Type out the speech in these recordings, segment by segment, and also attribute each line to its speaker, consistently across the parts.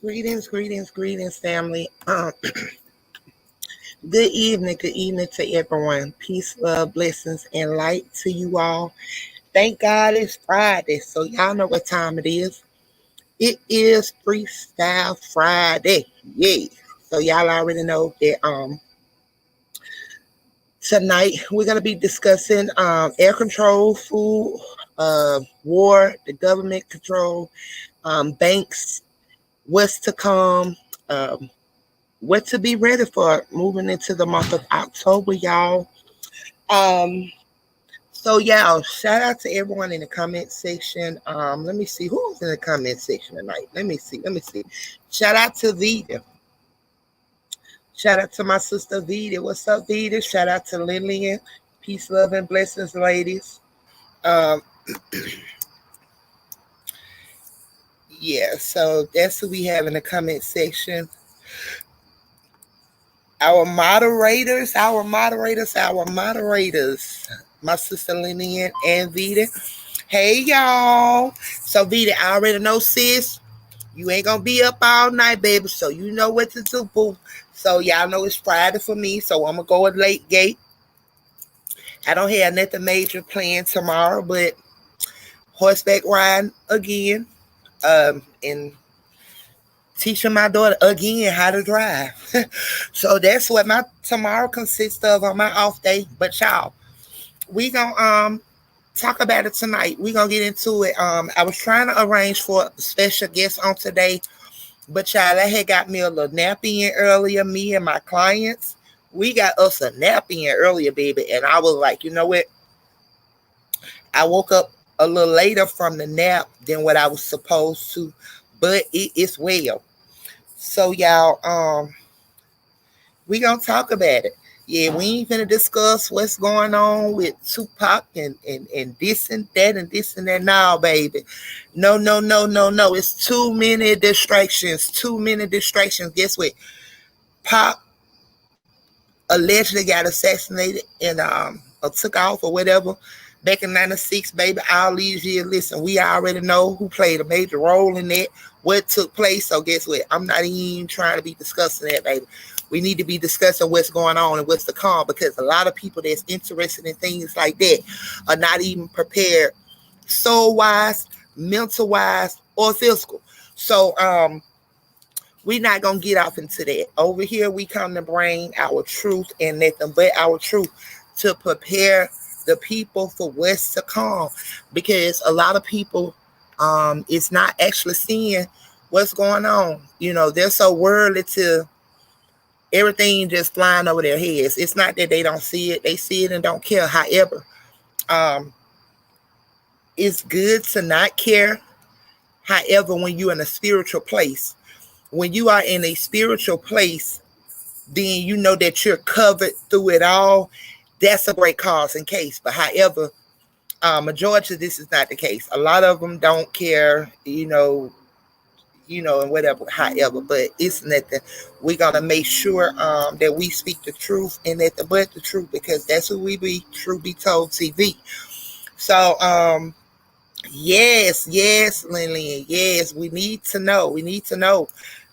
Speaker 1: Greetings, family. Good evening to everyone. Peace, love, blessings, and light to you all. Thank God it's Friday, so y'all know what time it is. It is Freestyle Friday. Yay. So y'all already know that tonight we're gonna be discussing air control, food, war, the government control, banks, what's to come, what to be ready for moving into the month of October, y'all. Um, so y'all, shout out to everyone in the comment section. Let me see who's in the comment section tonight. Let me see. Shout out to Vita. Shout out to my sister Vita. What's up, Vita? Shout out to Lillian. Peace, love, and blessings, ladies. Um, yeah, so that's who we have in the comment section. Our moderators. My sister Lillian and Vita. Hey y'all. So Vita, I already know, sis. You ain't gonna be up all night, baby. So you know what to do, boo. So y'all know it's Friday for me. So I'm gonna go a late gate. I don't have nothing major planned tomorrow, but horseback riding again. And teaching my daughter again how to drive. So that's what my tomorrow consists of on my off day. But y'all, we gonna talk about it tonight. We gonna get into it. I was trying to arrange for a special guest on today, but y'all, I had got me a little nap in earlier. Me and my clients, we got us a nap in earlier, baby. And I was like, you know what? I woke up a little later from the nap than what I was supposed to, but it is well. So y'all, we gonna talk about it. Yeah, we ain't gonna discuss what's going on with Tupac and this and that and this and that. Now, baby. No, no, no, no, no. It's too many distractions. Too many distractions. Guess what? Pop allegedly got assassinated and or took off or whatever back in '96, baby. All these years, listen, we already know who played a major role in that, what took place. So guess what? I'm not even trying to be discussing that, baby. We need to be discussing what's going on and what's to come, because a lot of people that's interested in things like that are not even prepared soul wise, mental wise, or physical. So we're not gonna get off into that. Over here, we come to bring our truth and nothing but our truth to prepare the people for what's to come. Because a lot of people is not actually seeing what's going on. You know, they're so worldly to everything just flying over their heads. It's not that they don't see it, they see it and don't care. However, um, it's good to not care. However, when you're in a spiritual place, when you are in a spiritual place, then you know that you're covered through it all. That's a great cause in case. But however, majority of this is not the case. A lot of them don't care, and whatever. However, but it's nothing. We're gonna make sure that we speak the truth and nothing but the truth, because that's who we be. Truth be told, TV. So yes, yes, Lillian, yes, we need to know. We need to know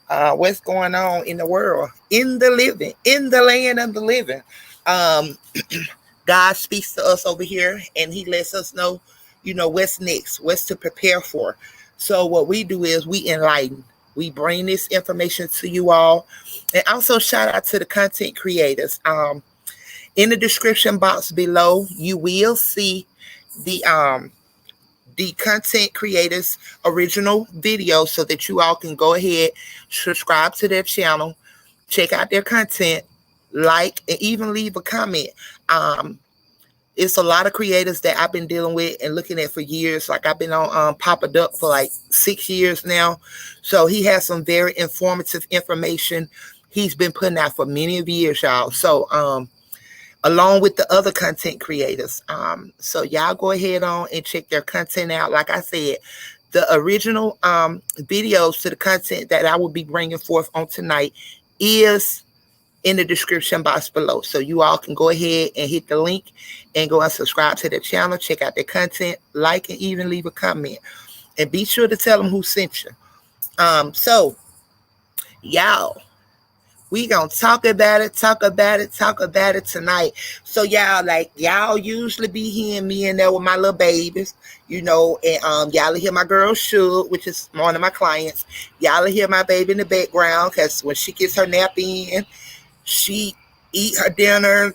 Speaker 1: what's going on in the world, in the living, in the land of the living. Um, God speaks to us over here, and He lets us know, what's next, what's to prepare for. So what we do is we enlighten. We bring this information to you all, and also shout out to the content creators. In the description box below, you will see the content creators original video, so that you all can go ahead, subscribe to their channel, check out their content, like, and even leave a comment. It's a lot of creators that I've been dealing with and looking at for years. Like, I've been on Papa Duck for like 6 years now. So he has some very informative information he's been putting out for many of years, y'all. So along with the other content creators. So y'all go ahead on and check their content out. Like I said, the original videos to the content that I will be bringing forth on tonight is in the description box below. So you all can go ahead and hit the link and go and subscribe to their channel, check out their content, like, and even leave a comment. And be sure to tell them who sent you. So y'all, we gonna talk about it tonight. So y'all usually be hearing me in there with my little babies, and y'all hear my girl Shug, which is one of my clients. Y'all hear my baby in the background, because when she gets her nap in, she eat her dinner,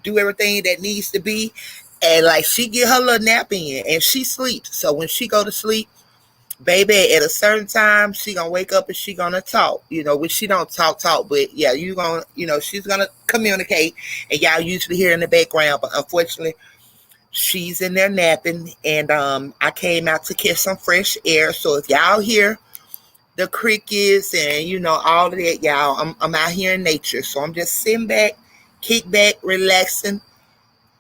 Speaker 1: do everything that needs to be, and like she get her little nap in and she sleeps. So when she go to sleep, baby, at a certain time, she gonna wake up and she gonna talk. Which she don't talk, but yeah, you gonna, she's gonna communicate, and y'all usually hear in the background. But unfortunately, she's in there napping, and I came out to catch some fresh air. So if y'all hear the crickets and all of that, y'all, I'm out here in nature. So I'm just sitting back, kick back, relaxing,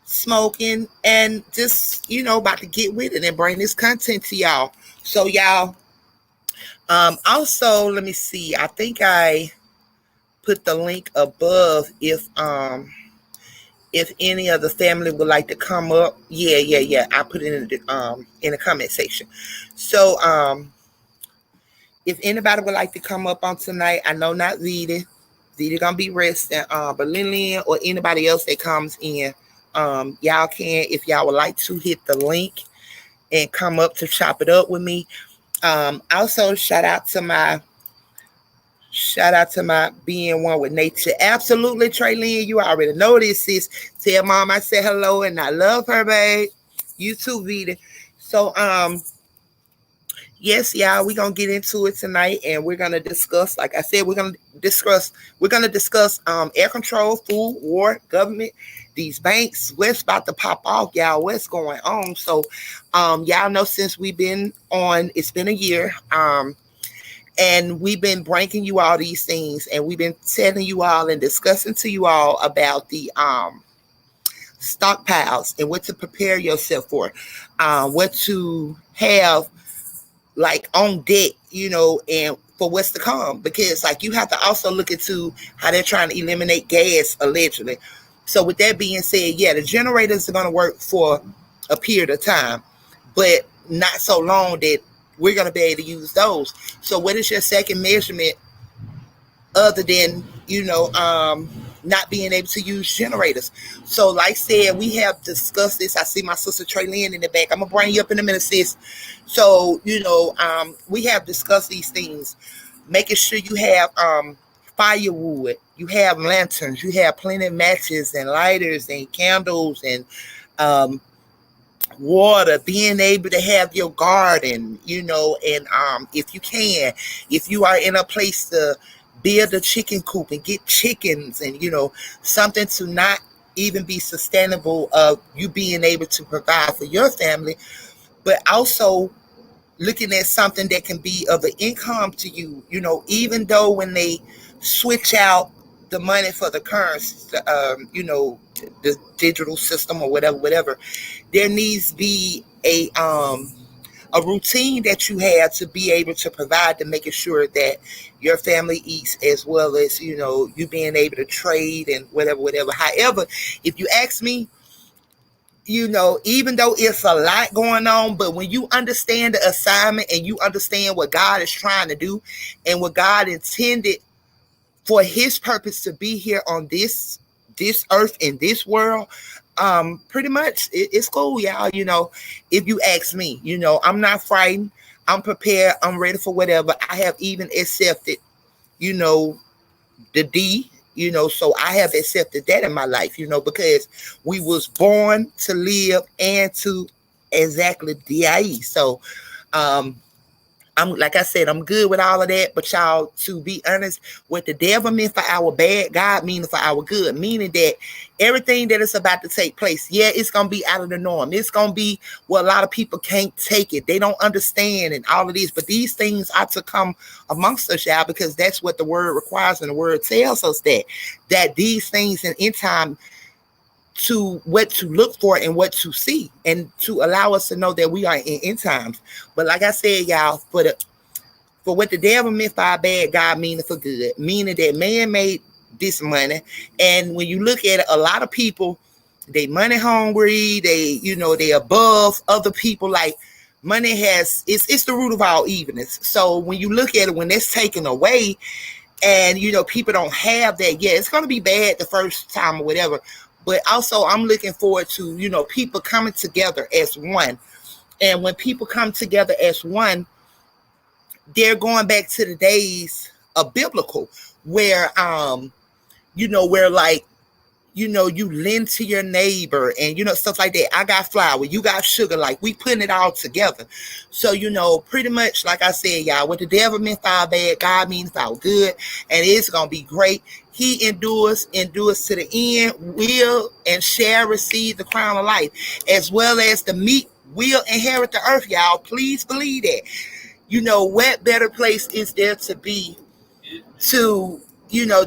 Speaker 1: smoking, and just about to get with it and bring this content to y'all. So y'all, also, let me see, I think I put the link above if any of the family would like to come up. Yeah, I put it in the comment section. So if anybody would like to come up on tonight, I know not Vita gonna be resting, but Lillian or anybody else that comes in, y'all can, if y'all would like to, hit the link and come up to chop it up with me. Also, shout out to my being one with nature. Absolutely, Traylene, you already know this, sis. Tell mom I said hello and I love her, babe. You too, Vita. So yes, y'all, we're gonna get into it tonight, and we're gonna discuss, like I said, we're gonna discuss air control, food, war, government, these banks, what's about to pop off, y'all? What's going on? So, y'all know since we've been on, it's been a year. And we've been bringing you all these things, and we've been telling you all and discussing to you all about the stockpiles and what to prepare yourself for, what to have like on deck, and for what's to come. Because like you have to also look into how they're trying to eliminate gas allegedly. So with that being said, yeah, the generators are going to work for a period of time, but not so long that we're going to be able to use those. So what is your second measurement other than not being able to use generators? So like I said, we have discussed this. I see my sister Trey Lynn in the back. I'm gonna bring you up in a minute, sis. So we have discussed these things, making sure you have firewood, you have lanterns, you have plenty of matches and lighters and candles and um water, being able to have your garden, and if you can, if you are in a place to build a chicken coop and get chickens, and something to not even be sustainable of you being able to provide for your family, but also looking at something that can be of an income to you, even though when they switch out the money for the currency, the digital system or whatever, there needs to be a routine that you have to be able to provide, to making sure that your family eats, as well as you being able to trade and whatever. However, if you ask me, even though it's a lot going on, but when you understand the assignment and you understand what God is trying to do and what God intended for his purpose to be here on this earth, in this world, pretty much it's cool, y'all. If you ask me, I'm not frightened, I'm prepared, I'm ready for whatever. I have even accepted, you know the D, so I have accepted that in my life, because we was born to live and to exactly die. So um I'm, like I said, I'm good with all of that. But y'all, to be honest, what the devil meant for our bad, God meaning for our good. Meaning that everything that is about to take place, yeah, it's gonna be out of the norm. It's gonna be where a lot of people can't take it. They don't understand and all of this. But these things are to come amongst us, y'all, because that's what the word requires, and the word tells us that these things in time, to what to look for and what to see, and to allow us to know that we are in end times. But like I said, y'all, for what the devil meant for our bad, God mean it for good. Meaning that man made this money, and when you look at it, a lot of people, they money hungry. They above other people. Like money it's the root of all evilness. So when you look at it, when it's taken away, and people don't have that, yeah, it's gonna be bad the first time or whatever. But also, I'm looking forward to people coming together as one. And when people come together as one, they're going back to the days of biblical, where where like you lend to your neighbor, and stuff like that. I got flour, you got sugar, like we putting it all together. So pretty much, like I said, y'all, what the devil meant for our bad, God means for our good, and it's gonna be great. He endures to the end, will and shall receive the crown of life, as well as the meek will inherit the earth, y'all. Please believe that. What better place is there to be, to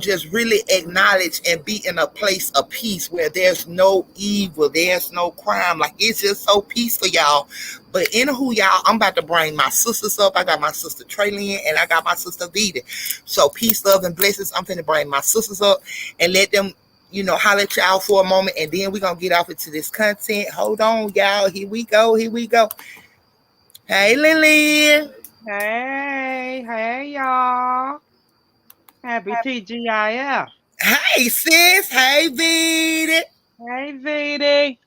Speaker 1: just really acknowledge and be in a place of peace, where there's no evil, there's no crime. Like, it's just so peaceful, y'all. But anywho, y'all, I'm about to bring my sisters up. I got my sister Traylyn and I got my sister Vita. So peace, love, and blessings. I'm finna bring my sisters up and let them holler at y'all for a moment, and then we're gonna get off into this content. Hold on, y'all. Here we go. Hey, Lillian.
Speaker 2: Hey, y'all. Happy TGIF.
Speaker 1: Hey, sis. Hey, Vita.
Speaker 2: Hey, VD.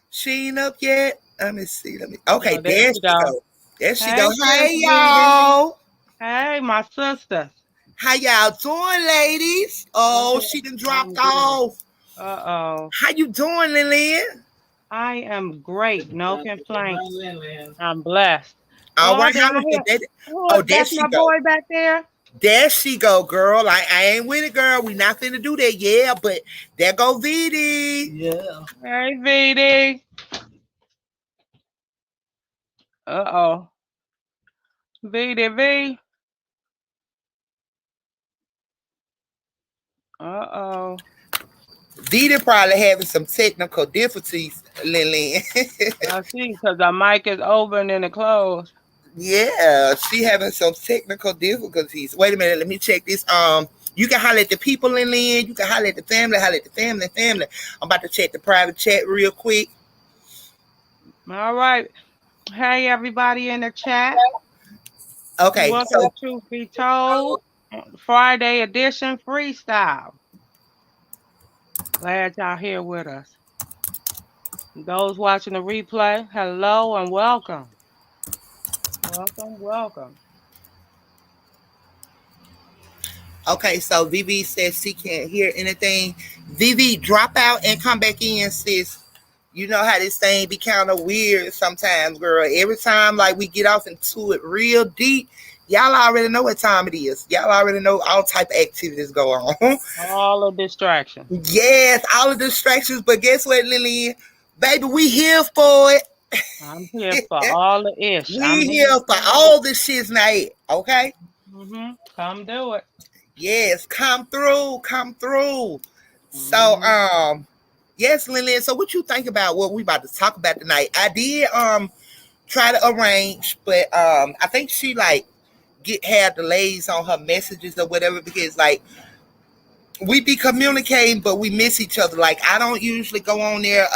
Speaker 1: She ain't up yet. Let me see. Okay,
Speaker 2: Oh, there
Speaker 1: there
Speaker 2: she
Speaker 1: she
Speaker 2: go.
Speaker 1: go. There she
Speaker 2: Hey,
Speaker 1: go.
Speaker 2: Sis
Speaker 1: Hey,
Speaker 2: VD.
Speaker 1: y'all.
Speaker 2: Hey, my sisters.
Speaker 1: How y'all doing, ladies?
Speaker 2: I'm
Speaker 1: Oh,
Speaker 2: good.
Speaker 1: she done dropped
Speaker 2: I'm good.
Speaker 1: off.
Speaker 2: Uh-oh.
Speaker 1: How you doing, Lillian?
Speaker 2: I am great. No complaints. I'm blessed.
Speaker 1: All
Speaker 2: Oh,
Speaker 1: right,
Speaker 2: did
Speaker 1: how
Speaker 2: I
Speaker 1: was your
Speaker 2: hear?
Speaker 1: day?
Speaker 2: Oh,
Speaker 1: Oh, there
Speaker 2: that's
Speaker 1: she
Speaker 2: my
Speaker 1: go.
Speaker 2: boy back there?
Speaker 1: There she go, girl. I ain't with it, girl. We not finna do that, yeah. But there go VD.
Speaker 3: Yeah.
Speaker 2: Hey, VD. Uh-oh. VD, V. Uh-oh.
Speaker 1: VD probably having some technical difficulties, Lillian.
Speaker 2: I see, because the mic is open and it closed.
Speaker 1: Yeah, she having some technical difficulties. Wait a minute, let me check this. You can holler at the people in Lynn. You can holler at the family. Holler at the family. I'm about to check the private chat real quick.
Speaker 2: All right. Hey, everybody in the chat.
Speaker 1: Okay,
Speaker 2: Welcome to
Speaker 1: so
Speaker 2: Truth Be Told, Friday edition freestyle. Glad y'all here with us. Those watching the replay, hello and welcome. Welcome, welcome.
Speaker 1: so Vivi says she can't hear anything. Vivi, drop out and come back in, sis. You know how this thing be kind of weird sometimes, girl. Every time like we get off into it real deep, y'all already know what time it is. Y'all already know all type of activities go on.
Speaker 2: All the distractions.
Speaker 1: Yes, all the distractions. But guess what, Lillian? Baby, we here for it.
Speaker 2: I'm here for all the ish. I'm
Speaker 1: We
Speaker 2: here
Speaker 1: here for
Speaker 2: for it.
Speaker 1: all the shits now. Okay?
Speaker 2: Come do it.
Speaker 1: Yes, come through, come through. So,
Speaker 2: hmm
Speaker 1: yes, Lillian. So, what you think about what we about to talk about tonight? I did try to arrange, but I think she like had delays on her messages or whatever because like we be communicating, but we miss each other. Like I don't usually go on there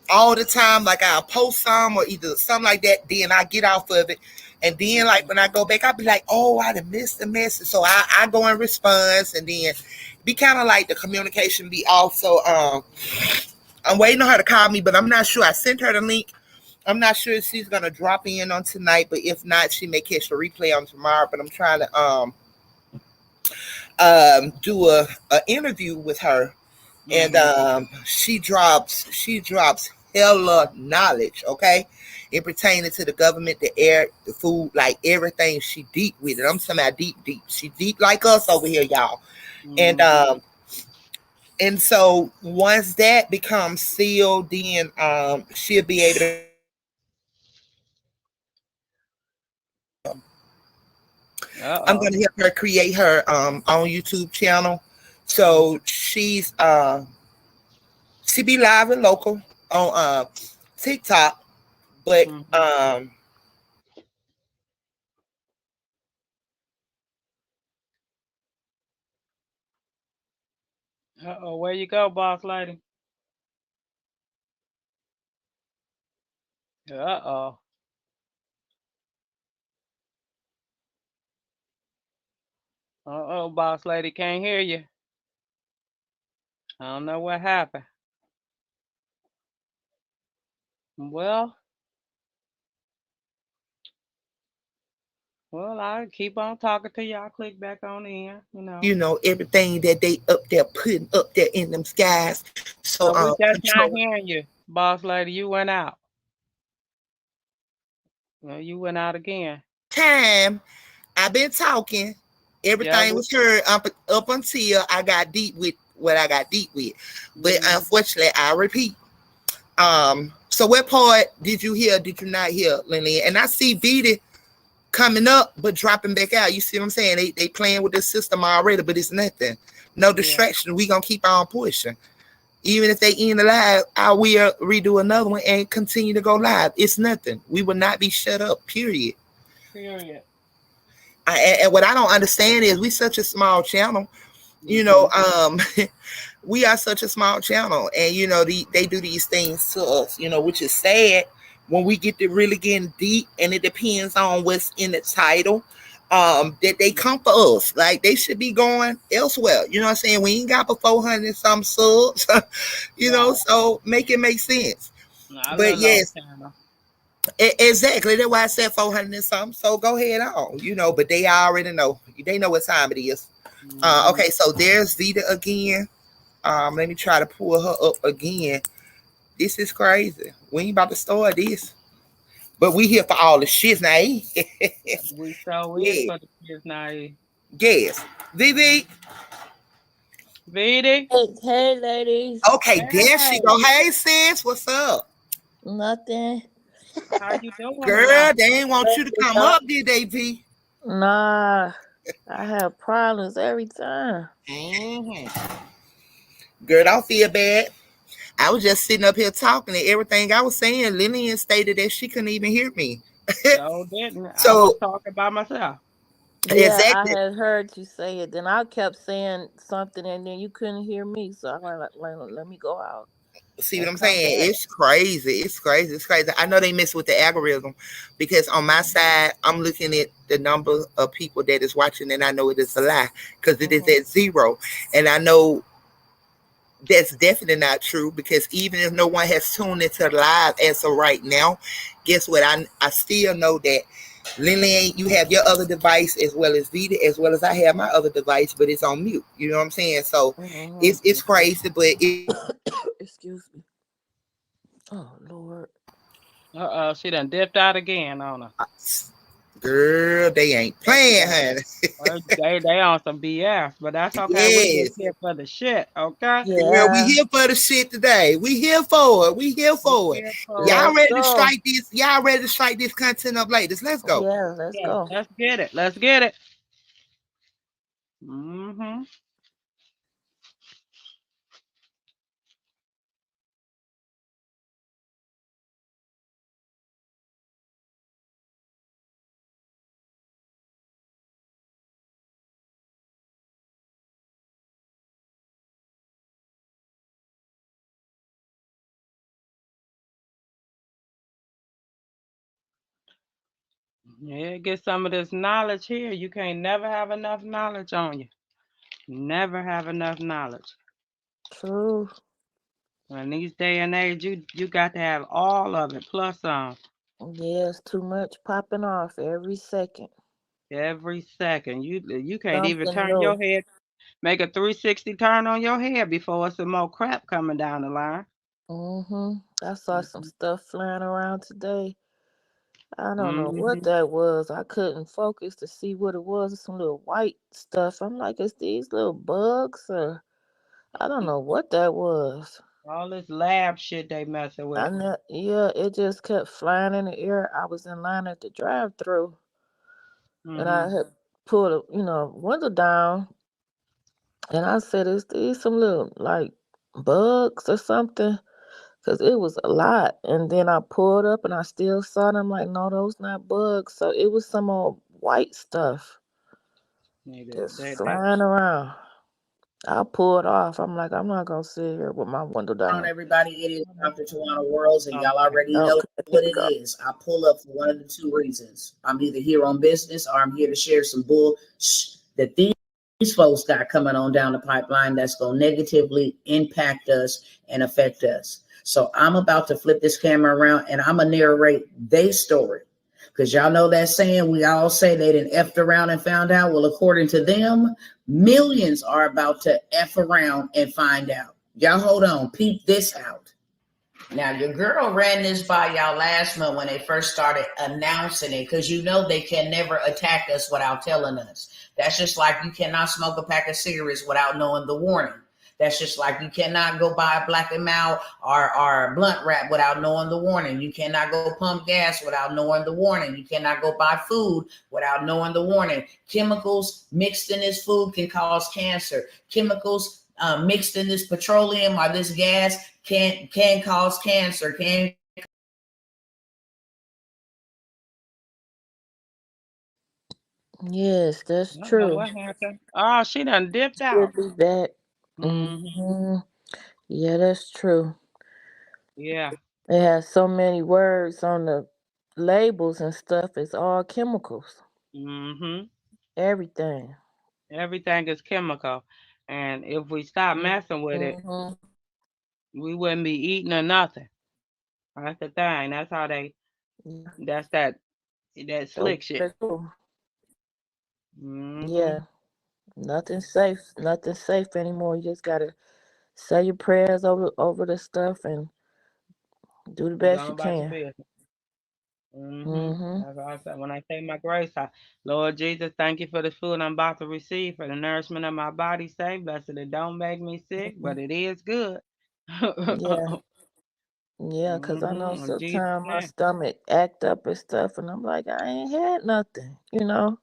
Speaker 1: all the time. Like I'll post some or either something like that. Then I get off of it. And then like when I go back, I'll be like, oh, I done missed the message. So I go in response and then be kind of like the communication be off. So I'm waiting on her to call me, but I'm not sure. I sent her the link. I'm not sure if she's gonna drop in on tonight, but if not, she may catch the replay on tomorrow. But I'm trying to do a interview with her, and
Speaker 2: hmm
Speaker 1: she drops hella knowledge, okay, it pertaining to the government, the air, the food, like everything. She deep with it. I'm talking about deep. She deep like us over here, y'all. And
Speaker 2: hmm
Speaker 1: and so once that becomes sealed, then she'll be able to I'm
Speaker 2: Uh-oh.
Speaker 1: gonna help her create her own YouTube channel. So she be live and local on TikTok, but
Speaker 2: hmm Uh-oh. Where you go, boss lady? Uh-oh. Uh-oh, boss lady. Can't hear you. I don't know what happened. Well, well, I'll keep on talking till y'all click back on in, you know.
Speaker 1: everything that they up there putting up there in them skies. So
Speaker 2: But we just not
Speaker 1: control
Speaker 2: hearing you, boss lady. You went out. Well, you went out again.
Speaker 1: time. I've been talking.
Speaker 2: Yeah,
Speaker 1: Everything
Speaker 2: we.
Speaker 1: was heard up until I got deep with what I got deep with. But
Speaker 2: Mm-hmm.
Speaker 1: unfortunately, I repeat. So what part did you hear? Did you not hear, Lily? And I see Vita coming up but dropping back out. You see what I'm saying? They playing with the system already, but it's nothing. No
Speaker 2: Yeah.
Speaker 1: distraction. We gonna keep on pushing. Even if they end the live, I will redo another one and continue to go live. It's nothing. We will not be shut up. Period.
Speaker 2: Period.
Speaker 1: And what I don't understand is we such a small channel. You know,
Speaker 2: Mm-hmm.
Speaker 1: we are such a small channel, and they do these things to us. Which is sad when we get to really getting deep, and it depends on what's in the title. That they come for us, like they should be going elsewhere. You know what I'm saying? We ain't got but 400 some subs,
Speaker 2: Right.
Speaker 1: so make it make sense.
Speaker 2: Not a
Speaker 1: But
Speaker 2: little old
Speaker 1: yes,
Speaker 2: channel.
Speaker 1: exactly. That's why I said 400 and something. So go ahead on, but they already know. They know what time it is.
Speaker 2: Mm-hmm.
Speaker 1: Okay, so there's Vita again. Let me try to pull her up again. This is crazy. We ain't about to start this. But we here for all the shits now.
Speaker 2: We so is
Speaker 1: Yeah.
Speaker 2: for the kids now.
Speaker 1: Yes.
Speaker 2: Mm.
Speaker 1: Vivi.
Speaker 2: Vidi?
Speaker 3: Hey, hey, ladies.
Speaker 1: Okay, there she
Speaker 2: Hey,
Speaker 1: go. Hey sis, what's up?
Speaker 3: Nothing.
Speaker 2: how you doing
Speaker 1: Girl,
Speaker 2: tonight?
Speaker 1: they ain't want you to come up, did they, V?
Speaker 3: Nah, I have problems every time.
Speaker 1: Mm-hmm. Girl, don't feel bad. I was just sitting up here talking and everything I was saying, Lillian stated that she couldn't even hear me.
Speaker 2: So didn't. I was
Speaker 1: So
Speaker 2: talking by myself.
Speaker 3: Yeah, I
Speaker 1: exactly.
Speaker 3: had heard you say it. Then I kept saying something, and then you couldn't hear me. So I was like, let me go out
Speaker 1: See what
Speaker 3: and
Speaker 1: I'm
Speaker 3: come
Speaker 1: saying?
Speaker 3: back.
Speaker 1: It's crazy. It's crazy. It's crazy. I know they mess with the algorithm because on my side, I'm looking at the number of people that is watching, and I know it is a lie because it is
Speaker 3: Hmm.
Speaker 1: at zero. And I know that's definitely not true because even if no one has tuned into the live as of right now, guess what? I still know that Lillian, you have your other device as well as Vita, as well as I have my other device, but it's on mute. You know what I'm saying? So
Speaker 3: Hmm.
Speaker 1: it's crazy, but
Speaker 3: Excuse me. Oh Lord.
Speaker 2: Uh-oh, she done dipped out again on her.
Speaker 1: girl, they ain't
Speaker 2: What you
Speaker 1: playing,
Speaker 2: got?
Speaker 1: honey.
Speaker 2: They on some BS, but that's okay. We just
Speaker 1: Yes.
Speaker 2: here for the shit, okay?
Speaker 1: Girl, we
Speaker 3: Yeah.
Speaker 1: here for the shit today. We here for it. We here
Speaker 2: We
Speaker 1: for it.
Speaker 2: here for
Speaker 1: Y'all
Speaker 2: it.
Speaker 3: Let's
Speaker 1: ready to
Speaker 3: go.
Speaker 1: strike this? Y'all ready to strike this content up latest? Let's go.
Speaker 3: Yeah, let's
Speaker 2: Yeah,
Speaker 3: go.
Speaker 2: let's get it. Let's get it. Mm-hmm. Yeah, get some of this knowledge here. You can't never have enough knowledge on you. Never have enough knowledge.
Speaker 3: True.
Speaker 2: In these day and age, you got to have all of it plus some
Speaker 3: Yeah, it's too much popping off every second.
Speaker 2: every second. You can't even
Speaker 3: Something
Speaker 2: turn your
Speaker 3: new.
Speaker 2: head, make a 360 turn on your head before some more crap coming down the line.
Speaker 3: I saw some stuff flying around today. I don't know what
Speaker 2: Mm-hmm.
Speaker 3: that was. I couldn't focus to see what it was. Some little white stuff. I'm like, it's these little bugs, or I don't know what that was.
Speaker 2: All this lab shit they messing with.
Speaker 3: Yeah, it just kept flying in the air. I was in line at the drive-through, and
Speaker 2: Mm-hmm.
Speaker 3: I had pulled window down, and I said, "Is these some little like bugs or something?" Cause it was a lot, and then I pulled up, and I still saw them. Like, no, those not bugs. So it was some old white stuff just
Speaker 2: That
Speaker 3: flying around. I pulled off. I'm like, I'm not gonna sit here with my window
Speaker 4: On
Speaker 3: down.
Speaker 4: everybody, it is Dr. Tawana Worlds, and y'all
Speaker 2: okay.
Speaker 4: already know
Speaker 3: Okay, here
Speaker 4: what
Speaker 3: we
Speaker 4: it
Speaker 3: go.
Speaker 4: is. I pull up for one of the two reasons. I'm either here on business or I'm here to share some bull that these folks got coming on down the pipeline that's going to negatively impact us and affect us. So I'm about to flip this camera around and I'm going to narrate their story. Because y'all know that saying, we all say they didn't effed around and found out. Well, according to them, millions are about to F around and find out. Y'all hold on, peep this out. Now, your girl ran this by y'all last month when they first started announcing it, because you know they can never attack us without telling us. That's just like you cannot smoke a pack of cigarettes without knowing the warning. That's just like you cannot go buy a Black and Mild or blunt wrap without knowing the warning. You cannot go pump gas without knowing the warning. You cannot go buy food without knowing the warning. Chemicals mixed in this food can cause cancer. Chemicals mixed in this petroleum or this gas can cause cancer. Can
Speaker 3: Yes, that's
Speaker 2: I don't know
Speaker 3: true.
Speaker 2: what happened. Oh, she done dipped
Speaker 3: She'll
Speaker 2: out.
Speaker 3: be back.
Speaker 2: Mm-hmm.
Speaker 3: Hmm. Yeah, that's true.
Speaker 2: Yeah.
Speaker 3: It has so many words on the labels and stuff. It's all chemicals.
Speaker 2: Mm-hmm.
Speaker 3: Everything.
Speaker 2: Everything is chemical. And if we stop messing with it,
Speaker 3: Hmm.
Speaker 2: we wouldn't be eating or nothing. That's the thing.
Speaker 3: Yeah,
Speaker 2: That's that
Speaker 3: so
Speaker 2: slick shit.
Speaker 3: that's true.
Speaker 2: Mm-hmm.
Speaker 3: Yeah, nothing's safe. Nothing's safe anymore. You just gotta say your prayers over the stuff and do the
Speaker 2: Go
Speaker 3: best
Speaker 2: on
Speaker 3: you
Speaker 2: about your
Speaker 3: can.
Speaker 2: business.
Speaker 3: Mm-hmm.
Speaker 2: That's what I said. When I say my grace, Lord Jesus, thank you for the food I'm about to receive, for the nourishment of my body. Say, blessed it don't make me sick, but it is good.
Speaker 3: Yeah, yeah, 'cause I know
Speaker 2: In Jesus'
Speaker 3: sometimes my
Speaker 2: name.
Speaker 3: stomach act up and stuff, and I'm like, I ain't had nothing, you know.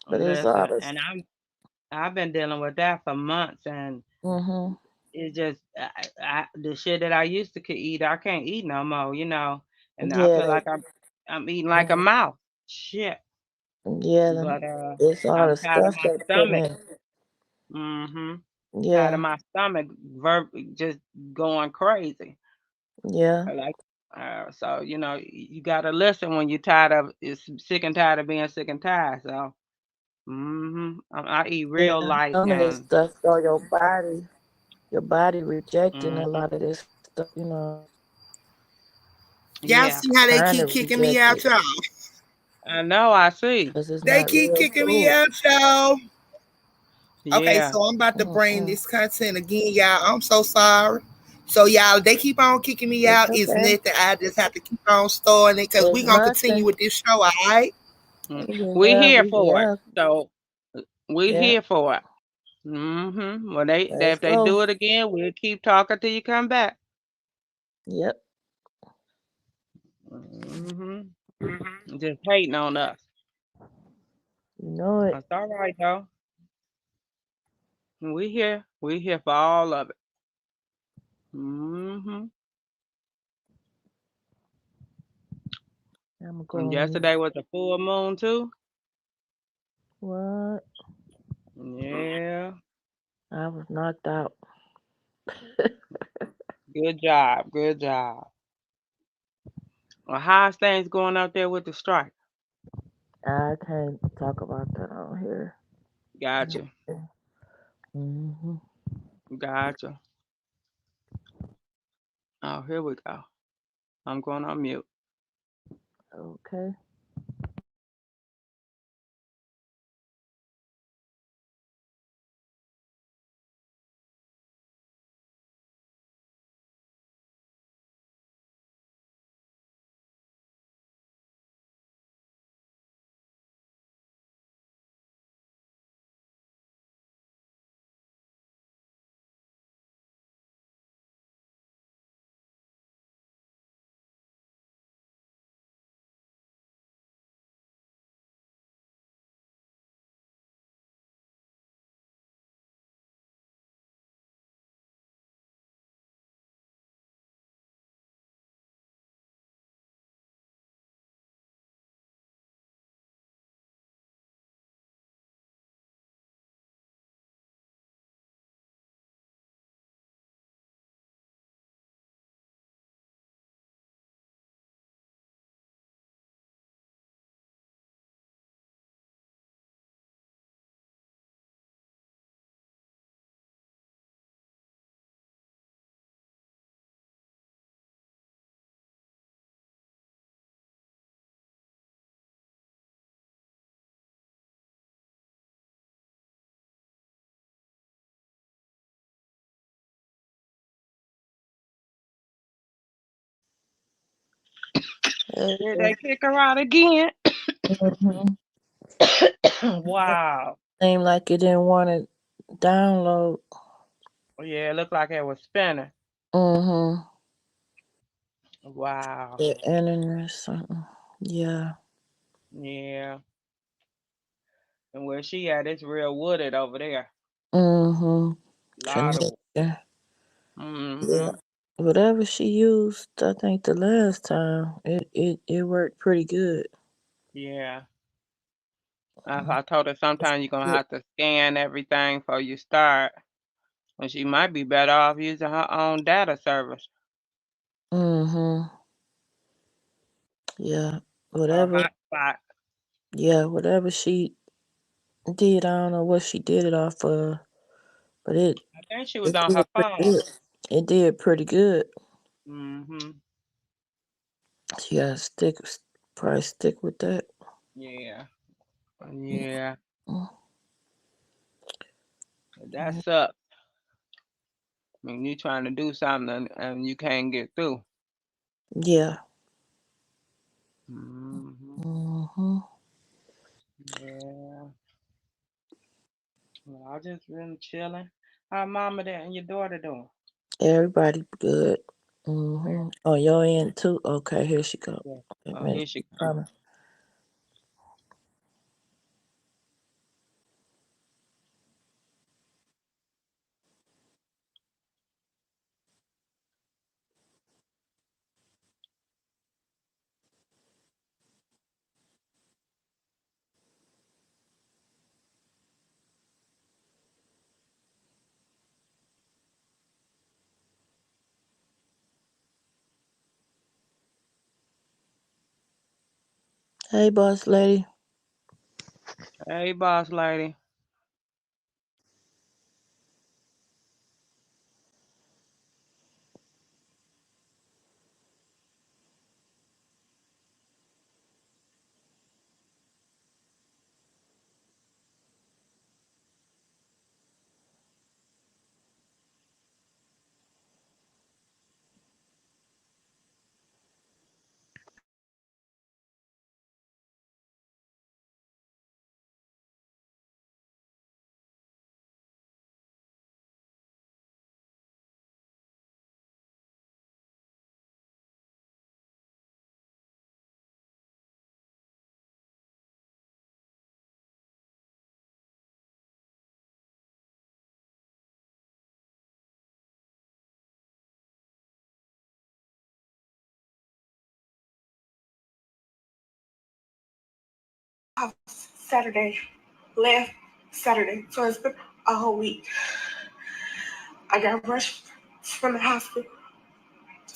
Speaker 3: But it's all
Speaker 2: Listen,
Speaker 3: this.
Speaker 2: and I've been dealing with that for months, and
Speaker 3: Mm-hmm.
Speaker 2: it's just the shit that I used to could eat, I can't eat no more, and I
Speaker 3: Yeah,
Speaker 2: feel like I'm eating like a
Speaker 3: mhm,
Speaker 2: mouse. Shit,
Speaker 3: yeah,
Speaker 2: but
Speaker 3: it's all
Speaker 2: I'm
Speaker 3: the
Speaker 2: tired of
Speaker 3: stuff
Speaker 2: my
Speaker 3: they put
Speaker 2: stomach.
Speaker 3: in.
Speaker 2: Mm-hmm. Tired of
Speaker 3: Yeah,
Speaker 2: my stomach just going crazy.
Speaker 3: yeah,
Speaker 2: Like, so you gotta listen when you're tired of is sick and tired of being sick and tired. So, I eat real
Speaker 3: yeah.
Speaker 2: light
Speaker 3: Some of this
Speaker 2: and
Speaker 3: stuff, so your body rejecting a
Speaker 2: mm-hmm.
Speaker 3: lot of this stuff,
Speaker 1: Y'all
Speaker 2: Yeah,
Speaker 1: see how they
Speaker 3: trying to
Speaker 1: keep kicking me
Speaker 3: reject
Speaker 1: out,
Speaker 3: it
Speaker 1: y'all?
Speaker 2: I know. I see.
Speaker 3: because it's
Speaker 1: They
Speaker 3: not
Speaker 1: keep
Speaker 3: real
Speaker 1: kicking me
Speaker 3: food.
Speaker 1: out, y'all. Okay,
Speaker 2: Yeah.
Speaker 1: so I'm about to bring
Speaker 3: Mm-mm.
Speaker 1: this content again, y'all. I'm so sorry. So y'all, they keep on kicking me
Speaker 3: It's
Speaker 1: out. It's
Speaker 3: okay.
Speaker 1: nothing. I just have to keep on starting it because
Speaker 3: It's
Speaker 1: we're gonna continue
Speaker 3: nothing.
Speaker 1: with this show, all right?
Speaker 2: We
Speaker 3: Yeah,
Speaker 2: here
Speaker 3: we
Speaker 2: for it.
Speaker 3: yeah,
Speaker 2: So we
Speaker 3: yeah.
Speaker 2: here for it. When if
Speaker 3: Let's
Speaker 2: they
Speaker 3: go.
Speaker 2: do it again, we'll keep talking till you come back.
Speaker 3: Yep.
Speaker 2: hmm Just hating on us.
Speaker 3: You know it.
Speaker 2: That's all right though. We here. We here for all of it. hmm
Speaker 3: I'm gonna go
Speaker 2: And
Speaker 3: on mute.
Speaker 2: yesterday was a full moon too.
Speaker 3: What?
Speaker 2: Yeah.
Speaker 3: I was knocked out.
Speaker 2: Good job. Good job. Well, how's things going out there with the strike?
Speaker 3: I can't talk about that on here.
Speaker 2: Gotcha.
Speaker 3: Mm-hmm.
Speaker 2: Gotcha. Oh, here we go. I'm going on mute.
Speaker 3: Okay.
Speaker 2: Did they kick her out again?
Speaker 3: Mm-hmm.
Speaker 2: Wow.
Speaker 3: Seemed like it didn't want to download.
Speaker 2: Yeah, it looked like it was spinning.
Speaker 3: Mm-hmm.
Speaker 2: Wow.
Speaker 3: The internet or something. Yeah.
Speaker 2: Yeah. And where she at, it's real wooded over there.
Speaker 3: Mm-hmm.
Speaker 2: Lot of.
Speaker 3: Connection. Yeah.
Speaker 2: Mm-hmm.
Speaker 3: Whatever she used, I think the last time it worked pretty good.
Speaker 2: Yeah. I told her sometimes you're gonna have to scan everything before you start, and she might be better off using her own data service
Speaker 3: Mm-hmm. Yeah.
Speaker 2: or
Speaker 3: Whatever.
Speaker 2: hotspot.
Speaker 3: Yeah. Whatever she did, I don't know what she did it off of, but it
Speaker 2: I think she was
Speaker 3: it
Speaker 2: on her
Speaker 3: did pretty
Speaker 2: phone.
Speaker 3: good. It did pretty good.
Speaker 2: Mm-hmm.
Speaker 3: She gotta probably stick with that.
Speaker 2: Yeah. Yeah.
Speaker 3: Mm-hmm.
Speaker 2: That sucks. I mean, you trying to do something and you can't get through.
Speaker 3: Yeah. Mm-hmm.
Speaker 2: Yeah. Well, I just been chilling. How mama there and your daughter doing?
Speaker 3: Everybody good.
Speaker 2: Yeah.
Speaker 3: Mm-hmm. Oh, your end too? Okay, here she go.
Speaker 2: Yeah.
Speaker 3: Wait a
Speaker 2: Oh,
Speaker 3: minute.
Speaker 2: here she
Speaker 3: She
Speaker 2: comes.
Speaker 3: coming. Hey, boss lady.
Speaker 2: Hey, boss lady.
Speaker 1: Saturday, last Saturday, so it's been a whole week. I got rushed from the hospital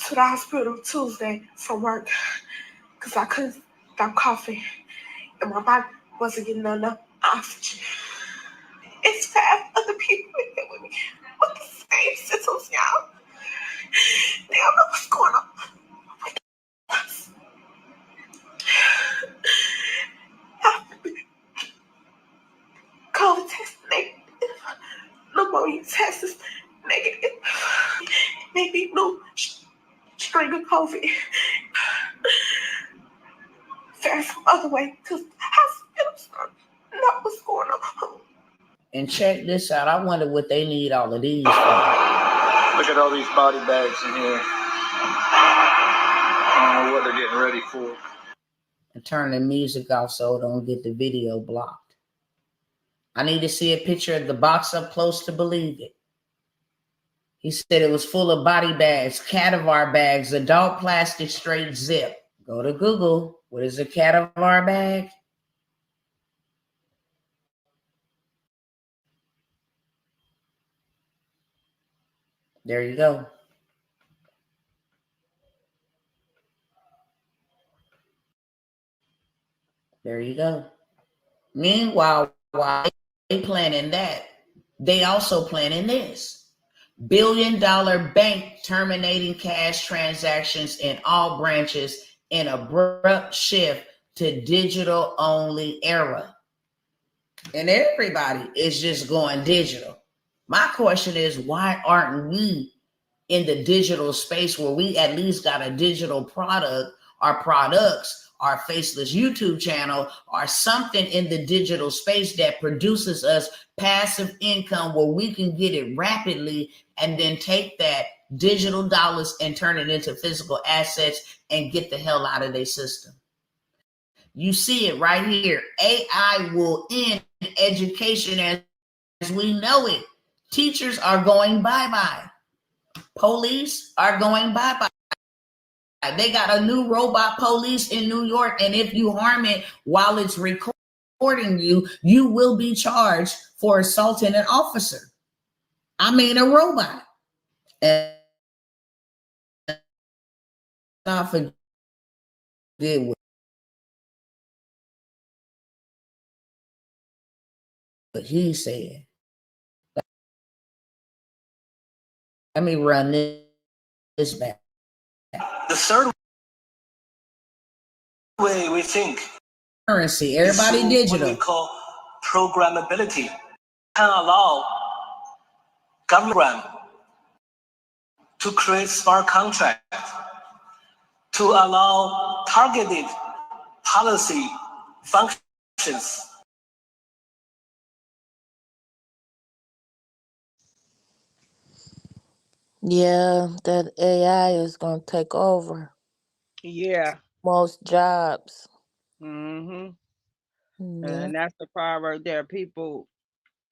Speaker 1: to the hospital Tuesday from work because I couldn't stop coughing and my body wasn't getting enough oxygen. It's 5 other people in there with me with the same symptoms, y'all. They don't know what's going on. COVID test negative. Pneumonia test is negative. Maybe no string of COVID. There's some other way because hospitals don't know what's going on.
Speaker 4: And check this out. I wonder what they need all of these for.
Speaker 5: Look at all these body bags in here. I don't know what they're getting ready for.
Speaker 4: And turn the music off so it don't get the video blocked. I need to see a picture of the box up close to believe it. He said it was full of body bags, cadaver bags, adult plastic straight zip. Go to Google. What is a cadaver bag? There you go. There you go. Meanwhile, while they planning that, they also planning this. $1 billion bank terminating cash transactions in all branches in abrupt shift to digital only era. And everybody is just going digital. My question is, why aren't we in the digital space where we at least got a digital product, our products, our faceless YouTube channel, or something in the digital space that produces us passive income where we can get it rapidly and then take that digital dollars and turn it into physical assets and get the hell out of their system. You see it right here. AI will end education as we know it. Teachers are going bye-bye. Police are going bye-bye. They got a new robot police in New York, and if you harm it while it's recording you, you will be charged for assaulting an officer. I mean, a robot. And I forget what he said. Let me run this back.
Speaker 5: The third way we think
Speaker 4: Currency, everybody digital.
Speaker 5: What we call programmability can allow government to create smart contracts, to allow targeted policy functions.
Speaker 3: Yeah, that AI is gonna take over
Speaker 2: Yeah.
Speaker 3: most jobs.
Speaker 2: Mm-hmm.
Speaker 3: Yeah.
Speaker 2: And that's the part right there. People,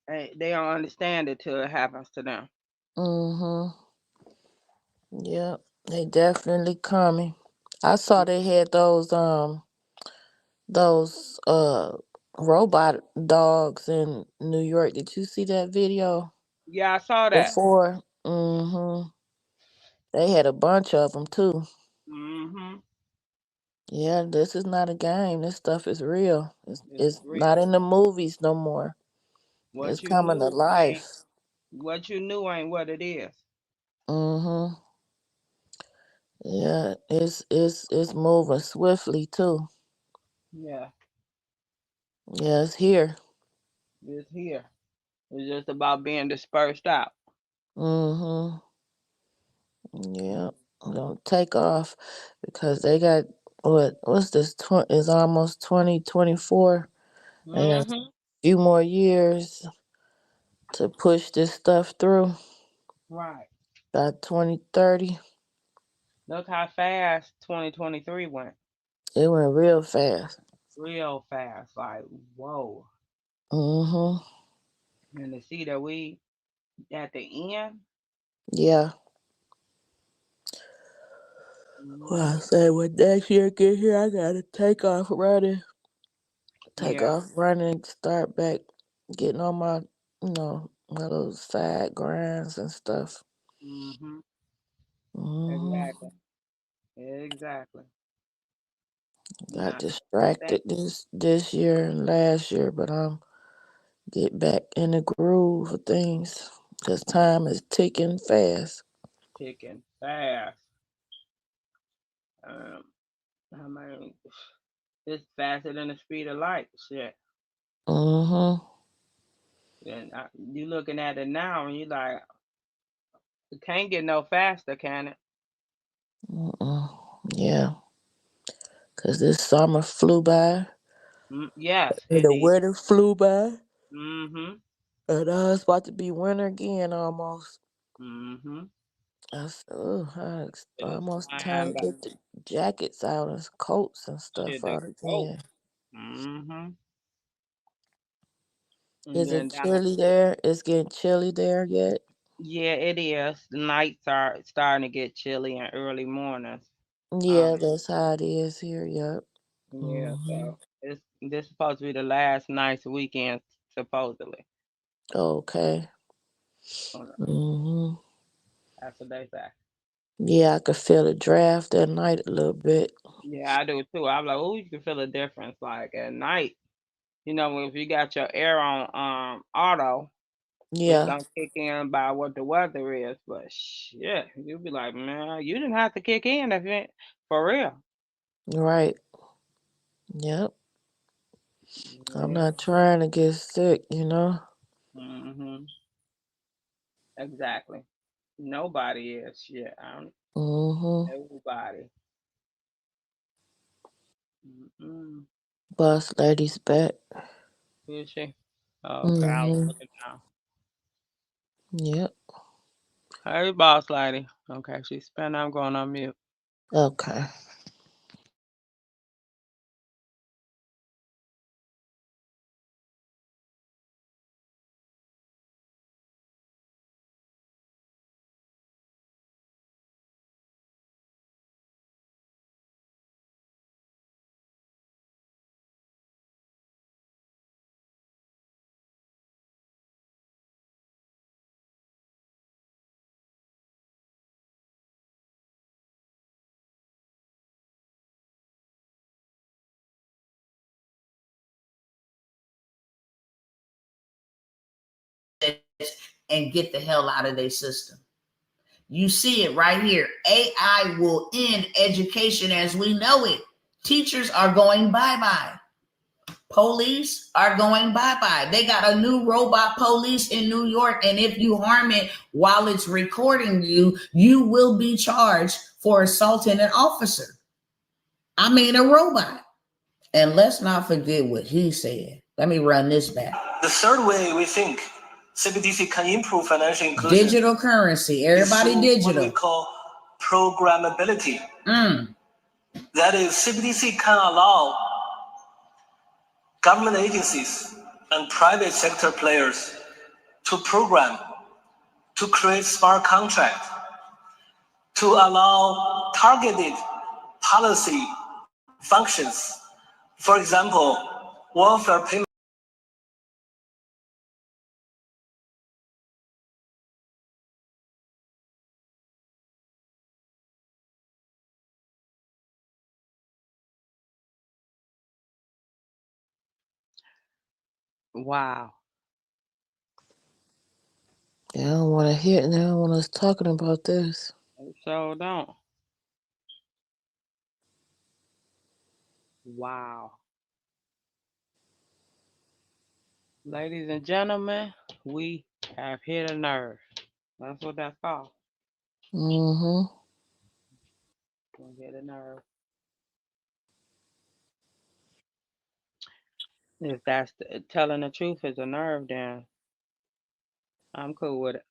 Speaker 2: they don't understand it till it happens to them.
Speaker 3: Mm-hmm. Yep. They definitely coming. I saw they had those robot dogs in New York. Did you see that video
Speaker 2: Yeah, I saw that.
Speaker 3: before? Mm-hmm. They had a bunch of them too.
Speaker 2: Mm-hmm.
Speaker 3: Yeah, this is not a game. This stuff is real.
Speaker 2: It's
Speaker 3: It's not
Speaker 2: real.
Speaker 3: in the movies no more. It's
Speaker 2: What you
Speaker 3: coming to
Speaker 2: knew ain't
Speaker 3: life.
Speaker 2: what you knew ain't what it is.
Speaker 3: Mm-hmm. Yeah, it's moving swiftly too.
Speaker 2: Yeah,
Speaker 3: Yeah, it's here.
Speaker 2: it's here. It's just about being dispersed out.
Speaker 3: Mm-hmm. Yeah. Don't take off because they got what's this is almost 2024. They got a
Speaker 2: Mm-hmm.
Speaker 3: few more years to push this stuff through.
Speaker 2: Right.
Speaker 3: By 2030.
Speaker 2: Look how fast 2023 went.
Speaker 3: It went real fast.
Speaker 2: Real fast. Like, whoa.
Speaker 3: Mm-hmm.
Speaker 2: And to see that we at the end.
Speaker 3: Yeah. Well,
Speaker 2: Mm-hmm.
Speaker 3: I say when next year get here, I gotta take off running. Take
Speaker 2: Yeah.
Speaker 3: off running, start back getting on my little side grinds and stuff.
Speaker 2: Mm-hmm.
Speaker 3: Hmm.
Speaker 2: Exactly. Exactly.
Speaker 3: Got
Speaker 2: Nah. That
Speaker 3: distracted this year and last year, but I'm get back in the groove of things because time is ticking fast.
Speaker 2: ticking fast. Um, I mean, it's faster than the speed of light. Shit.
Speaker 3: Mm-hmm.
Speaker 2: And you looking at it now, and you like, it can't get no faster, can it?
Speaker 3: Mm-mm. Yeah, because this summer flew by,
Speaker 2: Yes,
Speaker 3: and
Speaker 2: it
Speaker 3: the
Speaker 2: did.
Speaker 3: winter flew by,
Speaker 2: Mm-hmm.
Speaker 3: and now it's about to be winter again almost.
Speaker 2: Mm-hmm.
Speaker 3: I said, oh, it's
Speaker 2: It's
Speaker 3: almost time
Speaker 2: flying
Speaker 3: to
Speaker 2: by.
Speaker 3: get the jackets out and coats and stuff
Speaker 2: Shit, the
Speaker 3: out
Speaker 2: coat.
Speaker 3: again.
Speaker 2: Mm-hmm. And
Speaker 3: Is
Speaker 2: then
Speaker 3: it
Speaker 2: down.
Speaker 3: chilly there? It's getting chilly there yet?
Speaker 2: Yeah, it is. The nights are starting to get chilly and early mornings.
Speaker 3: Yeah,
Speaker 2: Um,
Speaker 3: that's how it is here. Yep.
Speaker 2: yeah,
Speaker 3: Hmm.
Speaker 2: so this supposed to be the last nice weekend, supposedly.
Speaker 3: Okay.
Speaker 2: Hold on,
Speaker 3: Hmm.
Speaker 2: that's what they say.
Speaker 3: Yeah, I could feel the draft at night a little bit.
Speaker 2: Yeah, I do too. I'm like, oh, you can feel a difference. Like at night, if you got your air on auto, it's
Speaker 3: Yeah,
Speaker 2: gonna kick in by what the weather is. But shit, you'll be like, man, you didn't have to kick in if it for real.
Speaker 3: right. Yep. I'm
Speaker 2: Yeah.
Speaker 3: not trying to get sick.
Speaker 2: Mhm. Exactly. Nobody is. Shit. I don't.
Speaker 3: Hmm.
Speaker 2: Nobody. Mm-mm.
Speaker 3: Boss lady's back.
Speaker 2: Is she? Oh, okay. I was
Speaker 3: Hmm.
Speaker 2: looking now.
Speaker 3: Yep.
Speaker 2: Hey, boss lady. Okay, she's spent. I'm going on mute.
Speaker 3: Okay.
Speaker 4: and get the hell out of their system. You see it right here. AI will end education as we know it. Teachers are going bye-bye. Police are going bye-bye. They got a new robot police in New York, and if you harm it while it's recording you, you will be charged for assaulting an officer. I mean, a robot. And let's not forget what he said. Let me run this back.
Speaker 5: The third way we think CBDC can improve financial inclusion
Speaker 4: Digital currency. Everybody
Speaker 5: is
Speaker 4: digital.
Speaker 5: what we call programmability. That is, CBDC can allow government agencies and private sector players to program, to create smart contracts, to allow targeted policy functions. For example, welfare payment.
Speaker 2: Wow.
Speaker 3: They don't want to hear it. They don't want us talking about this.
Speaker 2: So don't. Wow. Ladies and gentlemen, we have hit a nerve. That's what that's called.
Speaker 3: Mm-hmm.
Speaker 2: We hit a nerve. If that's telling the truth is a nerve, then I'm cool with it.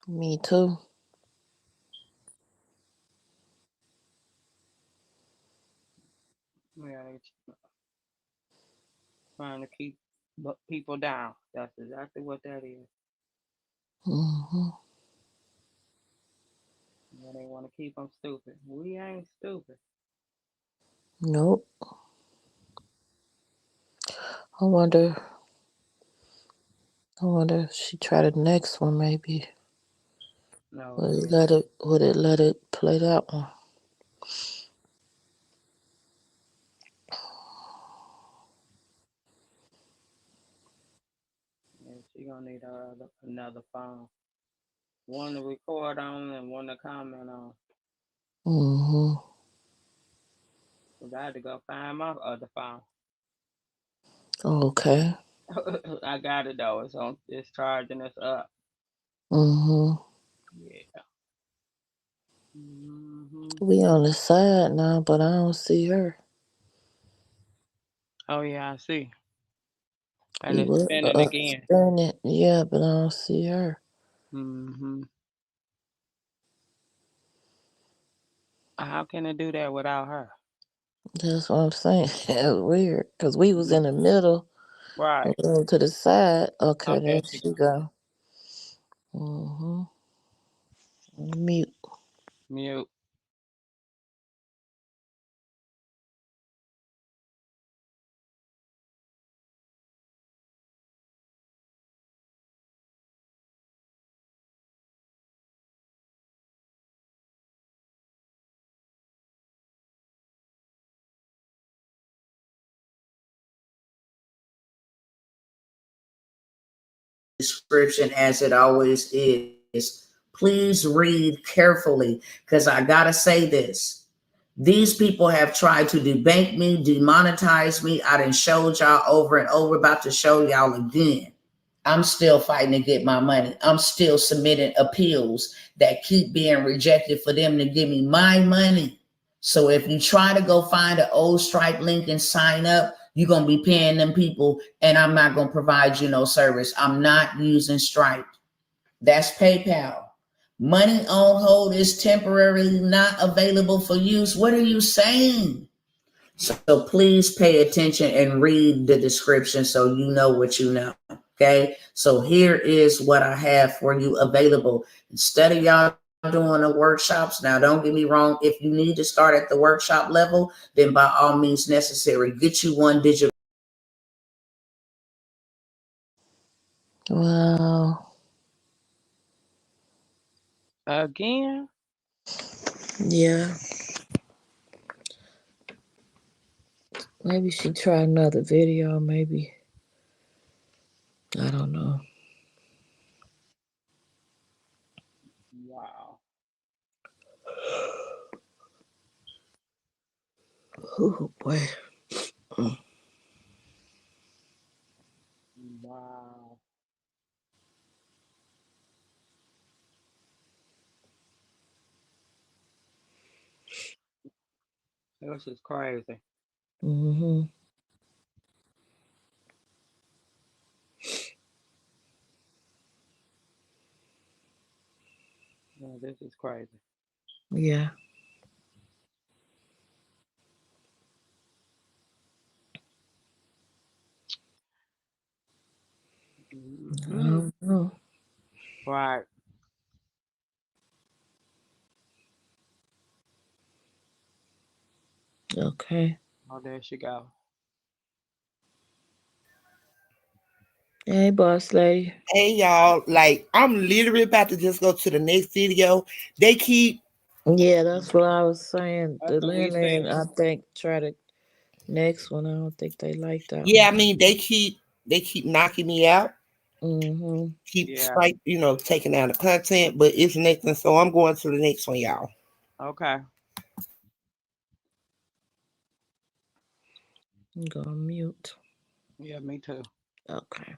Speaker 3: Me too.
Speaker 2: Yeah, they trying to keep people down. That's exactly what that is.
Speaker 3: Mm-hmm.
Speaker 2: Yeah, they want to keep them stupid. We ain't stupid.
Speaker 3: Nope. I wonder. I wonder if she tried the next one. Maybe
Speaker 2: No,
Speaker 3: would it
Speaker 2: we
Speaker 3: let it? Would it let it play that one?
Speaker 2: yeah, she gonna need another phone. One to record on and one to comment on.
Speaker 3: Mm-hmm.
Speaker 2: 'Cause I had to go find my other phone.
Speaker 3: Okay.
Speaker 2: I got it though. It's charging us up.
Speaker 3: Mm-hmm.
Speaker 2: Yeah. Hmm.
Speaker 3: We on the side now, but I don't see her.
Speaker 2: Oh yeah, I see. And
Speaker 3: We
Speaker 2: it's
Speaker 3: were
Speaker 2: spinning again.
Speaker 3: spinning it, yeah, but I don't see her.
Speaker 2: Hmm. How can it do that without her?
Speaker 3: That's what I'm saying. It's weird, cause we was in the middle,
Speaker 2: Right.
Speaker 3: and then to the side. Okay,
Speaker 2: Okay,
Speaker 3: there
Speaker 2: she
Speaker 3: she
Speaker 2: go.
Speaker 3: go. Mm-hmm. Mute.
Speaker 2: Mute.
Speaker 4: Description as it always is. Please read carefully because I gotta say this. These people have tried to debank me, demonetize me. I done showed y'all over and over, about to show y'all again. I'm still fighting to get my money. I'm still submitting appeals that keep being rejected for them to give me my money. So if you try to go find an old Stripe link and sign up, you're going to be paying them people, and I'm not going to provide you no service. I'm not using Stripe. That's PayPal. Money on hold is temporarily not available for use. What are you saying? So please pay attention and read the description so you know what you know. Okay. So here is what I have for you available. Instead of y'all doing the workshops, now don't get me wrong. If you need to start at the workshop level, then by all means necessary, get you one digital.
Speaker 3: Wow.
Speaker 2: Again?
Speaker 3: Yeah. Maybe she tried another video. Maybe I don't know.
Speaker 2: Wow.
Speaker 3: Oh boy.
Speaker 2: Wow. This is crazy.
Speaker 3: Mm-hmm.
Speaker 2: Yeah, this is crazy.
Speaker 3: Yeah. I
Speaker 2: Hmm.
Speaker 3: don't know.
Speaker 2: Right.
Speaker 3: Okay.
Speaker 2: Oh, there she go.
Speaker 3: Hey, boss lady.
Speaker 1: Hey y'all, like I'm literally about to just go to the next video. They keep,
Speaker 3: Yeah, that's what I was saying.
Speaker 2: That's
Speaker 3: The
Speaker 2: what we
Speaker 3: landlady,
Speaker 2: said.
Speaker 3: I think, try the next one. I don't think they like that
Speaker 1: yeah,
Speaker 3: one.
Speaker 1: I mean they keep knocking me out,
Speaker 3: Mm-hmm.
Speaker 1: keep
Speaker 2: Yeah.
Speaker 1: strike, taking down the content, but it's nothing. So I'm going to the next one, y'all.
Speaker 2: Okay.
Speaker 3: Go on mute.
Speaker 2: Yeah, me too.
Speaker 3: Okay.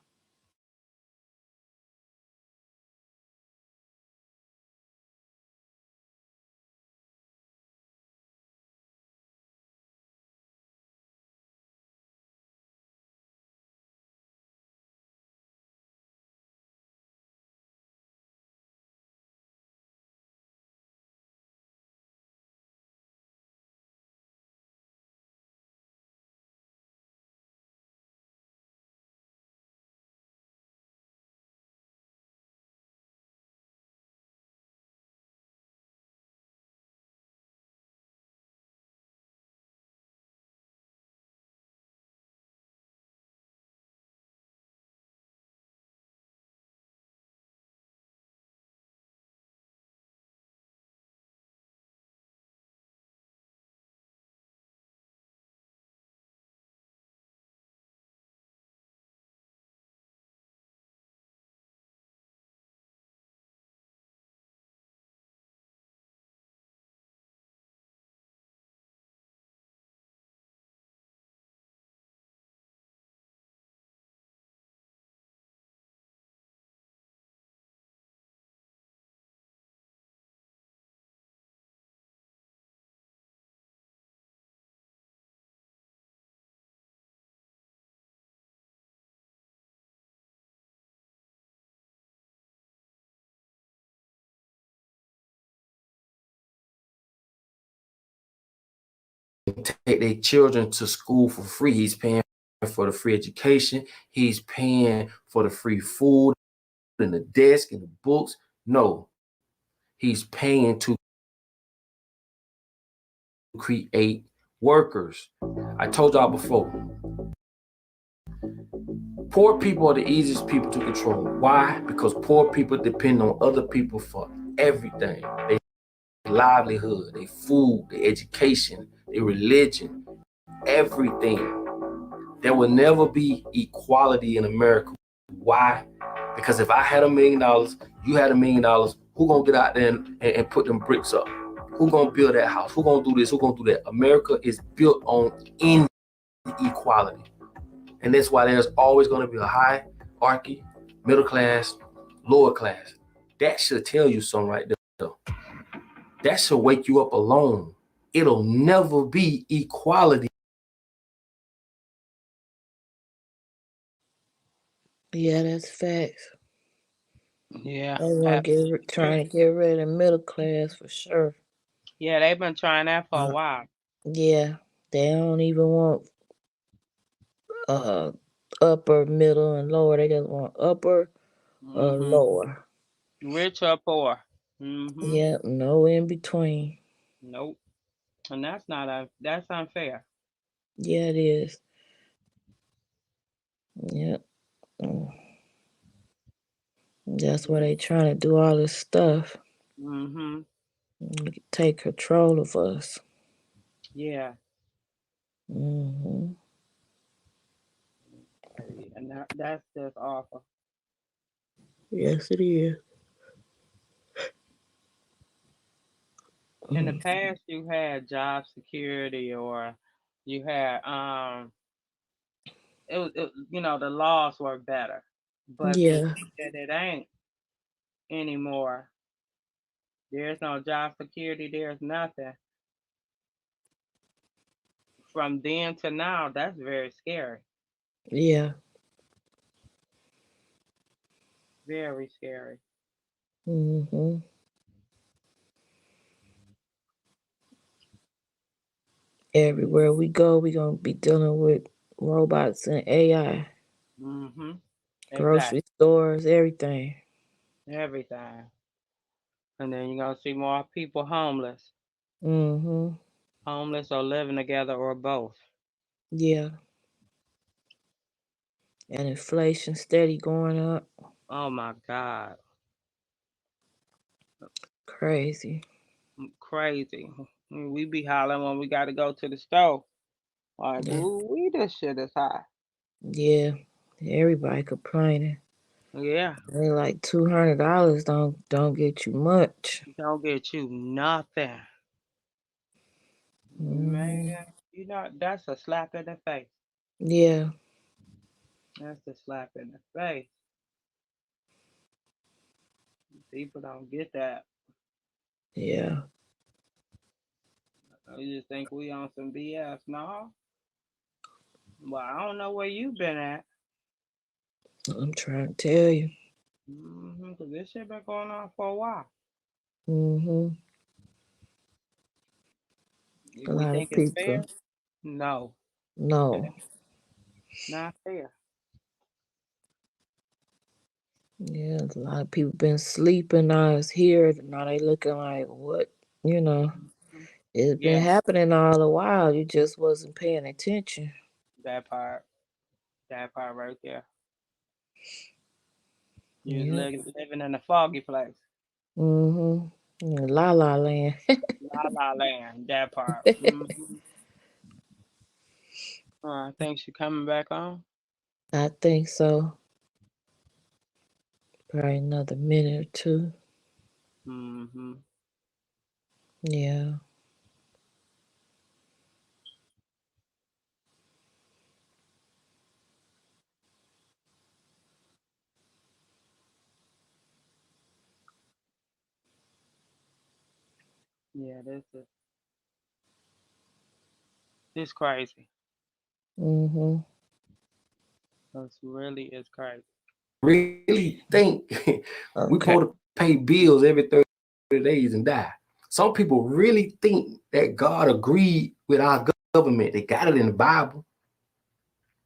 Speaker 6: Take their children to school for free. He's paying for the free education. He's paying for the free food and the desk and the books. No, he's paying to create workers. I told y'all before, poor people are the easiest people to control. Why? Because poor people depend on other people for everything. Their livelihood, their food, their education, their religion, everything. There will never be equality in America. Why? Because if I had $1 million, you had $1 million, who gonna get out there and put them bricks up? Who gonna build that house? Who gonna do this? Who gonna do that? America is built on inequality. And that's why there's always gonna be a hierarchy, middle class, lower class. That should tell you something right there. That should wake you up alone. It'll never be equality.
Speaker 3: Yeah, that's facts.
Speaker 2: Yeah.
Speaker 3: They want to
Speaker 2: Absolutely.
Speaker 3: trying to get rid of the middle class for sure.
Speaker 2: Yeah, they've been trying that for a
Speaker 3: Uh,
Speaker 2: while.
Speaker 3: yeah, they don't even want uh upper, middle, and lower. They just want upper or
Speaker 2: Hmm.
Speaker 3: lower.
Speaker 2: Rich or poor. Hmm.
Speaker 3: Yeah, no in between.
Speaker 2: Nope. And that's unfair.
Speaker 3: Yeah, it is. Yep. Mm. That's why they trying to do all this stuff.
Speaker 2: Hmm.
Speaker 3: Take control of us.
Speaker 2: Yeah.
Speaker 3: Hmm.
Speaker 2: And that's just awful.
Speaker 3: Yes, it is.
Speaker 2: In the
Speaker 3: Mm.
Speaker 2: past, you had job security, or you had the laws were better, but to
Speaker 3: Yeah.
Speaker 2: think that it ain't anymore. There's no job security. There's nothing. from then to now, that's very scary.
Speaker 3: Yeah.
Speaker 2: Very scary.
Speaker 3: Mm-hmm. Everywhere we go, we're gonna be dealing with robots and AI.
Speaker 2: Mm-hmm.
Speaker 3: Grocery
Speaker 2: Exactly.
Speaker 3: stores, everything.
Speaker 2: Everything. And then you're gonna see more people homeless.
Speaker 3: Mm-hmm.
Speaker 2: Homeless or living together or both.
Speaker 3: Yeah. And inflation steady going up.
Speaker 2: Oh my God.
Speaker 3: Crazy.
Speaker 2: Crazy. We be hollering when we gotta go to the store. Like,
Speaker 3: Yeah.
Speaker 2: ooh, this shit is high.
Speaker 3: Yeah. Everybody complaining.
Speaker 2: Yeah.
Speaker 3: They like $200 don't get you much.
Speaker 2: Don't get you nothing. Man,
Speaker 3: Mm-hmm.
Speaker 2: that's a slap in the face.
Speaker 3: Yeah.
Speaker 2: That's a slap in the face. People don't get that.
Speaker 3: Yeah.
Speaker 2: You just think we on some BS. No. Well, I don't know where you been at.
Speaker 3: I'm trying to tell you.
Speaker 2: Cause this shit been going on for a while.
Speaker 3: Mm-hmm. A
Speaker 2: We
Speaker 3: lot
Speaker 2: think
Speaker 3: of
Speaker 2: it's
Speaker 3: people.
Speaker 2: fair? No, it
Speaker 3: No.
Speaker 2: ain't not fair.
Speaker 3: Yeah, a lot of people been sleeping. Now it's here. Now they looking like what? You know,
Speaker 2: Mhm.
Speaker 3: it's been
Speaker 2: Yeah,
Speaker 3: happening all the while. You just wasn't paying attention.
Speaker 2: that part. That part right there. You was
Speaker 3: Yeah.
Speaker 2: living in a foggy place.
Speaker 3: Mm-hmm. Yeah, La La Land.
Speaker 2: La la land. That part. I think she coming back on.
Speaker 3: I think so. Probably another minute or two.
Speaker 2: Mm-hmm.
Speaker 3: Yeah.
Speaker 2: Yeah, this crazy.
Speaker 3: Mm-hmm.
Speaker 2: This really is crazy.
Speaker 6: Really think we
Speaker 3: Okay.
Speaker 6: supposed to pay bills every 30 days and die. Some people really think that God agreed with our government. They got it in the Bible.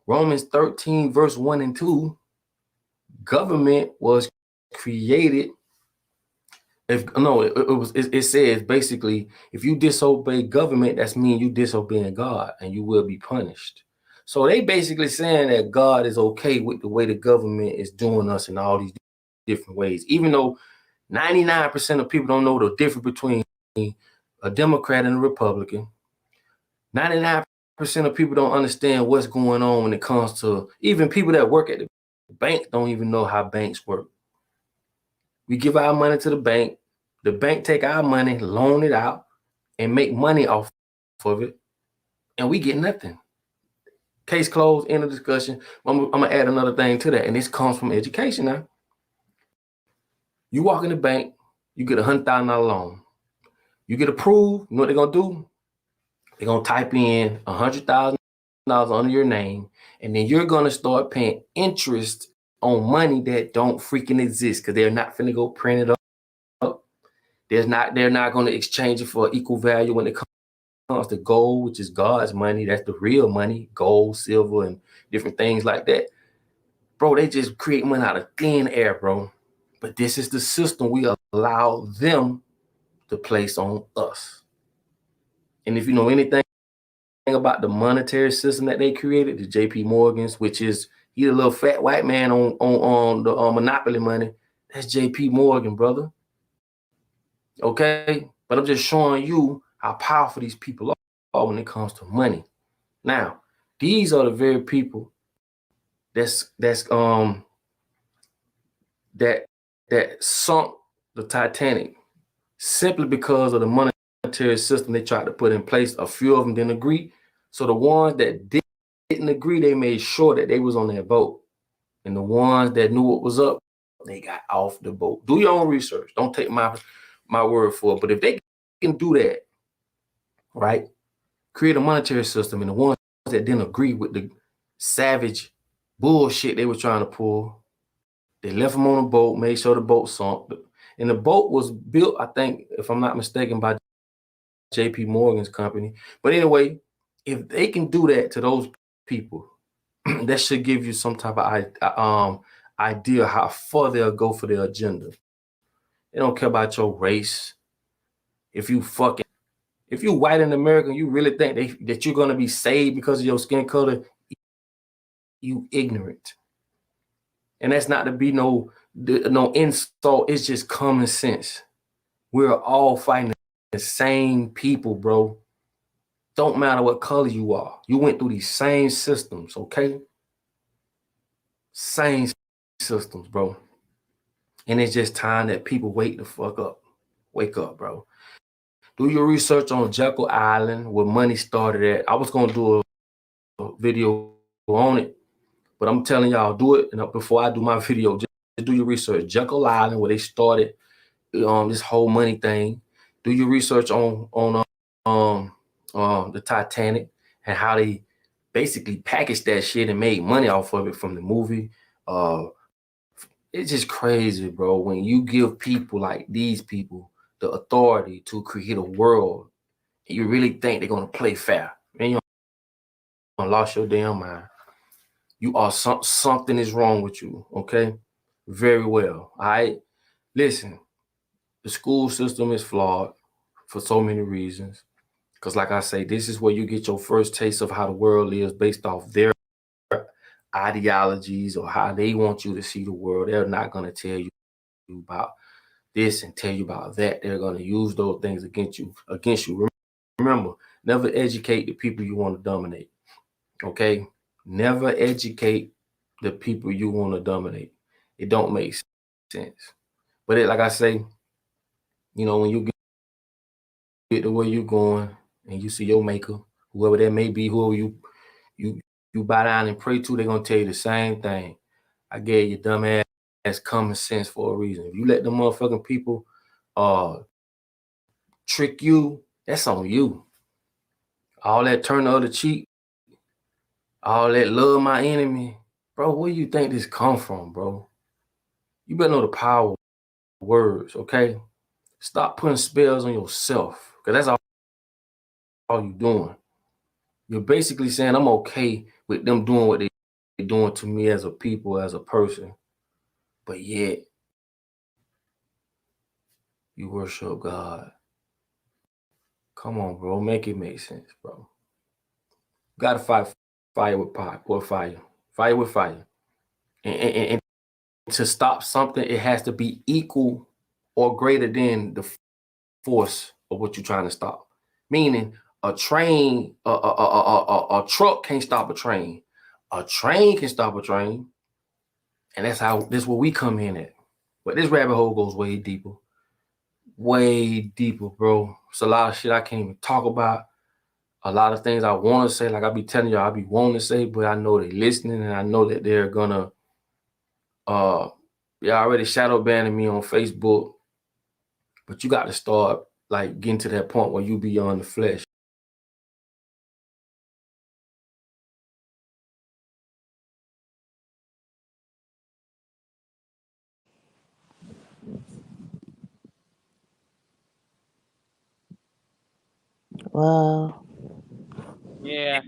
Speaker 6: Romans 13, verse 1 and 2. Government was created. If no, it says basically, if you disobey government, that's mean you disobeying God and you will be punished. So they basically saying that God is okay with the way the government is doing us in all these different ways, even though 99% of people don't know the difference between a Democrat and a Republican. 99% of people don't understand what's going on when it comes to even people that work at the bank don't even know how banks work. We give our money to the bank take our money, loan it out, and make money off of it, and we get nothing. Case closed, end of discussion. I'm gonna add another thing to that, and this comes from education now. You walk in the bank, you get $100,000 loan. You get approved, you know what they're gonna do? They're gonna type in $100,000 under your name, and then you're gonna start paying interest on money that don't freaking exist because they're not finna go print it up. They're not gonna exchange it for equal value when it comes to gold, which is God's money. That's the real money, gold, silver, and different things like that. Bro, they just create money out of thin air, bro. But this is the system we allow them to place on us. And if you know anything about the monetary system that they created, the JP Morgans, which is he's a little fat white man on the monopoly money. That's JP Morgan, brother. Okay, but I'm just showing you how powerful these people are when it comes to money. Now, these are the very people that's that sunk the Titanic simply because of the monetary system they tried to put in place. A few of them didn't agree. So the ones that didn't agree, they made sure that they was on their boat. And the ones that knew what was up, they got off the boat. Do your own research. Don't take my word for it. But if they can do that, right? create a monetary system, and the ones that didn't agree with the savage bullshit they were trying to pull, they left them on a boat, made sure the boat sunk. And the boat was built, I think, if I'm not mistaken, by JP Morgan's company. But anyway, if they can do that to those people, that should give you some type of idea how far they'll go for their agenda. They don't care about your race. If you white in America, you really think that you're gonna be saved because of your skin color, you ignorant. And that's not to be no insult. It's just common sense. We're all fighting the same people, bro. Don't matter what color you are. You went through these same systems, okay? Same systems, bro. And it's just time that people wake the fuck up. Wake up, bro. Do your research on Jekyll Island, where money started at. I was going to do a video on it, but I'm telling y'all, do it. And before I do my video, just do your research. Jekyll Island, where they started this whole money thing. Do your research on the Titanic and how they basically packaged that shit and made money off of it from the movie. It's just crazy, bro. When you give people like these people the authority to create a world, you really think they're gonna play fair. Man, you lost your damn mind. You are something is wrong with you. Okay, very well. All right, listen. The school system is flawed for so many reasons. Because, like I say, this is where you get your first taste of how the world is based off their ideologies or how they want you to see the world. They're not gonna tell you about this and tell you about that. They're going to use those things against you. Remember, never educate the people you want to dominate. Okay? Never educate the people you want to dominate. It don't make sense. But like I say, when you get to where you're going and you see your maker, whoever that may be, whoever you bow down and pray to, they're going to tell you the same thing. I gave you dumb ass common sense for a reason. If you let them motherfucking people trick you, that's on you. All that turn the other cheek, all that love my enemy, bro, where you think this come from, bro? You better know the power of words, okay? Stop putting spells on yourself, because that's all you're doing. You're basically saying I'm okay with them doing what they're doing to me as a people, as a person, but yet you worship God. Come on, bro, make it make sense, bro. You gotta fight fire with fire. Fire with fire. And to stop something, it has to be equal or greater than the force of what you're trying to stop. Meaning, a train, a truck can't stop a train. A train can stop a train, and that's where we come in at. But this rabbit hole goes way deeper, bro. It's a lot of shit I can't even talk about. A lot of things I want to say, like I be telling y'all, I be wanting to say, but I know they're listening, and I know that they're gonna y'all already shadow banning me on Facebook, but you got to start like getting to that point where you beyond the flesh.
Speaker 3: Wow,
Speaker 2: Yeah,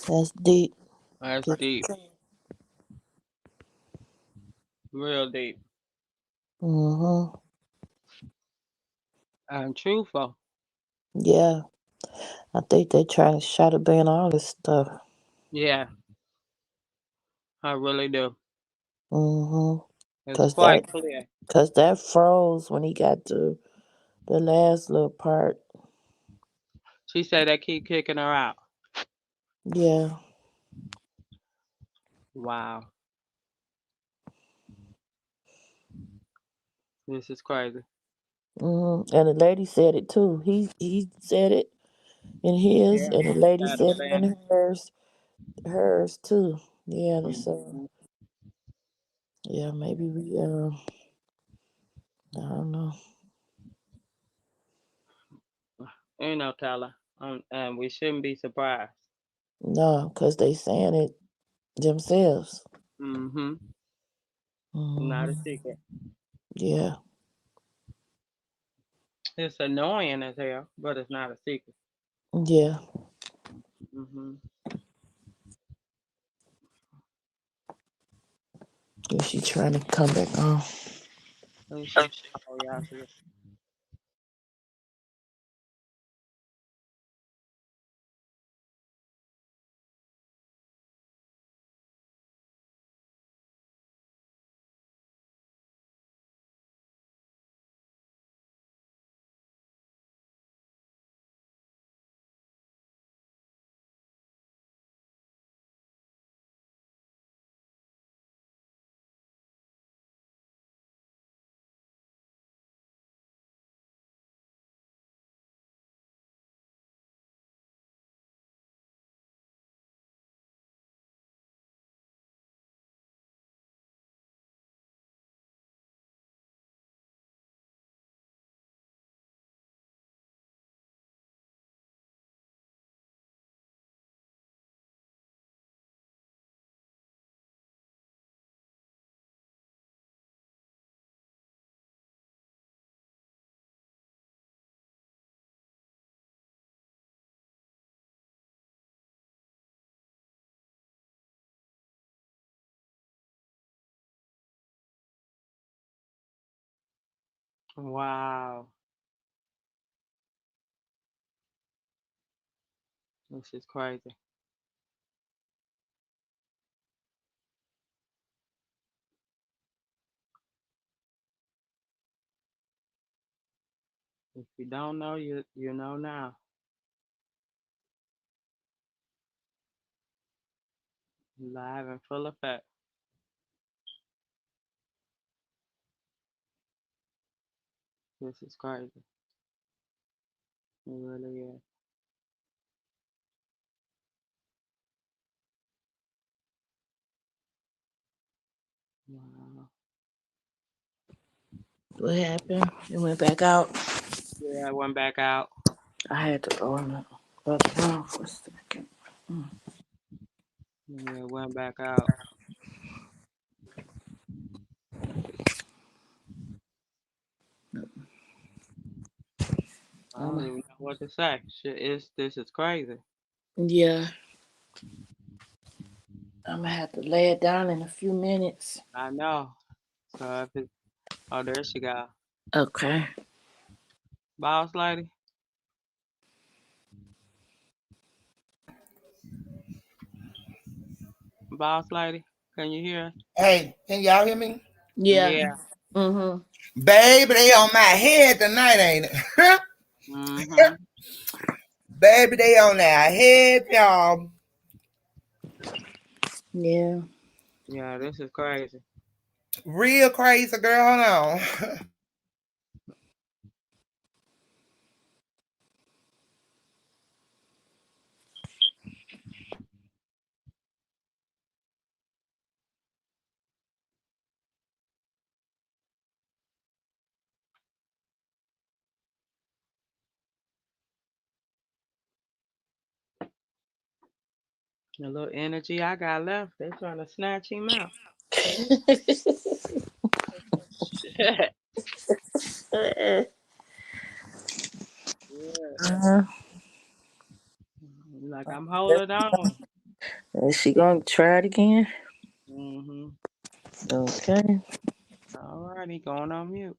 Speaker 3: that's deep.
Speaker 2: that's deep. Real deep.
Speaker 3: Mm-hmm.
Speaker 2: And truthful.
Speaker 3: Yeah, I think they trying to shadow ban all this stuff.
Speaker 2: Yeah, I really do.
Speaker 3: Mm-hmm.
Speaker 2: It's
Speaker 3: Cause
Speaker 2: quite
Speaker 3: that,
Speaker 2: clear.
Speaker 3: cause that froze when he got to the last little part.
Speaker 2: She said they keep kicking her out.
Speaker 3: Yeah.
Speaker 2: Wow, this is crazy.
Speaker 3: Mm-hmm. And the lady said it too. He said it in his,
Speaker 2: Yeah,
Speaker 3: and the lady
Speaker 2: shadow
Speaker 3: said it
Speaker 2: banning.
Speaker 3: in hers too. Yeah. So
Speaker 2: Mhm.
Speaker 3: yeah, maybe we I don't know.
Speaker 2: Ain't no telling. And we shouldn't be surprised.
Speaker 3: No, because they saying it themselves.
Speaker 2: Mm-hmm. Not a
Speaker 3: Hmm.
Speaker 2: secret.
Speaker 3: Yeah.
Speaker 2: It's annoying as hell, but it's not a secret.
Speaker 3: Yeah.
Speaker 2: Mm-hmm.
Speaker 3: Is she trying to come back on?
Speaker 2: Let me see. Oh, yeah, I see it. Wow. This is crazy. If you don't know, you know now. Live and full effect. This is crazy. It really is. Wow.
Speaker 3: What happened? It went back out.
Speaker 2: Yeah, I went back out.
Speaker 3: I had to go in the other room for a second.
Speaker 2: Yeah, went back out. I don't
Speaker 3: Um,
Speaker 2: even know what to say. Shit, this is crazy.
Speaker 3: yeah, I'm gonna have to lay it down in a few minutes.
Speaker 2: I know. So if it, oh, there she go.
Speaker 3: Okay.
Speaker 2: Boss lady, boss lady, can you hear?
Speaker 1: Hey, can y'all hear me?
Speaker 3: Yeah.
Speaker 2: Yeah.
Speaker 3: Mm-hmm.
Speaker 1: Baby, they on my head tonight, ain't it?
Speaker 2: Mm-hmm.
Speaker 1: Baby, they on our head, y'all.
Speaker 3: Yeah.
Speaker 2: Yeah, this is crazy.
Speaker 1: Real crazy, girl. Hold on.
Speaker 2: The little energy I got left, they trying to snatch him out. Shit. Yeah.
Speaker 3: uh,
Speaker 2: Like I'm holding on.
Speaker 3: is she gonna try it again?
Speaker 2: Mm-hmm.
Speaker 3: Okay.
Speaker 2: All righty, going on mute.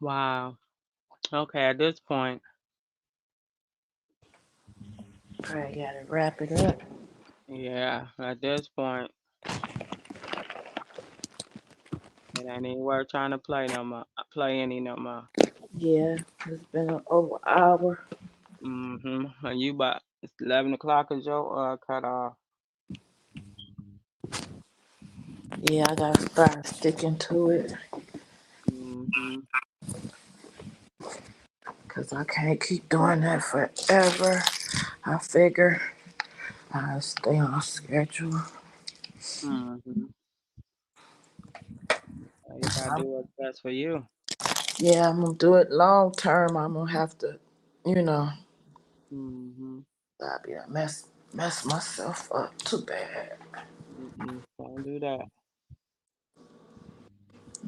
Speaker 2: Wow. Okay, at this point,
Speaker 3: Probably gotta wrap it up.
Speaker 2: yeah, at this point, it ain't even worth trying to play no more. Play any no more.
Speaker 3: Yeah, it's been over an hour.
Speaker 2: And you about it's 11 o'clock is your cut off.
Speaker 3: Yeah, I gotta start sticking to it
Speaker 2: Mhm.
Speaker 3: because I can't keep doing that forever. I figure I'll stay on schedule.
Speaker 2: Mhm. You gotta
Speaker 3: I'm,
Speaker 2: do what's best for you.
Speaker 3: yeah, I'm gonna do it long term. I'm gonna have to, you know,
Speaker 2: Mhm.
Speaker 3: I'll be a mess myself up too bad.
Speaker 2: Don't do that.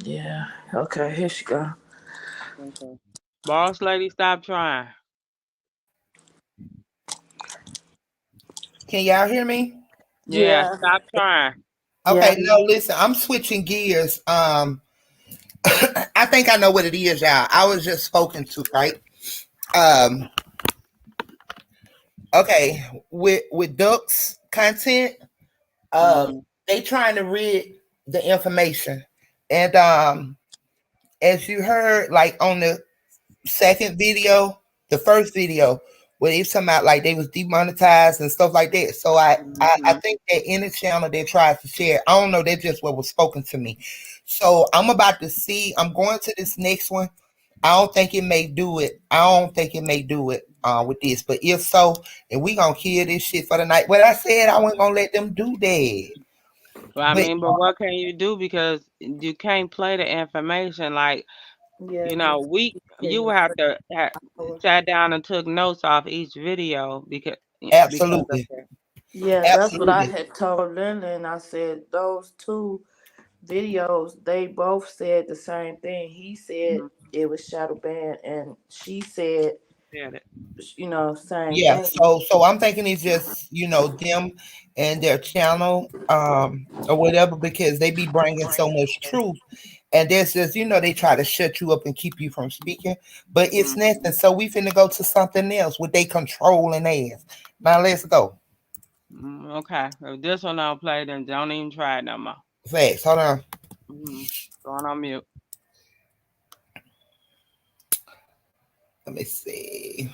Speaker 3: Yeah. Okay, here she go.
Speaker 2: Okay. Boss lady, stop trying.
Speaker 1: Can y'all hear me?
Speaker 2: Yeah,
Speaker 3: Yeah.
Speaker 2: stop trying.
Speaker 3: Yeah.
Speaker 1: Okay, no, listen, I'm switching gears. I think I know what it is, y'all. I was just spoken to, right? Um, okay, with Duck's content,
Speaker 2: Mhm.
Speaker 1: they trying to rid the information. And as you heard, like on the second video, the first video, where they talking about like they was demonetized and stuff like that. So I
Speaker 2: Mhm.
Speaker 1: think that any channel they tried to share, I don't know, that's just what was spoken to me. So I'm about to see, I'm going to this next one. I don't think it may do it. I don't think it may do it with this. But if so, and we gonna kill this shit for the night. But I said I wasn't gonna let them do that.
Speaker 2: Well, I
Speaker 1: But
Speaker 2: mean, but what can you do because you can't play the information like
Speaker 3: Yeah,
Speaker 2: you know
Speaker 3: because
Speaker 2: we you
Speaker 3: taking
Speaker 2: would have to
Speaker 3: hours.
Speaker 2: sat down and took notes off each video because of
Speaker 1: absolutely,
Speaker 2: that.
Speaker 3: Yeah, that's what I
Speaker 1: absolutely.
Speaker 3: had told Linda, and I said those two videos, they both said the same thing. He said
Speaker 2: Mhm.
Speaker 3: it was shadow banned, and she said,
Speaker 2: Said it.
Speaker 3: same
Speaker 1: Yeah,
Speaker 3: thing.
Speaker 1: so I'm thinking it's just, them and their channel, or whatever, because they be bringing so much truth. And there's just, they try to shut you up and keep you from speaking, but it's
Speaker 2: Mhm.
Speaker 1: nothing. So we finna go to something else with they controlling ass. Now let's go.
Speaker 2: Okay, if this one don't play, then don't even try it no more.
Speaker 1: Facts. Hold on.
Speaker 2: Going on mute.
Speaker 1: Let me see.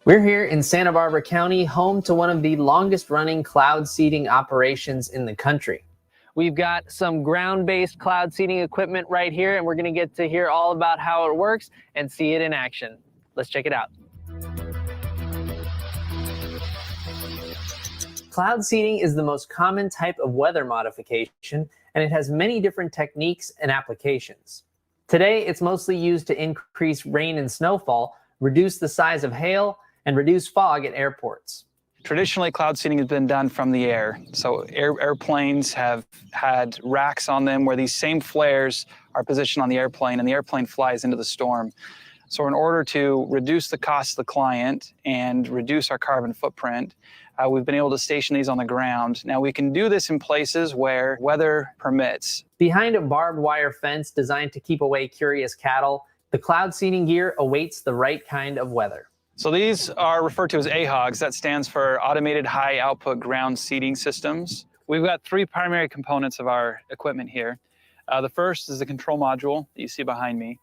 Speaker 7: We're here in Santa Barbara County, home to one of the longest running cloud seeding operations in the country. We've got some ground-based cloud seeding equipment right here, and we're going to get to hear all about how it works and see it in action. Let's check it out. Cloud seeding is the most common type of weather modification, and it has many different techniques and applications. Today, it's mostly used to increase rain and snowfall, reduce the size of hail, and reduce fog at airports.
Speaker 8: Traditionally, cloud seeding has been done from the air. So airplanes have had racks on them where these same flares are positioned on the airplane, and the airplane flies into the storm. So in order to reduce the cost to the client and reduce our carbon footprint, we've been able to station these on the ground. Now, we can do this in places where weather permits.
Speaker 7: Behind a barbed wire fence designed to keep away curious cattle, the cloud seeding gear awaits the right kind of weather.
Speaker 8: So these are referred to as AHOGs. That stands for Automated High Output Ground Seeding Systems. We've got three primary components of our equipment here. The first is the control module that you see behind me.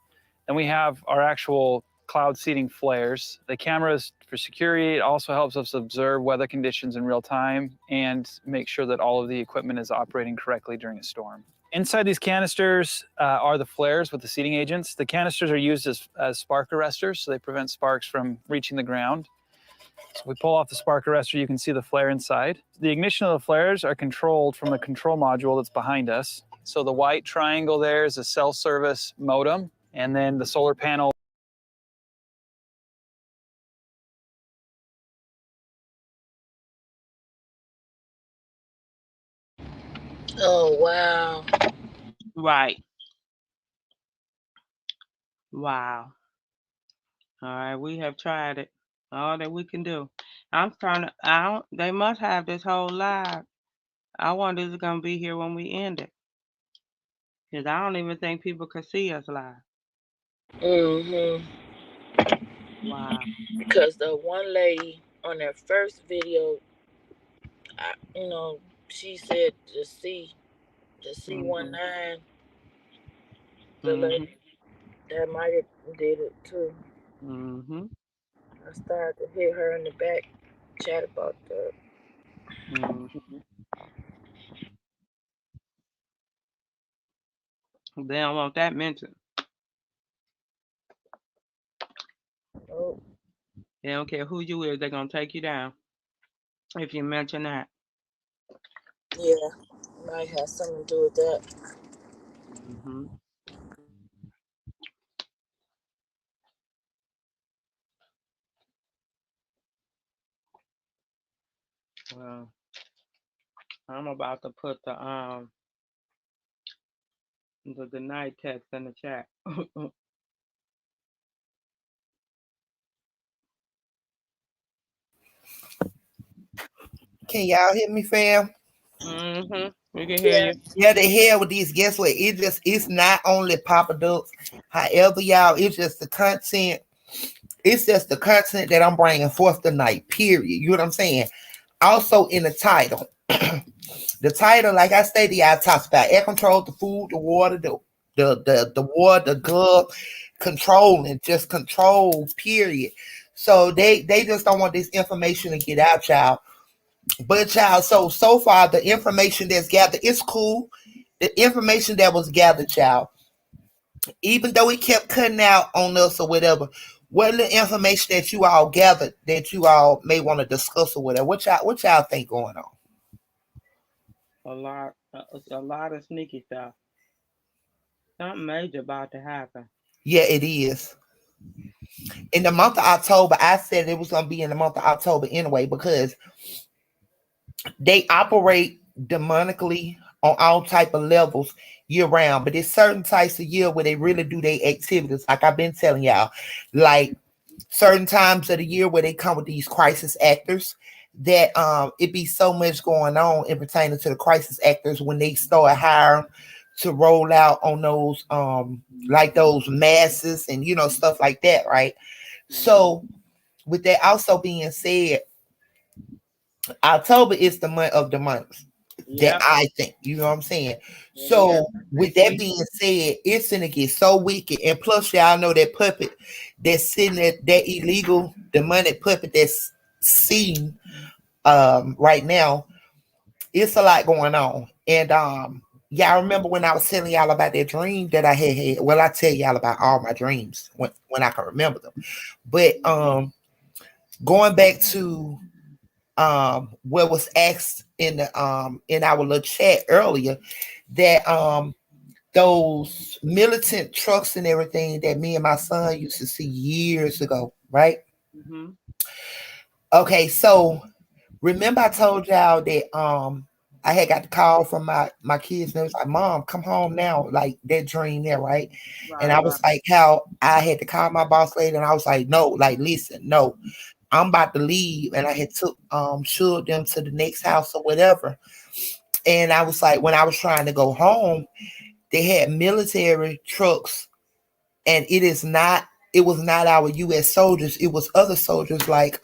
Speaker 8: Then we have our actual cloud seeding flares. The cameras for security. It also helps us observe weather conditions in real time and make sure that all of the equipment is operating correctly during a storm. Inside these canisters are the flares with the seating agents. The canisters are used as spark arresters, so they prevent sparks from reaching the ground. So we pull off the spark arrestor, you can see the flare inside. The ignition of the flares are controlled from a control module that's behind us. So the white triangle there is a cell service modem, and then the solar panel.
Speaker 3: Oh, wow.
Speaker 2: Right. Wow. All right, we have tried it. All that we can do. I'm trying to. I don't. They must have this whole live. I wonder if it's gonna be here when we end it, because I don't even think people could see us live.
Speaker 3: Mm-hmm.
Speaker 2: Wow.
Speaker 3: Because the one lady on that first video, she said the
Speaker 2: Mhm.
Speaker 3: C19, the
Speaker 2: Mhm.
Speaker 3: lady that might have did it too.
Speaker 2: Mhm.
Speaker 3: I started to hear her in the back chat about that.
Speaker 2: Mhm. They don't want that mentioned.
Speaker 3: Oh,
Speaker 2: They don't care who you is. They're gonna take you down if you mention that.
Speaker 3: yeah, might have something to do with that.
Speaker 2: Mhm. Well, I'm about to put the night text in the chat.
Speaker 1: Can y'all hear me, fam?
Speaker 2: Mhm. We can hear
Speaker 3: Yeah.
Speaker 2: you.
Speaker 1: Yeah, the hell with these. Guess what? It's not only Papa Ducks. However, y'all, it's just the content. It's just the content that I'm bringing forth tonight. Period. You know what I'm saying? Also in the title. The title, like I stated, y'all talks about air control, the food, the water, the water, the glove, controlling, just control, period. So they just don't want this information to get out, y'all. But child, so far the information that's gathered is cool. The information that was gathered, child, even though it kept cutting out on us or whatever, what the information that you all gathered that you all may want to discuss or whatever, what y'all think going on?
Speaker 2: A lot of sneaky stuff. Something major about to happen.
Speaker 1: Yeah, it is. In the month of October, I said it was gonna be in the month of October anyway, because they operate demonically on all type of levels year round. But there's certain types of year where they really do their activities, like I've been telling y'all, like certain times of the year where they come with these crisis actors, that it be so much going on in pertaining to the crisis actors when they start hiring to roll out on those like those masses and stuff like that, right? So with that also being said, October is the month of the months that
Speaker 2: Yep.
Speaker 1: I think, you know what I'm saying?
Speaker 2: It is.
Speaker 1: So with that being said, it's gonna get so wicked. And plus, y'all know that puppet that's sitting at that illegal demonic puppet that's seen right now. It's a lot going on. And y'all remember when I was telling y'all about that dream that I had? Well, I tell y'all about all my dreams when I can remember them. But going back to what was asked in our little chat earlier, that those militant trucks and everything that me and my son used to see years ago, right?
Speaker 2: Mhm.
Speaker 1: Okay, so remember I told y'all that I had got the call from my kids, and it was like, Mom, come home now, like that dream there, right? And
Speaker 2: Right.
Speaker 1: I
Speaker 2: Right.
Speaker 1: was like, how I had to call my boss lady, and I was like, no, like listen, no, I'm about to leave, and I had took showed them to the next house or whatever. And I was like, when I was trying to go home, they had military trucks, and it was not our US soldiers, it was other soldiers like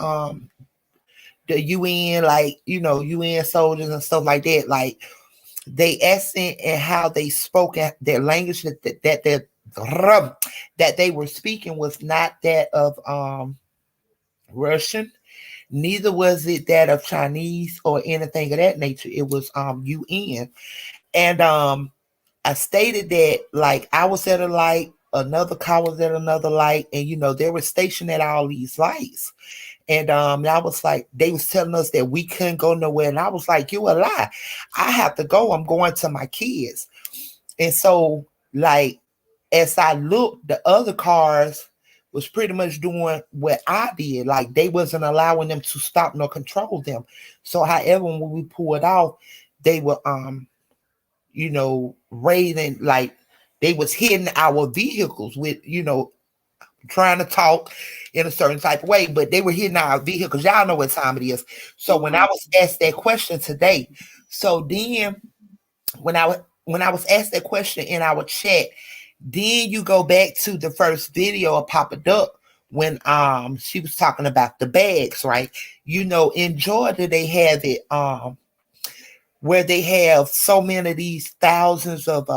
Speaker 1: the UN, like UN soldiers and stuff like that. Like they accent and how they spoke at their language that they were speaking was not that of Russian, neither was it that of Chinese or anything of that nature. It was UN. And I stated that like I was at a light, another car was at another light, and they were stationed at all these lights. And I was like, they was telling us that we couldn't go nowhere. And I was like, you a lie. I have to go. I'm going to my kids. And so like as I looked, the other cars was pretty much doing what I did. Like they wasn't allowing them to stop nor control them. So however, when we pulled off, they were raiding, like they was hitting our vehicles with, trying to talk in a certain type of way, but they were hitting our vehicles. Y'all know what time it is. So when I was asked that question today, so then when I was asked that question in our chat, then you go back to the first video of Papa Duck when she was talking about the bags, right? In Georgia they have it where they have so many of these thousands of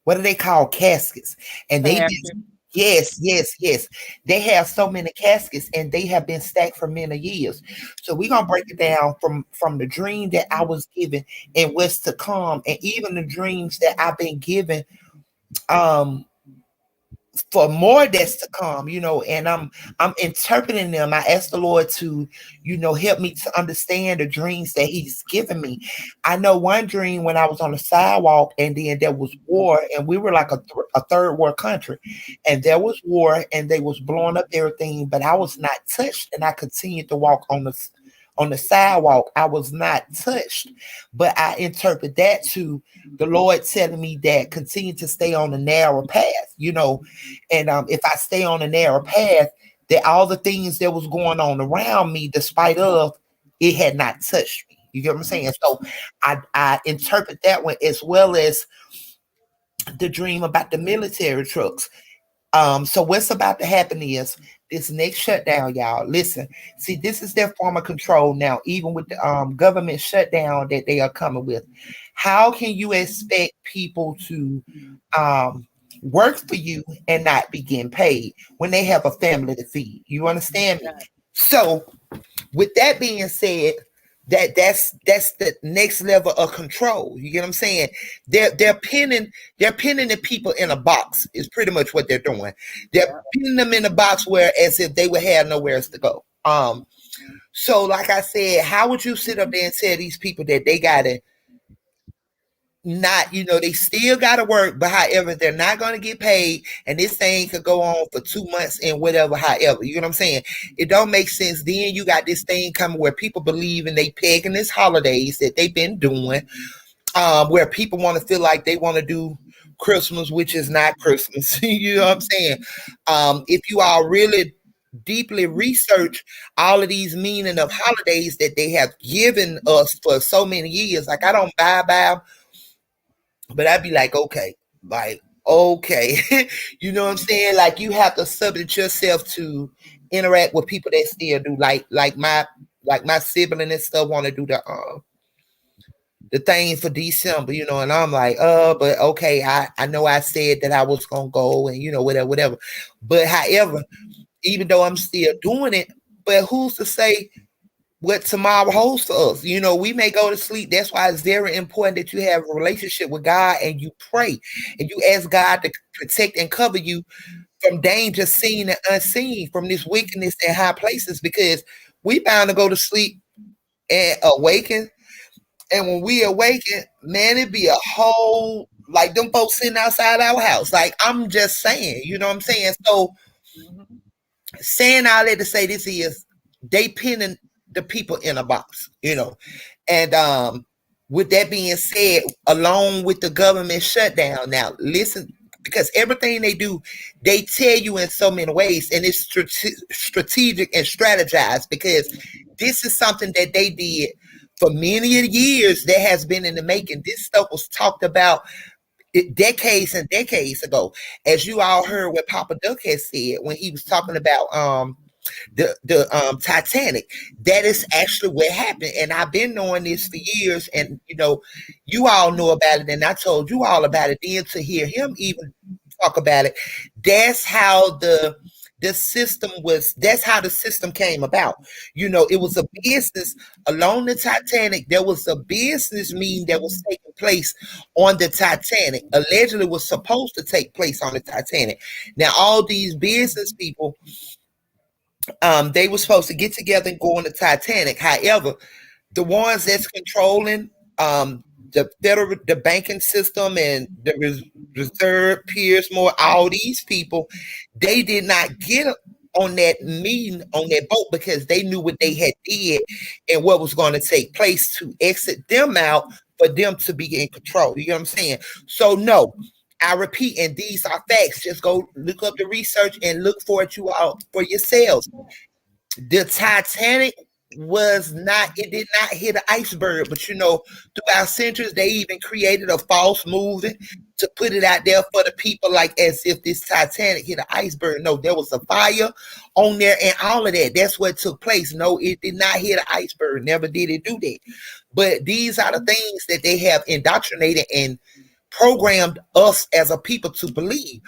Speaker 1: what do they call caskets? And they yes, yes, yes. They have so many caskets and they have been stacked for many years. So we're gonna break it down from the dream that I was given and what's to come, and even the dreams that I've been given for more that's to come, and I'm interpreting them. I asked the Lord to, help me to understand the dreams that He's given me. I know one dream when I was on the sidewalk, and then there was war, and we were like a third world country, and there was war, and they was blowing up everything, but I was not touched, and I continued to walk on the sidewalk. I was not touched, but I interpret that to the Lord telling me that continue to stay on the narrow path, and if I stay on the narrow path, that all the things that was going on around me, despite of it had not touched me. You get what I'm saying? So I interpret that one, as well as the dream about the military trucks. So what's about to happen is this next shutdown, y'all. Listen, see, this is their form of control now, even with the government shutdown that they are coming with. How can you expect people to work for you and not be getting paid when they have a family to feed? You understand me? So with that being said, that's the next level of control. You get what I'm saying? They're pinning the people in a box is pretty much what they're doing. They're pinning them in a box where as if they would have nowhere else to go. So like I said, how would you sit up there and tell these people that they gotta not, they still gotta work, but however, they're not gonna get paid, and this thing could go on for 2 months and whatever, however, you know what I'm saying? It don't make sense. Then you got this thing coming where people believe in they pegging this holidays that they've been doing, where people want to feel like they want to do Christmas, which is not Christmas. You know what I'm saying? If you all really deeply research all of these meaning of holidays that they have given us for so many years, like I don't buy by, but I'd be like, okay, you know what I'm saying? Like you have to subject yourself to interact with people that still do, like my sibling and stuff want to do the thing for December, and I'm like, but okay, I know I said that I was gonna go and whatever. But however, even though I'm still doing it, but who's to say what tomorrow holds for us? We may go to sleep. That's why it's very important that you have a relationship with God and you pray and you ask God to protect and cover you from danger seen and unseen, from this wickedness in high places, because we bound to go to sleep and awaken. And when we awaken, man, it'd be a whole, like them folks sitting outside our house. Like, I'm just saying, you know what I'm saying? So saying all that to say this is they pinning the people in a box, And with that being said, along with the government shutdown, now listen, because everything they do, they tell you in so many ways, and it's strategic and strategized, because this is something that they did for many years that has been in the making. This stuff was talked about decades and decades ago. As you all heard what Papa Duck has said when he was talking about the Titanic, that is actually what happened. And I've been knowing this for years, and you all know about it, and I told you all about it. Then to hear him even talk about it, that's how the The system was that's how the system came about. It was a business along the Titanic. There was a business meeting that was taking place on the Titanic. Allegedly was supposed to take place on the Titanic. Now all these business people, they were supposed to get together and go on the Titanic. However, the ones that's controlling the banking system and the reserve, Pierce Moore, all these people, they did not get on that meeting on that boat because they knew what they had did and what was going to take place to exit them out for them to be in control. You know what I'm saying? So no, I repeat, and these are facts. Just go look up the research and look for it you all for yourselves. The Titanic was not, it did not hit an iceberg, but throughout centuries, they even created a false movie to put it out there for the people, like as if this Titanic hit an iceberg. No, there was a fire on there and all of that. That's what took place. No, it did not hit an iceberg. Never did it do that. But these are the things that they have indoctrinated and programmed us as a people to believe.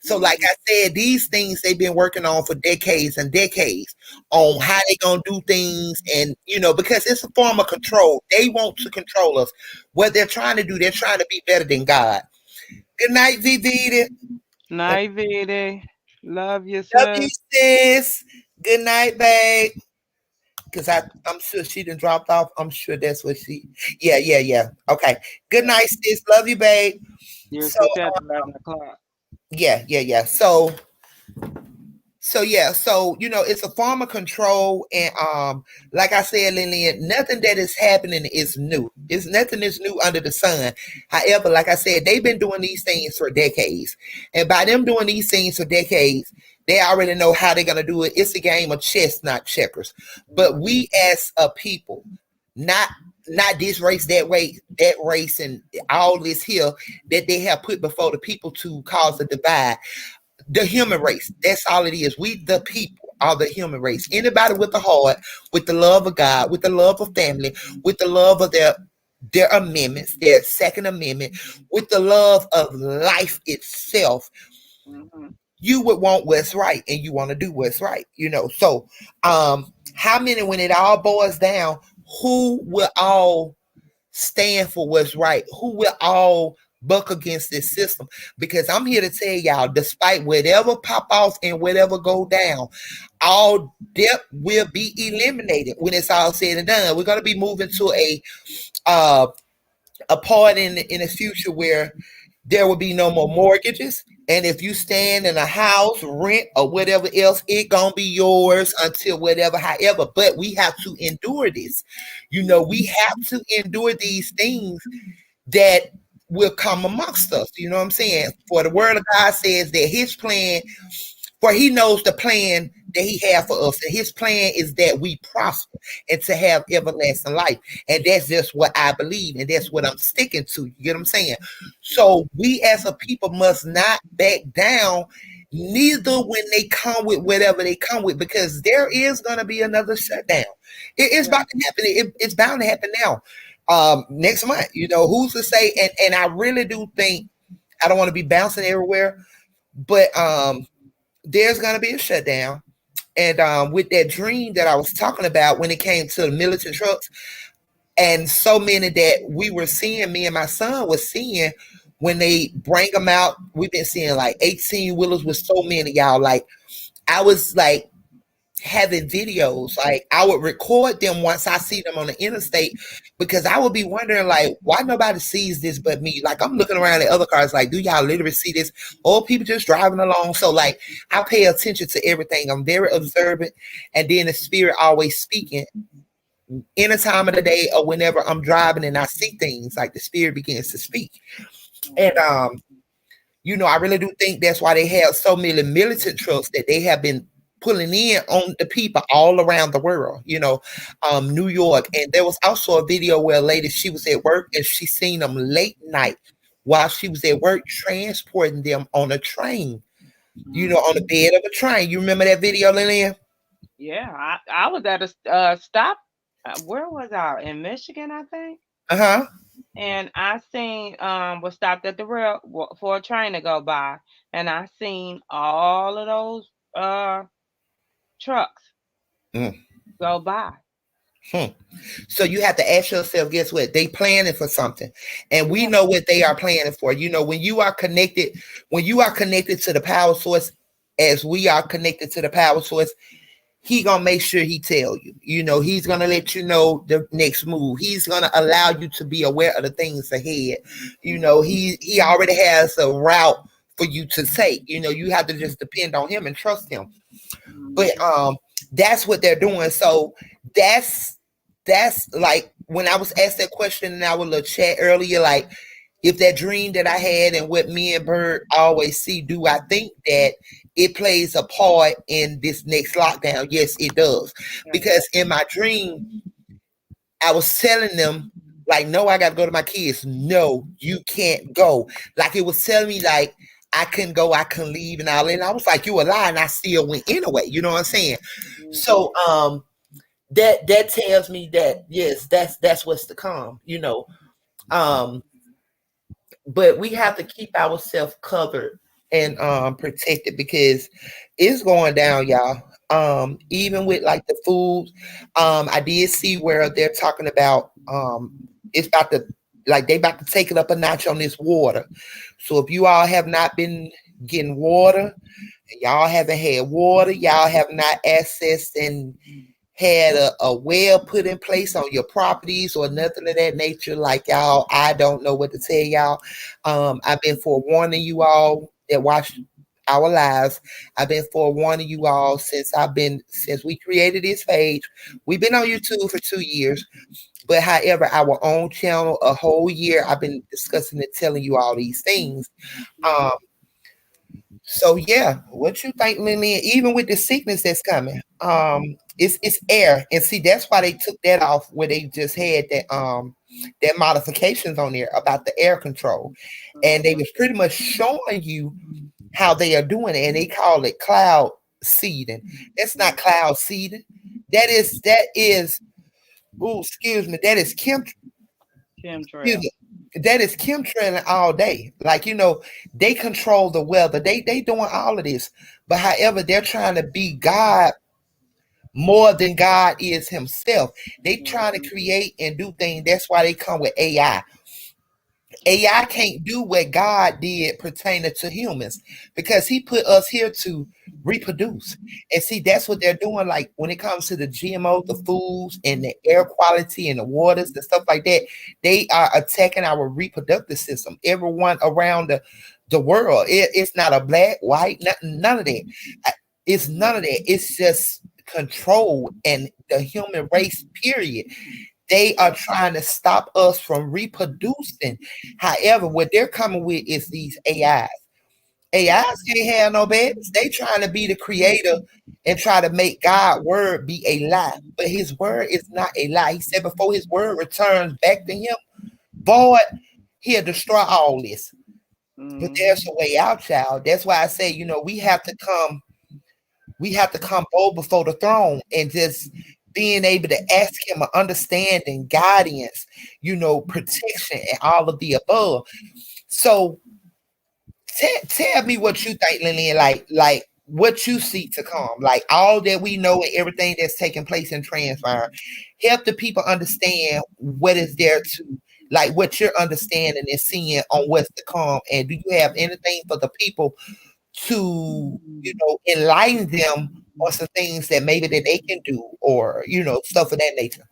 Speaker 1: So, like I said, these things they've been working on for decades and decades on how they gonna do things, and because it's a form of control. They want to control us. What they're trying to do, they're trying to be better than God. Good night, Vivita.
Speaker 2: Night, Vidi. Love you,
Speaker 1: Love you,
Speaker 2: sis.
Speaker 1: sis. Good night, babe. Because I'm sure she done dropped off. I'm sure that's what she. Yeah, yeah, yeah. Okay. Good night, sis. Love you, babe.
Speaker 2: You'll
Speaker 1: So
Speaker 2: get that at 11 o'clock.
Speaker 1: yeah, yeah, yeah. So yeah, so it's a form of control, and like I said, Lillian, nothing that is happening is new. It's nothing is new under the sun. However, like I said, they've been doing these things for decades, and by them doing these things for decades, they already know how they're gonna do it. It's a game of chess, not checkers. But we as a people, not this race, that way, that race, and all this here that they have put before the people to cause a divide, the human race. That's all it is. We, the people, are the human race. Anybody with a heart, with the love of God, with the love of family, with the love of their amendments, their Second Amendment, with the love of life itself,
Speaker 2: Mm-hmm.
Speaker 1: you would want what's right, and you want to do what's right. So, how many, when it all boils down, who will all stand for what's right? Who will all buck against this system? Because I'm here to tell y'all, despite whatever pop off and whatever go down, all debt will be eliminated when it's all said and done. We're gonna be moving to uh, a part in the future where there will be no more mortgages. And if you stand in a house, rent, or whatever else, it gonna be yours until whatever, however. But we have to endure this. We have to endure these things that will come amongst us. You know what I'm saying? For the word of God says that his plan, for he knows the plan that he has for us. And his plan is that we prosper and to have everlasting life. And that's just what I believe. And that's what I'm sticking to. You get what I'm saying? So we as a people must not back down, neither when they come with whatever they come with, because there is going to be another shutdown. It's about to happen. It's bound to happen now. Next month, who's to say? And I really do think, I don't want to be bouncing everywhere, but there's going to be a shutdown. And with that dream that I was talking about when it came to the militant trucks, and so many that we were seeing, me and my son was seeing when they bring them out, we've been seeing like 18 wheelers with so many, y'all. Like, I was like having videos, like I would record them once I see them on the interstate, because I would be wondering, like, why nobody sees this but me? Like, I'm looking around at other cars, like, do y'all literally see this, or people just driving along? So like, I pay attention to everything. I'm very observant, and then the spirit always speaking any time of the day or whenever I'm driving and I see things, like the spirit begins to speak. And I really do think that's why they have so many militant trucks that they have been pulling in on the people all around the world, New York. And there was also a video where a lady, she was at work and she seen them late night while she was at work, transporting them on a train, on the bed of a train. You remember that video, Lillian?
Speaker 2: Yeah, I was at a stop. Where was I? In Michigan, I think.
Speaker 1: Uh-huh.
Speaker 2: And I seen was stopped at the rail for a train to go by, and I seen all of those uh trucks
Speaker 1: Mm.
Speaker 2: go by.
Speaker 1: Hmm. So you have to ask yourself, guess what? They planning for something. And we
Speaker 2: Yeah.
Speaker 1: know what they are planning for. When you are connected to the power source, as we are connected to the power source, he gonna make sure he tell you. He's gonna let you know the next move. He's gonna allow you to be aware of the things ahead. He already has a route for you to take. You have to just depend on him and trust him. But
Speaker 2: Mhm.
Speaker 1: that's what they're doing. So that's like when I was asked that question in our little chat earlier, like if that dream that I had and what me and Bird always see, do I think that it plays a part in this next lockdown? Yes, it does.
Speaker 2: Yeah.
Speaker 1: Because in my dream, I was telling them, like, no, I got to go to my kids. No, you can't go. Like, it was telling me, like, I couldn't go, I couldn't leave, and all that. And I was like, you a lie, and I still went anyway. You know what I'm saying?
Speaker 2: Mhm.
Speaker 1: So, that tells me that yes, that's what's to come. Um, but we have to keep ourselves covered and protected because it's going down, y'all. Even with like the food, I did see where they're talking about it's about to like they about to take it up a notch on this water. So if you all have not been getting water, y'all haven't had water, y'all have not accessed and had a well put in place on your properties or nothing of that nature, like y'all, I don't know what to tell y'all. I've been forewarning you all that watch our lives. I've been forewarning you all since we created this page. We've been on YouTube for 2 years, but however, our own channel a whole year. I've been discussing and telling you all these things. Um, so yeah, what you think, Lillian? Even with the sickness that's coming, it's air, and see that's why they took that off where they just had that modifications on there about the air control, and they
Speaker 2: Mhm.
Speaker 1: was pretty much showing you how they are doing it, and they call it cloud seeding. That's not cloud seeding. That is. Oh, excuse me. Excuse
Speaker 2: Chemtrail.
Speaker 1: me. That is chemtrailing all day. Like, they control the weather. They doing all of this. But however, they're trying to be God more than God is himself. They trying to
Speaker 2: Mhm.
Speaker 1: create and do things. That's why they come with AI. AI can't do what God did pertaining to humans because he put us here to reproduce. And see, that's what they're doing. Like when it comes to the GMO, the foods and the air quality and the waters, the stuff like that, they are attacking our reproductive system. Everyone around the world. It's not a black, white, none of that. It's none of that. It's just control and the human race, period. They are trying to stop us from reproducing. However, what they're coming with is these AIs. AIs can't have no babies. They trying to be the creator and try to make God's word be a lie. But his word is not a lie. He said before his word returns back to him, void, he'll destroy all this. But there's
Speaker 2: Mhm.
Speaker 1: a way out, child. That's why I say, we have to come bold before the throne and just being able to ask him an understanding, guidance, protection, and all of the above. So tell me what you think, Lillian, like what you see to come, like all that we know and everything that's taking place in transpire. Help the people understand what is there to like what you're understanding and seeing on what's to come. And do you have anything for the people to enlighten them on some things that maybe that they can do or stuff of that nature?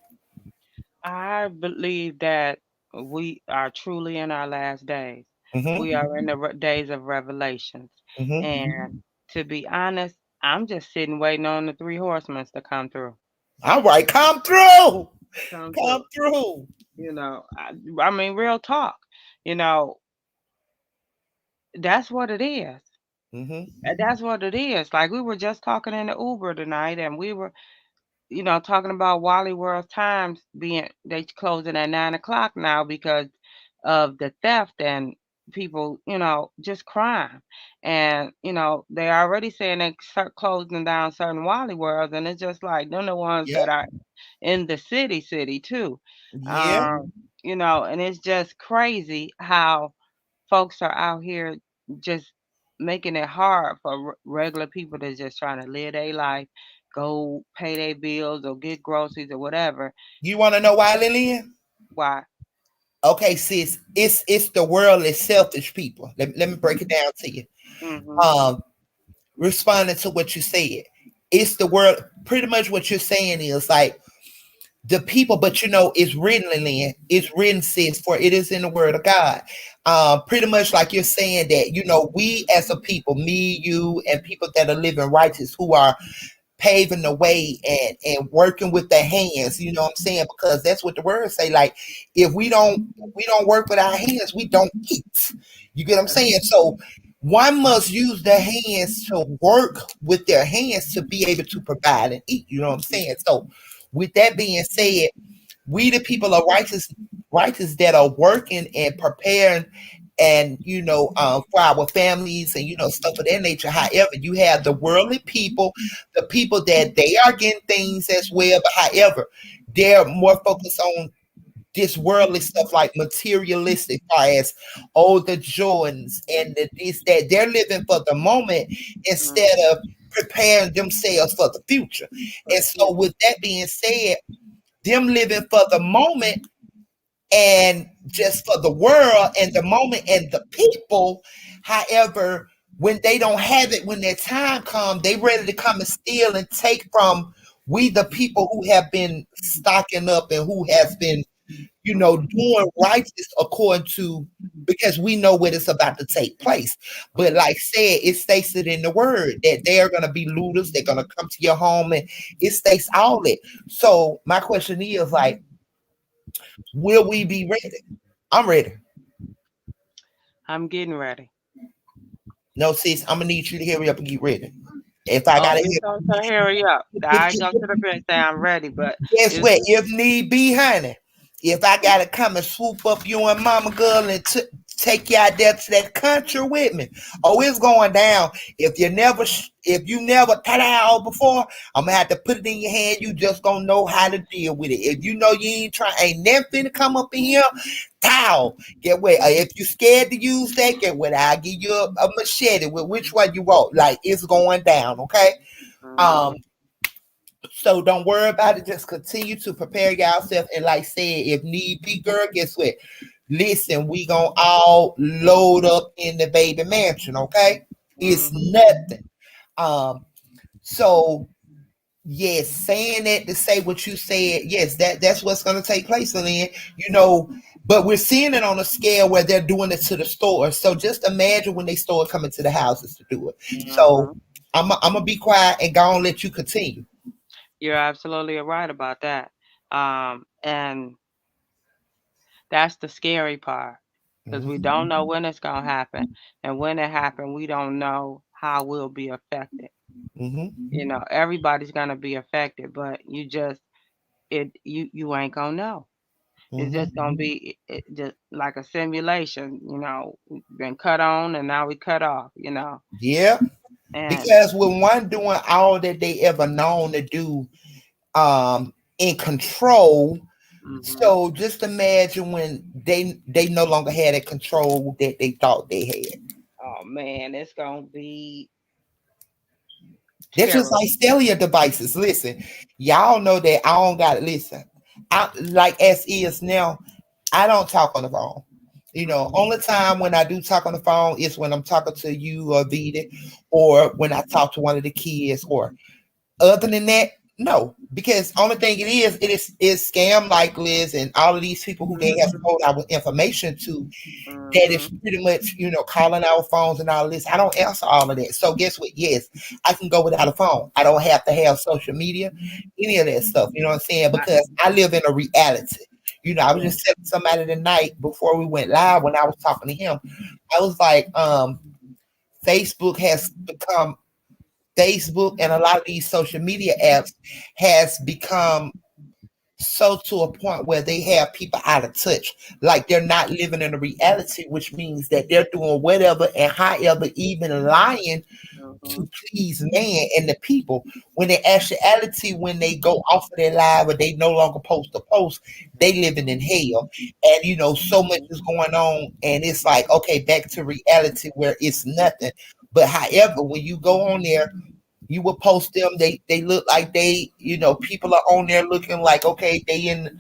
Speaker 2: I believe that we are truly in our last days.
Speaker 1: Mm-hmm.
Speaker 2: We are in the days of revelations.
Speaker 1: Mm-hmm.
Speaker 2: And to be honest, I'm just sitting waiting on the three horsemen to come through.
Speaker 1: All right, come through.
Speaker 2: Come
Speaker 1: Come
Speaker 2: through.
Speaker 1: through.
Speaker 2: I mean, real talk. You know, that's what it is.
Speaker 1: Mm-hmm.
Speaker 2: That's what it is. Like we were just talking in the Uber tonight, and we were talking about Wally World Times being they closing at 9 o'clock now because of the theft and people, just crime. And, they already saying they start closing down certain Wally Worlds, and it's just like they're the ones
Speaker 1: Yep.
Speaker 2: that are in the city too.
Speaker 1: Yeah.
Speaker 2: Um, and it's just crazy how folks are out here just making it hard for regular people that's just trying to live their life, go pay their bills or get groceries or whatever.
Speaker 1: You want to know why, Lillian?
Speaker 2: Why?
Speaker 1: Okay, sis, it's the world is selfish people. Let me break it down to you.
Speaker 2: Mhm.
Speaker 1: Um, Responding to what you said, it's the world. Pretty much what you're saying is like the people, but it's written, Lillian. It's written, sis, for it is in the word of God. Pretty much like you're saying that, we as a people, me, you, and people that are living righteous who are paving the way and working with their hands, you know what I'm saying? Because that's what the word say. Like, if we don't work with our hands, we don't eat. You get what I'm saying? So one must use their hands to work with their hands to be able to provide and eat. You know what I'm saying? So with that being said, we the people are righteous that are working and preparing and for our families and stuff of that nature. However, you have the worldly people, the people that they are getting things as well, but however, they're more focused on this worldly stuff like materialistic, far as the Jordans and this that they're living for the moment instead
Speaker 2: Mhm.
Speaker 1: of preparing themselves for the future.
Speaker 2: For
Speaker 1: And
Speaker 2: the
Speaker 1: so
Speaker 2: future.
Speaker 1: with that being said, them living for the moment and just for the world and the moment and the people. However, when they don't have it, when their time comes, they ready to come and steal and take from we the people who have been stocking up and who has been, doing righteous according to because we know what is about to take place. But
Speaker 2: Mhm.
Speaker 1: like said, it states it in the word that they are gonna be looters, they're gonna come to your home and it states all that. So my question is like, will we be ready? I'm ready.
Speaker 2: I'm getting ready.
Speaker 1: No, sis, I'm gonna need you to hurry up and get ready. If I
Speaker 2: Oh,
Speaker 1: gotta
Speaker 2: it's gonna say hurry up. I ain't gonna sit up here and say I'm ready, but
Speaker 1: guess
Speaker 2: it's
Speaker 1: what? If need be, honey, if I gotta come and swoop up you and mama girl and take you out there to that country with me, oh, it's going down. If you never ta before, I'm gonna have to put it in your hand. You just gonna know how to deal with it. If you know you ain't never finna come up in here, towel. Get what? If you scared to use that, get what? I'll give you a machete with which one you want. Like it's going down, okay? Um,
Speaker 2: Mhm.
Speaker 1: so don't worry about it. Just continue to prepare yourself. And like I said, if need be, girl, guess what? Listen, we gonna all load up in the baby mansion, okay? It's
Speaker 2: Mhm.
Speaker 1: nothing. Um, so yes, saying that to say what you said, yes, that's what's gonna take place, Lynn. But we're seeing it on a scale where they're doing it to the stores. So just imagine when they start coming to the houses to do it. So
Speaker 2: Mhm.
Speaker 1: I'm gonna be quiet and go and let you continue.
Speaker 2: You're absolutely right about that. And that's the scary part because we
Speaker 1: Mhm.
Speaker 2: don't know when it's gonna happen, and when it happens, we don't know how we'll be affected.
Speaker 1: Mhm.
Speaker 2: Everybody's gonna be affected, but you ain't gonna know. It's
Speaker 1: Mhm.
Speaker 2: just gonna be just like a simulation. We've been cut on and now we cut off.
Speaker 1: Yeah.
Speaker 2: And
Speaker 1: Because with one doing all that they ever known to do, in control.
Speaker 2: hmm
Speaker 1: So just imagine when they no longer had that control that they thought they had.
Speaker 2: oh man, it's gonna be
Speaker 1: That's just
Speaker 2: terrible.
Speaker 1: like cellular devices. Listen, y'all know that I don't got to listen. I like as is now. I don't talk on the phone.
Speaker 2: hmm
Speaker 1: Only time when I do talk on the phone is when I'm talking to you or Vita, or when I talk to one of the kids, or other than that, no. Because only thing it is scam like Liz and all of these people who they have sold our information to that is
Speaker 2: hmm
Speaker 1: pretty much, calling our phones and all this. I don't answer all of that. So guess what? Yes, I can go without a phone. I don't have to have social media, any of that stuff. You know what I'm saying? Because I live in a reality. I was
Speaker 2: Yeah.
Speaker 1: just telling somebody tonight before we went live when I was talking to him. I was like, Facebook has become Facebook and a lot of these social media apps has become so to a point where they have people out of touch. Like they're not living in a reality, which means that they're doing whatever and however, even lying
Speaker 2: hmm
Speaker 1: to please man and the people. When in actuality, when they go off of their live or they no longer post a post, they living in hell. And so much
Speaker 2: hmm
Speaker 1: is going on, and it's like, okay, back to reality where it's nothing. But however, when you go on there, you will post them. They look like they, people are on there looking like, okay, they in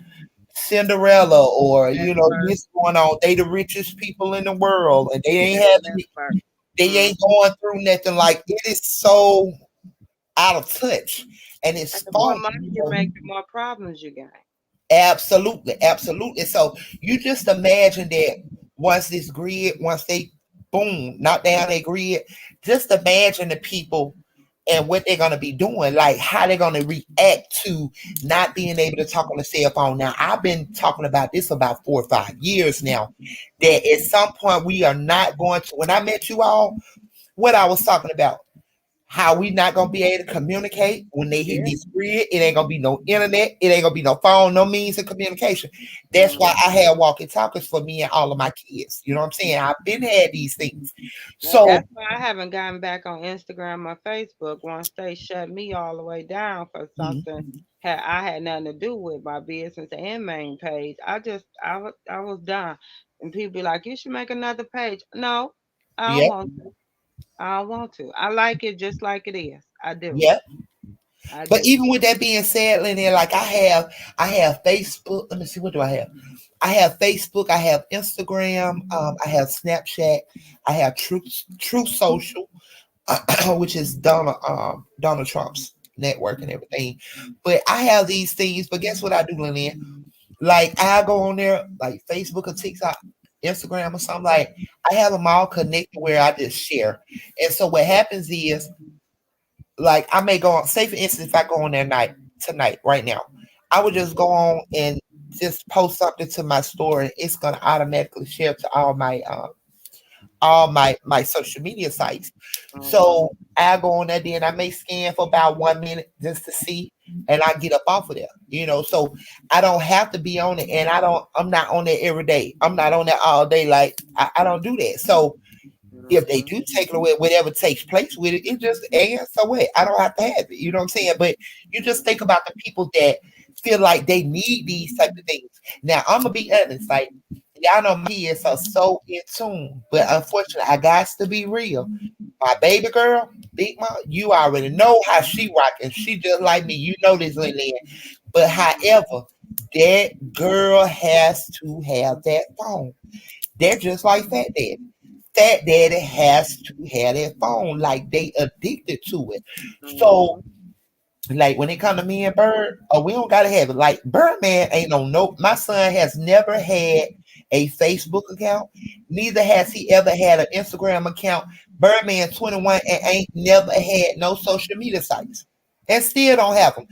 Speaker 1: Cinderella, or
Speaker 2: Network.
Speaker 1: this going on. They the richest people in the world, and they ain't
Speaker 2: Yeah,
Speaker 1: having,
Speaker 2: network.
Speaker 1: they
Speaker 2: Mm.
Speaker 1: ain't going through nothing. Like, it is so out of touch, and it's
Speaker 2: And the more
Speaker 1: phony.
Speaker 2: money you make, the more problems you got.
Speaker 1: Absolutely, absolutely. So you just imagine that once they boom, knock down their grid, just imagine the people and what they're gonna be doing, like how they're gonna react to not being able to talk on the cell phone. Now, I've been talking about this about 4 or 5 years now. That at some point we are not going to. When I met you all, what I was talking about, how we not gonna be able to communicate when they hit
Speaker 2: Yeah.
Speaker 1: this grid. It ain't gonna be no internet. It ain't gonna be no phone, no means of communication. That's
Speaker 2: Mm.
Speaker 1: why I had walkie talkies for me and all of my kids. You know what I'm saying? I've been had these things.
Speaker 2: Now,
Speaker 1: So
Speaker 2: that's why I haven't gotten back on Instagram or Facebook once they shut me all the way down for
Speaker 1: mhm,
Speaker 2: something I had nothing to do with my business and main page. I was done. And people be like, you should make another page. No, I don't
Speaker 1: yeah,
Speaker 2: want to. I don't want to. I like it just like it is. I do.
Speaker 1: yeah.
Speaker 2: I
Speaker 1: But
Speaker 2: do.
Speaker 1: even with that being said, Lynette, like I have Facebook. Let me see, what do I have? I have Facebook. I have Instagram. I have Snapchat. I have True Social. Which is Donald Trump's network and everything. But I have these things. But guess what I do, Lynette? Like, I go on there, like Facebook or TikTok, Instagram or something. Like, I have them all connected where I just share. And so what happens is, like, I may go on. Say for instance, if I go on there tonight, right now, I would just go on and just post something to my story. It's gonna automatically share to all my social media sites.
Speaker 2: Mhm.
Speaker 1: So I go on there, then I may scan for about 1 minute just to see, and I get up off of there. So I don't have to be on it, and I'm not on there every day. I'm not on there all day. Like, I don't do that. So if they
Speaker 2: Mhm.
Speaker 1: do take it away, whatever takes place with it, it just and so what? I don't have to have it. You know what I'm saying? But you just think about the people that feel like they need these type of things. Now, I'm gonna be honest, like, y'all know my kids are so in tune, but unfortunately, I got to be real. My baby girl, Big Mom, you already know how she rocking. She just like me. You know this, Lynn. But however, that girl has to have that phone. They're just like Fat Daddy. Fat Daddy has to have that phone. Like, they addicted to it. So,
Speaker 2: Mhm.
Speaker 1: like, when it come to me and Bird, oh, we don't gotta have it. Like, Birdman ain't on no. My son has never had a Facebook account. Neither has he ever had an Instagram account. Birdman 21 and ain't never had no social media sites, and still don't have them.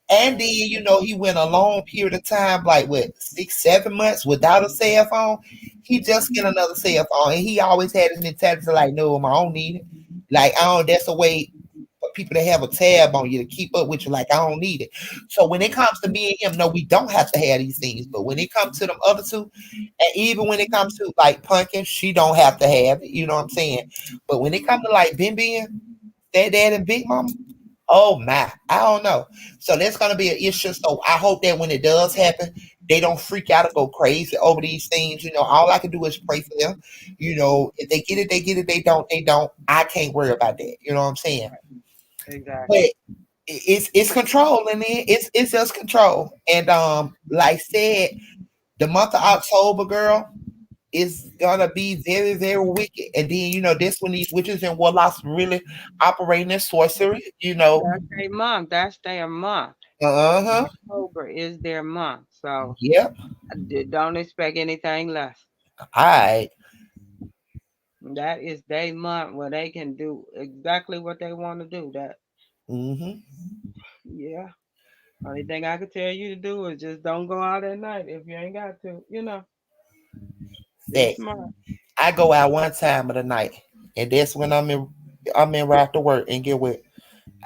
Speaker 1: And then, he went a long period of time, like what, 6, 7 months without a cell phone. He just get another cell phone, and he always had his mentality like, no, I don't need it. Like, I don't. That's a way for people to have a tab on you to keep up with you. Like, I don't need it. So when it comes to me and him, no, we don't have to have these things. But when it comes to them other two, and even when it comes to like Pumpkin, she don't have to have it. You know what I'm saying? But when it comes to like Ben, Dad, and Big Mama, oh my, I don't know. So that's gonna be an issue. So I hope that when it does happen, they don't freak out or go crazy over these things. All I can do is pray for them. If they get it, they get it. They don't, they don't. I can't worry about that. You know what I'm saying? But
Speaker 2: Exactly.
Speaker 1: it's control, and it's just control. And like I said, the month of October, girl, is gonna be very, very wicked. And then this when these witches and warlocks really operating in sorcery.
Speaker 2: That's their month. That's their month.
Speaker 1: Uh-huh.
Speaker 2: October is their month. So
Speaker 1: Yep.
Speaker 2: don't expect anything less.
Speaker 1: All right.
Speaker 2: That is their month where they can do exactly what they want to do.
Speaker 1: Mm-hmm.
Speaker 2: Yeah. Only thing I could tell you to do is just don't go out at night if you ain't got to. Be
Speaker 1: That
Speaker 2: smart.
Speaker 1: I go out one time of the night, and that's when I'm in right to work, and get what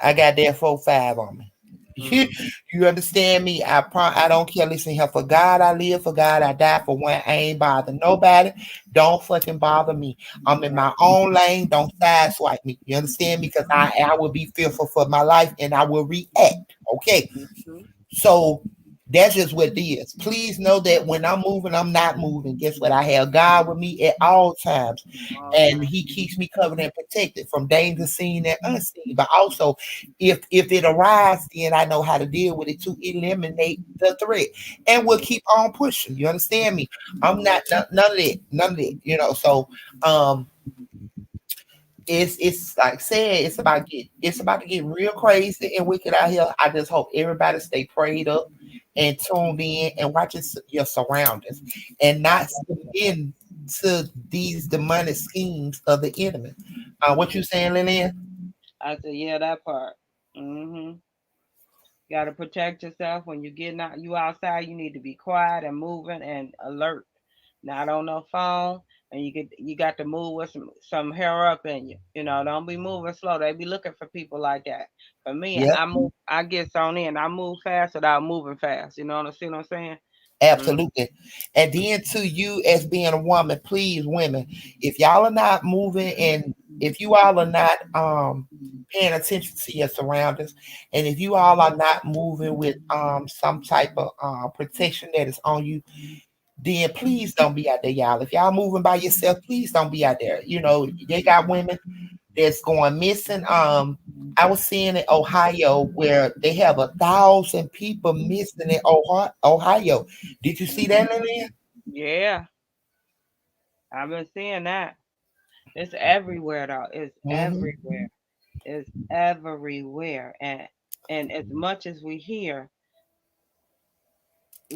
Speaker 1: I got that 4-5 on me. You,
Speaker 2: Mm-hmm.
Speaker 1: you understand me? I don't care. Listen here. For God I live, for God I die. For one, I ain't bother nobody. Don't fucking bother me. I'm in
Speaker 2: Right.
Speaker 1: my own lane. Don't sideswipe me. You understand me? Because I will be fearful for my life, and I will react. Okay.
Speaker 2: Mm-hmm.
Speaker 1: So That's just what it is. Please know that when I'm moving, I'm not moving. Guess what? I have God with me at all times,
Speaker 2: All
Speaker 1: and
Speaker 2: time.
Speaker 1: He keeps me covered and protected from danger seen and unseen. But also, if it arrives, then I know how to deal with it to eliminate the threat, and we'll keep on pushing. You understand me? I'm not none of that, none of that. Um, it's like said, it's about to get real crazy and wicked out here. I just hope everybody stay prayed up and tuned in and watch your surroundings and not submit to these demonic schemes of the enemy. What you saying, Lillian?
Speaker 2: I said, yeah, that part. Mm-hmm. Got to protect yourself when you're getting out. You outside, you need to be quiet and moving and alert. Not on no phone, and you got to move with some hair up in you. You know, don't be moving slow. They be looking for people like that. For me,
Speaker 1: Yep,
Speaker 2: I move. I get thrown in. I move fast without moving fast. You know what I'm saying? Mm.
Speaker 1: absolutely. And then to you as being a woman, please, women, if y'all are not moving and if you all are not paying attention to your surroundings, and if you all are not moving with some type of protection that is on you, then please don't be out there, y'all. If y'all moving by yourself, please don't be out there. They got women that's going missing. I was seeing in Ohio where they have 1,000 people missing in Ohio. Did you see that, Lillian?
Speaker 2: Yeah, I've been seeing that. It's everywhere though. It's
Speaker 1: Hmm.
Speaker 2: everywhere. It's everywhere. And as much as we hear,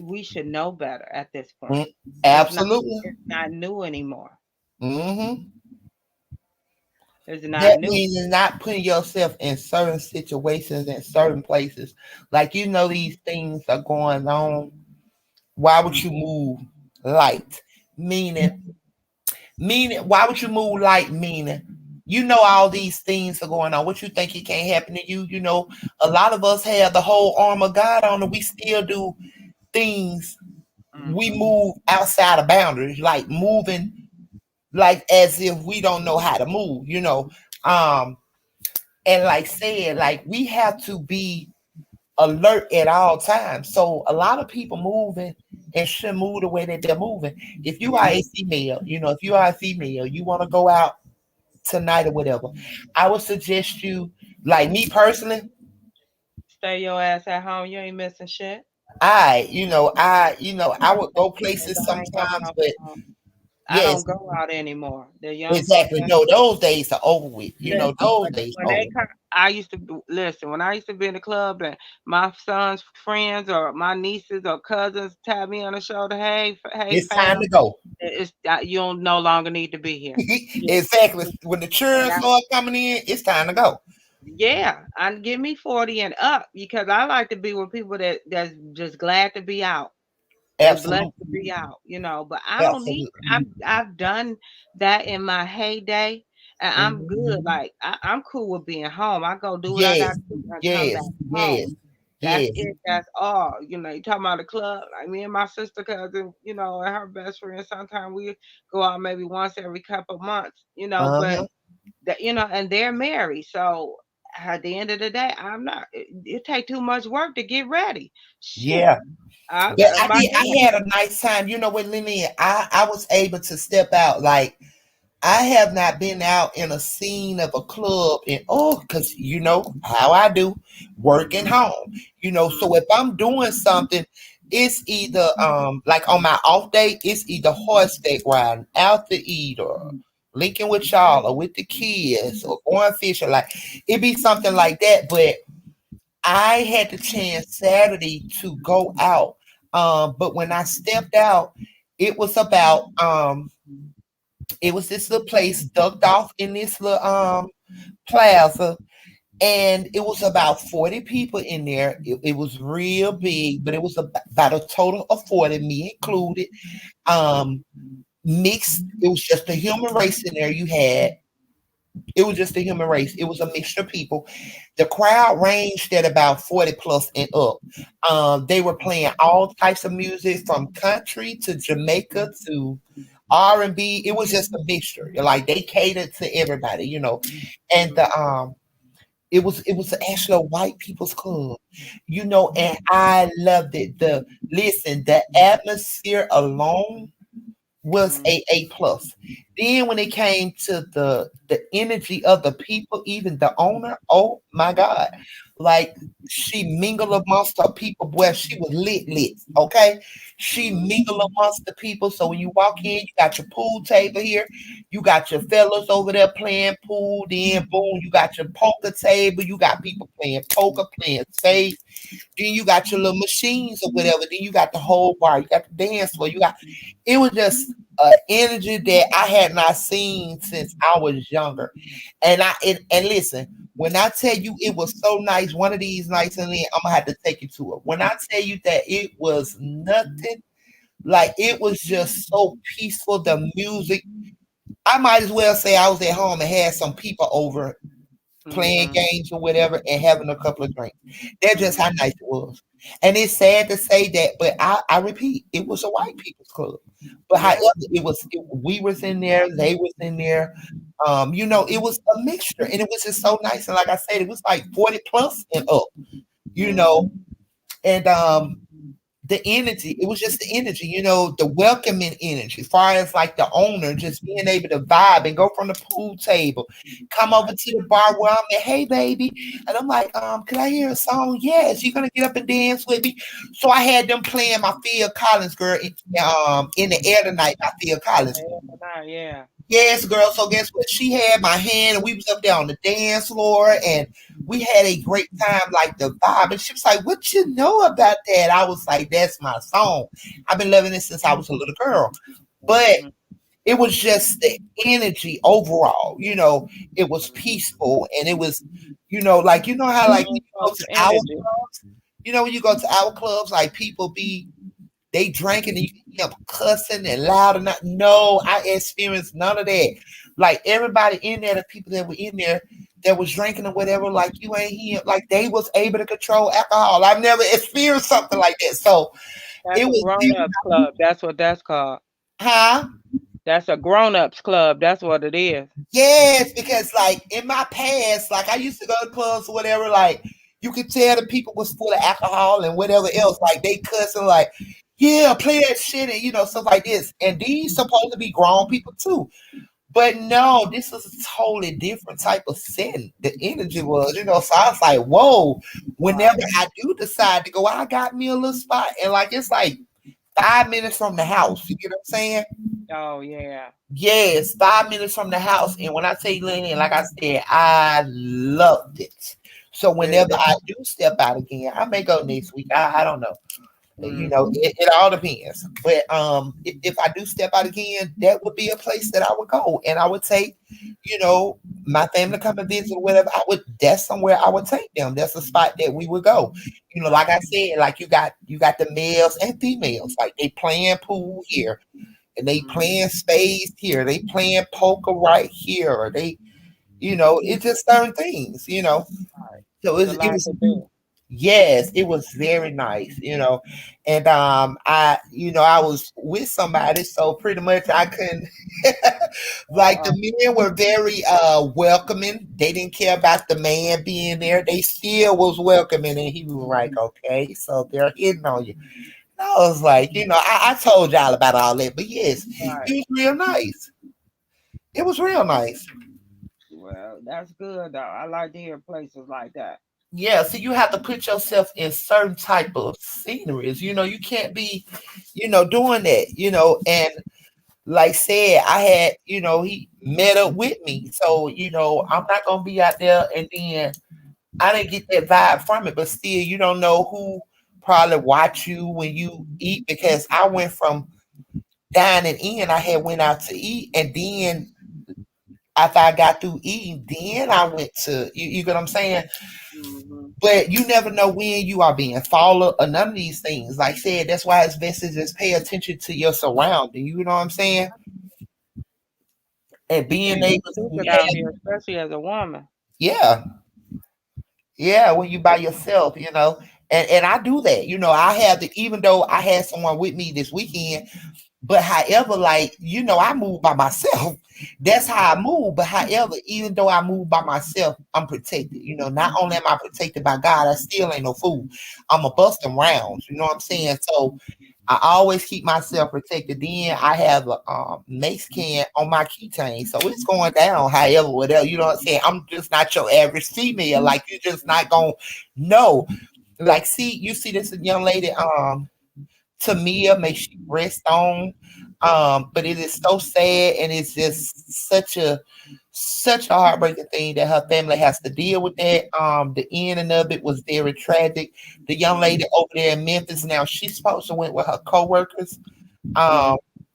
Speaker 2: we should know better at this point. It's not
Speaker 1: Absolutely.
Speaker 2: it's not new anymore.
Speaker 1: Hmm.
Speaker 2: It's not
Speaker 1: That
Speaker 2: new.
Speaker 1: means you're not putting yourself in certain situations in certain places. Like these things are going on. Why would you move light? Meaning, why would you move light? Meaning, all these things are going on. What you think it can't happen to you? A lot of us have the whole arm of God on, and we still do things. We
Speaker 2: Hmm.
Speaker 1: move outside of boundaries, like moving, like as if we don't know how to move. Um, and like said, like we have to be alert at all times. So a lot of people moving and shouldn't move the way that they're moving. If you are
Speaker 2: Yeah.
Speaker 1: a female, if you are a female, you want to go out tonight or whatever, I would suggest you, like me personally,
Speaker 2: Stay your ass at home. You ain't missing shit.
Speaker 1: I would go
Speaker 2: 'Cause
Speaker 1: places
Speaker 2: I ain't got
Speaker 1: sometimes,
Speaker 2: no
Speaker 1: but
Speaker 2: phone. I
Speaker 1: yes,
Speaker 2: don't go out anymore. The young folks,
Speaker 1: exactly. No, those days are over with.
Speaker 2: listen,
Speaker 1: Those days
Speaker 2: when
Speaker 1: are
Speaker 2: they
Speaker 1: over.
Speaker 2: come, I used to listen. When I used to be in the club, and my son's friends or my nieces or cousins tap me on the shoulder, hey,
Speaker 1: It's time
Speaker 2: fam,
Speaker 1: to go.
Speaker 2: it's you don't no longer need to be here. Yeah,
Speaker 1: Exactly. When the children
Speaker 2: and
Speaker 1: start coming in, it's time to go.
Speaker 2: yeah, and give me 40 and up because I like to be with people that's just glad to be out. They blessed to
Speaker 1: Absolutely.
Speaker 2: be out, but I don't need.
Speaker 1: Absolutely.
Speaker 2: I've done that in my heyday, and I'm good.
Speaker 1: Mhm.
Speaker 2: Like I'm cool with being home. I go do what I got
Speaker 1: Yes,
Speaker 2: to do and come back
Speaker 1: yes,
Speaker 2: home.
Speaker 1: yes,
Speaker 2: That's
Speaker 1: yes.
Speaker 2: it. That's all. You talking about the club? Like me and my sister cousin, and her best friend. Sometimes we go out maybe once every couple months. But
Speaker 1: Uh-huh.
Speaker 2: that and they're married, so at the end of the day, I'm not. It take too much work to get ready. Shit,
Speaker 1: Yeah. But
Speaker 2: my
Speaker 1: I had a nice time. You know what, Lillian? I was able to step out. Like I have not been out in a scene of a club and because you know how I do, working home. So if I'm doing something, it's either like on my off day, it's either horseback riding, out to eat, or linking with y'all or with the kids or going fishing. Like it be something like that. But I had the chance Saturday to go out. But when I stepped out, it was about it was this little place ducked off in this little plaza, and it was about 40 people in there. It was real big, but it was about a total of 40, me included. Um, Mixed, it was just a human race in there. It was just a human race. It was a mixture of people. The crowd ranged at about 40 plus and up. They were playing all types of music from country to Jamaica to R&B. It was just a mixture. Like they catered to everybody. And It was actually a white people's club, and I loved it. The atmosphere alone was
Speaker 2: Mm,
Speaker 1: a plus. Then when it came to the energy of the people, even the owner, oh my God, like she mingled amongst her people. Boy, she was lit. Okay, she mingled amongst the people. So when you walk in, you got your pool table here, you got your fellas over there playing pool. Then boom, you got your poker table. You got people playing poker, playing spades. Then you got your little machines or whatever. Then you got the whole bar. You got the dance floor. It was just energy that I had not seen since I was younger. And listen, when I tell you it was so nice, one of these nights, and then I'm gonna have to take you to it. When I tell you that it was nothing, like it was just so peaceful. The music, I might as well say I was at home and had some people over playing
Speaker 2: mhm,
Speaker 1: games or whatever and having a couple of drinks. That's just how
Speaker 2: mhm.
Speaker 1: nice it was. And it's sad to say that, but I repeat, it was a white people's club. But however,
Speaker 2: Yeah.
Speaker 1: we was in there, they was in there. It was a mixture and it was just so nice. And like I said, it was like 40 plus and up, you
Speaker 2: Mhm.
Speaker 1: know, and the energy, it was just the energy, the welcoming energy, as far as like the owner just being able to vibe and go from the pool table, come over to the bar where I'm at, hey baby. And I'm like, can I hear a song? Yes, you're gonna get up and dance with me. So I had them playing my Phil Collins girl in the air tonight by Phil Collins.
Speaker 2: Yeah.
Speaker 1: Yes, girl. So guess what? She had my hand, and we was up there on the dance floor, and we had a great time, like the vibe. And she was like, "What you know about that?" I was like, "That's my song. I've been loving it since I was a little girl." But
Speaker 2: Mhm.
Speaker 1: it was just the energy overall. It was peaceful, and it was, like how like when
Speaker 2: Mhm.
Speaker 1: you go
Speaker 2: Close
Speaker 1: to our
Speaker 2: energy.
Speaker 1: clubs, when you go to our clubs, like people be they drinking and you can hear them cussing and loud and not. No, I experienced none of that. Like everybody in there, the people that were in there that was drinking or whatever, like you ain't here, like they was able to control alcohol. I've never experienced something like that. So
Speaker 2: That's
Speaker 1: it
Speaker 2: a
Speaker 1: was
Speaker 2: grown-ups club. That's what that's called.
Speaker 1: huh?
Speaker 2: That's a grown-ups club. That's what it is.
Speaker 1: Yes, because like in my past, like I used to go to clubs or whatever, like you could tell the people was full of alcohol and whatever else, like they cussing like, yeah, play that shit and stuff like this. And these supposed to be grown people too. But no, this was a totally different type of setting. The energy was, so I was like, whoa, whenever I do decide to go, I got me a little spot. And like it's like 5 minutes from the house. You get what I'm saying?
Speaker 2: Oh yeah.
Speaker 1: Yes, 5 minutes from the house. And when I say Lenny, like I said, I loved it. So whenever
Speaker 2: Good.
Speaker 1: I do step out again, I may go next week. I don't know.
Speaker 2: Mhm.
Speaker 1: It all depends. But if I do step out again, that would be a place that I would go, and I would take, my family to come and visit or whatever. That's somewhere I would take them. That's a spot that we would go. Like I said, like you got the males and females, like they playing pool here, and they
Speaker 2: Mhm.
Speaker 1: playing spades here, they playing poker right here, or they, it's just certain things. So
Speaker 2: It's a
Speaker 1: it
Speaker 2: lot
Speaker 1: was
Speaker 2: to do.
Speaker 1: Yes, it was very nice. And I was with somebody, so pretty much I couldn't like
Speaker 2: Uh-uh.
Speaker 1: the men were very welcoming. They didn't care about the man being there. They still was welcoming and he was like, okay, so they're hitting on you. And I was like, I told y'all about all that, but yes,
Speaker 2: Right.
Speaker 1: it was real nice. It was real nice.
Speaker 2: Well, that's good though. I like to hear places like that.
Speaker 1: Yeah, so you have to put yourself in certain type of sceneries. You can't be, doing that. And like said, I had, he met up with me. So, I'm not gonna be out there and then I didn't get that vibe from it, but still you don't know who probably watch you when you eat because I went from dining in, I had went out to eat and then after I got through eating, then I went to you get what I'm saying?
Speaker 2: Mhm.
Speaker 1: But you never know when you are being followed or none of these things. Like I said, that's why it's best to just pay attention to your surrounding. You know what I'm saying? And
Speaker 2: You
Speaker 1: being
Speaker 2: can't be
Speaker 1: able to
Speaker 2: stupid out
Speaker 1: have,
Speaker 2: here, especially as a woman.
Speaker 1: yeah, yeah, when you by yourself. And I do that. I have the even though I had someone with me this weekend, But however, like, I move by myself. That's how I move. But however, even though I move by myself, I'm protected. Not only am I protected by God, I still ain't no fool. I'm a busting rounds. You know what I'm saying? So I always keep myself protected. Then I have a mace can on my keychain. So it's going down, however, whatever. You know what I'm saying? I'm just not your average female. Like, you're just not going to know. Like, you see this young lady, Tamia, may she rest on. But it is so sad, and it's just such a heartbreaking thing that her family has to deal with that. The ending of it was very tragic. The young lady over there in Memphis, now she's supposed to went with her coworkers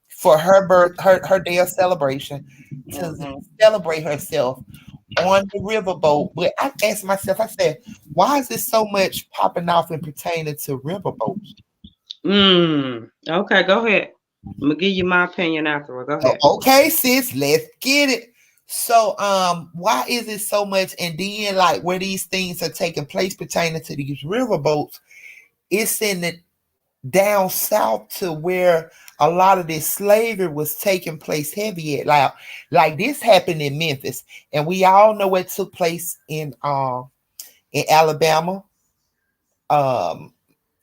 Speaker 1: for her her day of celebration, to celebrate herself on the riverboat. But I asked myself, I said, why is this so much popping off and pertaining to riverboats?
Speaker 2: Okay, go ahead. I'm gonna give you my opinion afterward. Go ahead.
Speaker 1: Okay, sis, let's get it. So, why is it so much? And then, like, where these things are taking place pertaining to these riverboats, it's in the down south to where a lot of this slavery was taking place heavy at. Like this happened in Memphis, and we all know what took place in Alabama,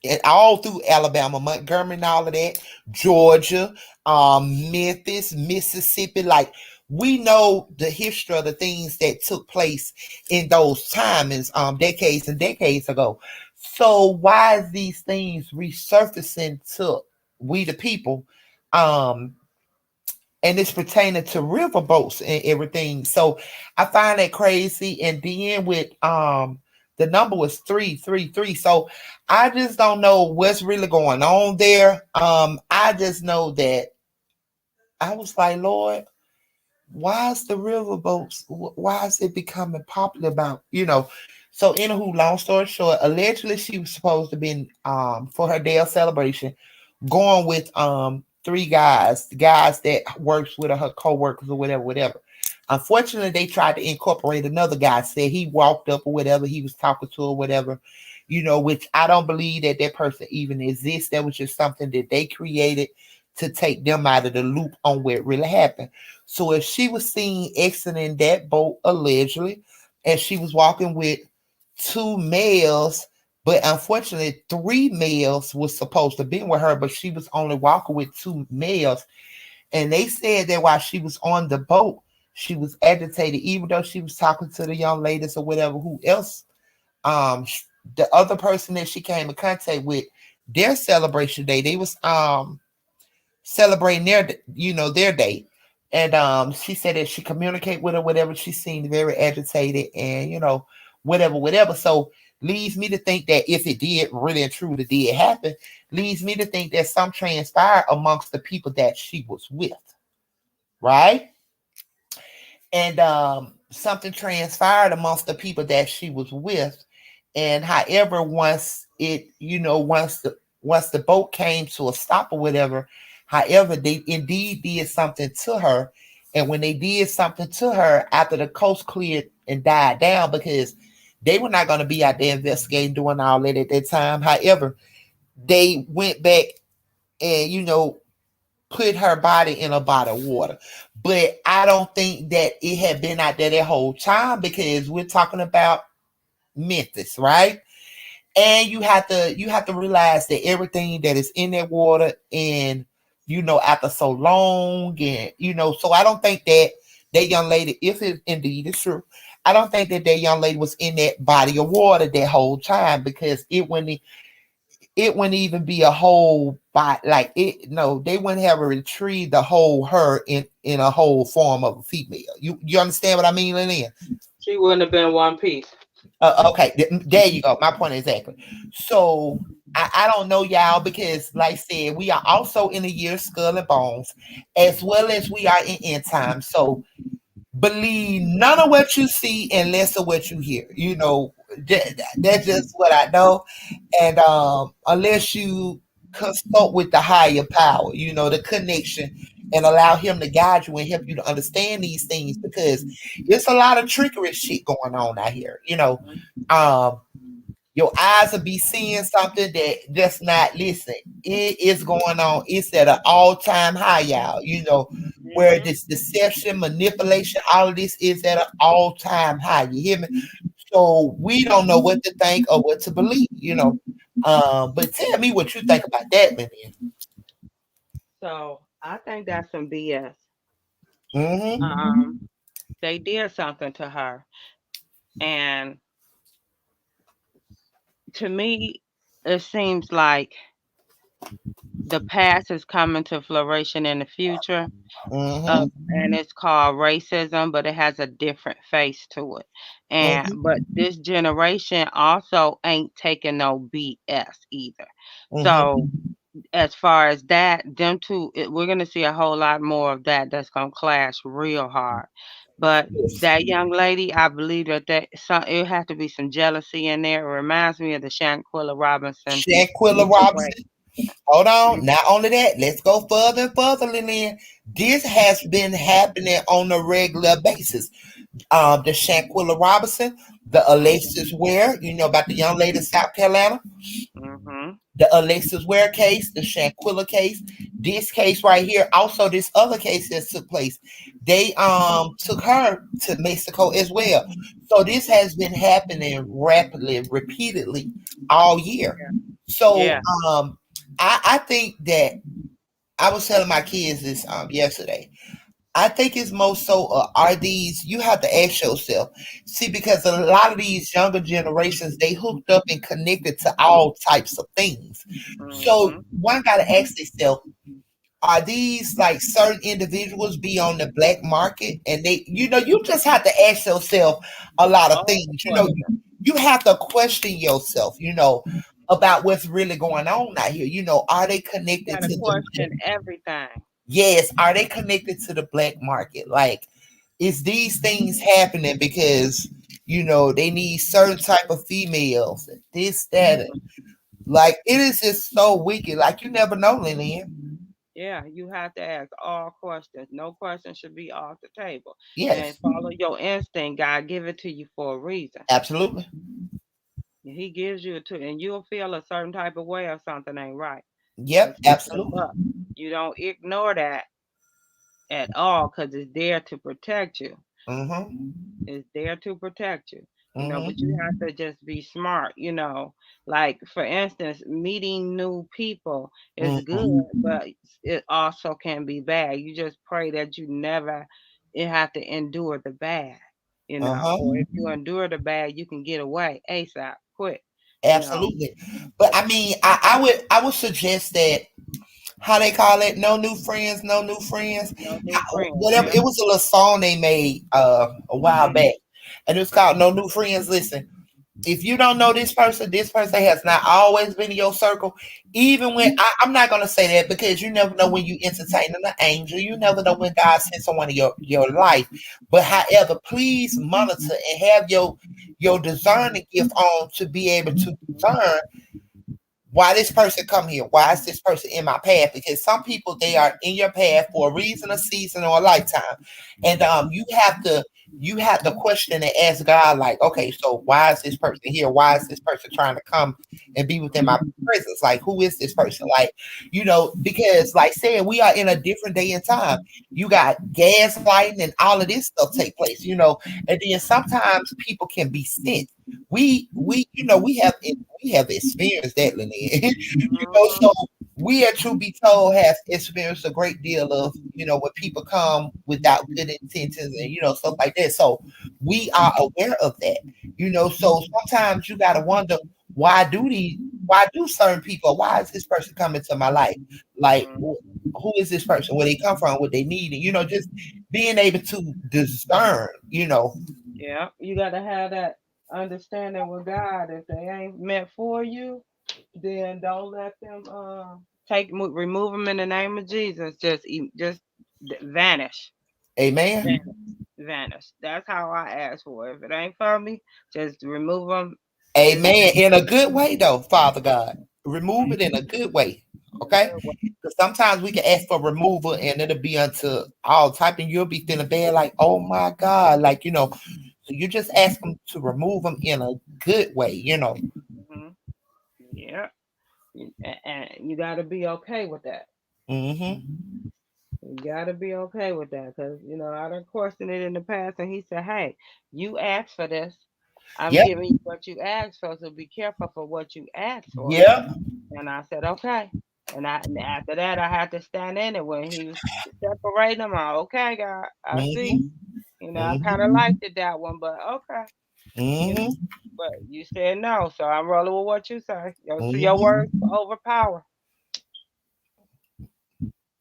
Speaker 1: and all through Alabama, Montgomery, and all of that, Georgia, Memphis, Mississippi. Like, we know the history of the things that took place in those times, decades and decades ago. So why is these things resurfacing to we the people? And it's pertaining to riverboats and everything. So I find that crazy. And then with the number was 333. So I just don't know what's really going on there. I just know that I was like, Lord, why is the riverboats? Why is it becoming popular? So anywho, long story short, allegedly she was supposed to be for her day of celebration, going with three guys, the guys that works with her co-workers or whatever. Unfortunately, they tried to incorporate another guy, said he walked up or whatever, he was talking to or whatever, which I don't believe that person even exists. That was just something that they created to take them out of the loop on what really happened. So if she was seen exiting that boat allegedly, and she was walking with two males, but unfortunately, three males was supposed to be with her, but she was only walking with two males. And they said that while she was on the boat, she was agitated, even though she was talking to the young ladies or whatever, who else, the other person that she came in contact with, their celebration day, they was celebrating their day. And she said that she communicated with her, whatever. She seemed very agitated and, whatever. So leads me to think that if it did really and truly did happen, leads me to think that some transpired amongst the people that she was with. Right? And something transpired amongst the people that she was with. And however, once the boat came to a stop or whatever, however, they indeed did something to her. And when they did something to her after the coast cleared and died down, because they were not going to be out there investigating, doing all that at that time. However, they went back and, put her body in a bottle of water. But I don't think that it had been out there that whole time, because we're talking about Memphis, right? And you have to realize that everything that is in that water, and after so long, and so I don't think that young lady, if it indeed is true, I don't think that young lady was in that body of water that whole time, because it wouldn't even be a whole body, like it. No, they wouldn't have retrieved the whole her in a whole form of a female. You understand what I mean, Lynn?
Speaker 2: She wouldn't have been one piece.
Speaker 1: Okay, there you go. My point exactly. So I don't know, y'all, because like I said, we are also in the year of Skull and Bones, as well as we are in end time. So believe none of what you see and less of what you hear. That's just what I know. And unless you consult with the higher power, the connection, and allow him to guide you and help you to understand these things, because it's a lot of trickery shit going on out here. Your eyes will be seeing something that just not listen. It is going on. It's at an all-time high, y'all. Where
Speaker 2: Mhm.
Speaker 1: this deception, manipulation, all of this is at an all-time high. You hear me? So we don't know what to think or what to believe. But tell me what you think about that, Lillian.
Speaker 2: So I think that's some BS.
Speaker 1: Mm-hmm.
Speaker 2: They did something to her, and to me, it seems like the past is coming to flourishing in the future.
Speaker 1: Mm-hmm.
Speaker 2: And it's called racism, but it has a different face to it. And
Speaker 1: Mm-hmm.
Speaker 2: but this generation also ain't taking no BS either.
Speaker 1: Mm-hmm.
Speaker 2: So as far as that, them two, we're gonna see a whole lot more of that. That's gonna clash real hard. But
Speaker 1: Yes.
Speaker 2: that young lady, I believe that some it has to be some jealousy in there. It reminds me of the Shanquilla Robinson
Speaker 1: Shanquilla
Speaker 2: situation.
Speaker 1: Robinson. Hold on. Not only that, let's go further and further, Lillian. This has been happening on a regular basis. The Shanquilla Robinson, the Alexis Ware, about the young lady in South Carolina,
Speaker 2: Mm-hmm.
Speaker 1: the Alexis Ware case, the Shanquilla case, this case right here, also this other case that took place. They took her to Mexico as well. So this has been happening rapidly, repeatedly all year. So
Speaker 2: Yeah.
Speaker 1: I think that I was telling my kids this yesterday. I think it's most so are these you have to ask yourself. See, because a lot of these younger generations, they hooked up and connected to all types of things. So
Speaker 2: Mm-hmm.
Speaker 1: one gotta ask themselves, are these like certain individuals be on the black market and you just have to ask yourself a lot of
Speaker 2: All the
Speaker 1: things.
Speaker 2: questions.
Speaker 1: You have to question yourself, about what's really going on out here. Are they
Speaker 2: You
Speaker 1: connected
Speaker 2: gotta
Speaker 1: to the
Speaker 2: question everything.
Speaker 1: yes, are they connected to the black market? Like, is these things happening because they need certain type of females, this, that, and like it is just so wicked. Like you never know, Lillian.
Speaker 2: Yeah, you have to ask all questions. No question should be off the table. And
Speaker 1: Yes,
Speaker 2: follow your instinct. God give it to you for a reason.
Speaker 1: absolutely.
Speaker 2: He gives you to, and you'll feel a certain type of way if something ain't right.
Speaker 1: Yep,
Speaker 2: It's gonna come
Speaker 1: absolutely.
Speaker 2: up. You don't ignore that at all because it's there to protect you.
Speaker 1: Mm-hmm.
Speaker 2: Is there to protect you. But
Speaker 1: Mm-hmm.
Speaker 2: you have to just be smart. Like for instance, meeting new people is good,
Speaker 1: Mm-hmm.
Speaker 2: but it also can be bad. You just pray that you never have to endure the bad.
Speaker 1: Uh-huh.
Speaker 2: Or if you endure the bad, you can get away ASAP, quick, you know.
Speaker 1: Absolutely. But I mean, I would suggest that how they call it, no new friends, no new friends.
Speaker 2: No new friends,
Speaker 1: Whatever
Speaker 2: yeah.
Speaker 1: it was a little song they made a while back. And it was called No New Friends. Listen, if you don't know this person has not always been in your circle. Even when I'm not gonna say that because you never know when you entertaining an angel, you never know when God sends someone in your life. But however, please monitor and have your discerning gift on to be able to discern why this person come here, why is this person in my path, because some people they are in your path for a reason, a season, or a lifetime. And you have to question and ask God, like, okay, so why is this person here, why is this person trying to come and be within my presence, like who is this person, like, because like saying we are in a different day and time. You got gaslighting and all of this stuff take place, and then sometimes people can be sent. We have experienced that, Lynette. So we at True Be Told have experienced a great deal of, when people come without good intentions and, stuff like that. So we are aware of that, so sometimes you gotta wonder why do certain people, why is this person coming to my life? Like who is this person? Where they come from, what they need, and just being able to discern.
Speaker 2: Yeah, you gotta have that understanding with God. If they ain't meant for you, then don't let them remove them in the name of Jesus. Just vanish,
Speaker 1: Amen.
Speaker 2: vanish, vanish. That's how I ask for it. If it ain't for me, just remove them. Just
Speaker 1: Amen. In a good way, though, Father God. Remove it in a good way.
Speaker 2: in a
Speaker 1: Okay?
Speaker 2: good way.
Speaker 1: Because sometimes we can ask for removal and it'll be unto all type, and you'll be feeling bad, like, oh my God. Like, so you just ask them to remove them in a good way.
Speaker 2: And you got to be okay with that.
Speaker 1: Mm-hmm.
Speaker 2: You got to be okay with that, because I done questioned it in the past, and he said, "Hey, you asked for this. I'm
Speaker 1: Yep.
Speaker 2: giving you what you asked for, so be careful for what you asked for."
Speaker 1: Yep.
Speaker 2: And I said, "Okay." And after that, I had to stand in it when he was separating them. Okay, God, I see.
Speaker 1: Mm-hmm.
Speaker 2: I kind of
Speaker 1: Mm-hmm.
Speaker 2: liked it that one, but okay. You know,
Speaker 1: Mm-hmm.
Speaker 2: but you said no, so I'm rolling with what you say. Your words
Speaker 1: Mm-hmm.
Speaker 2: overpower.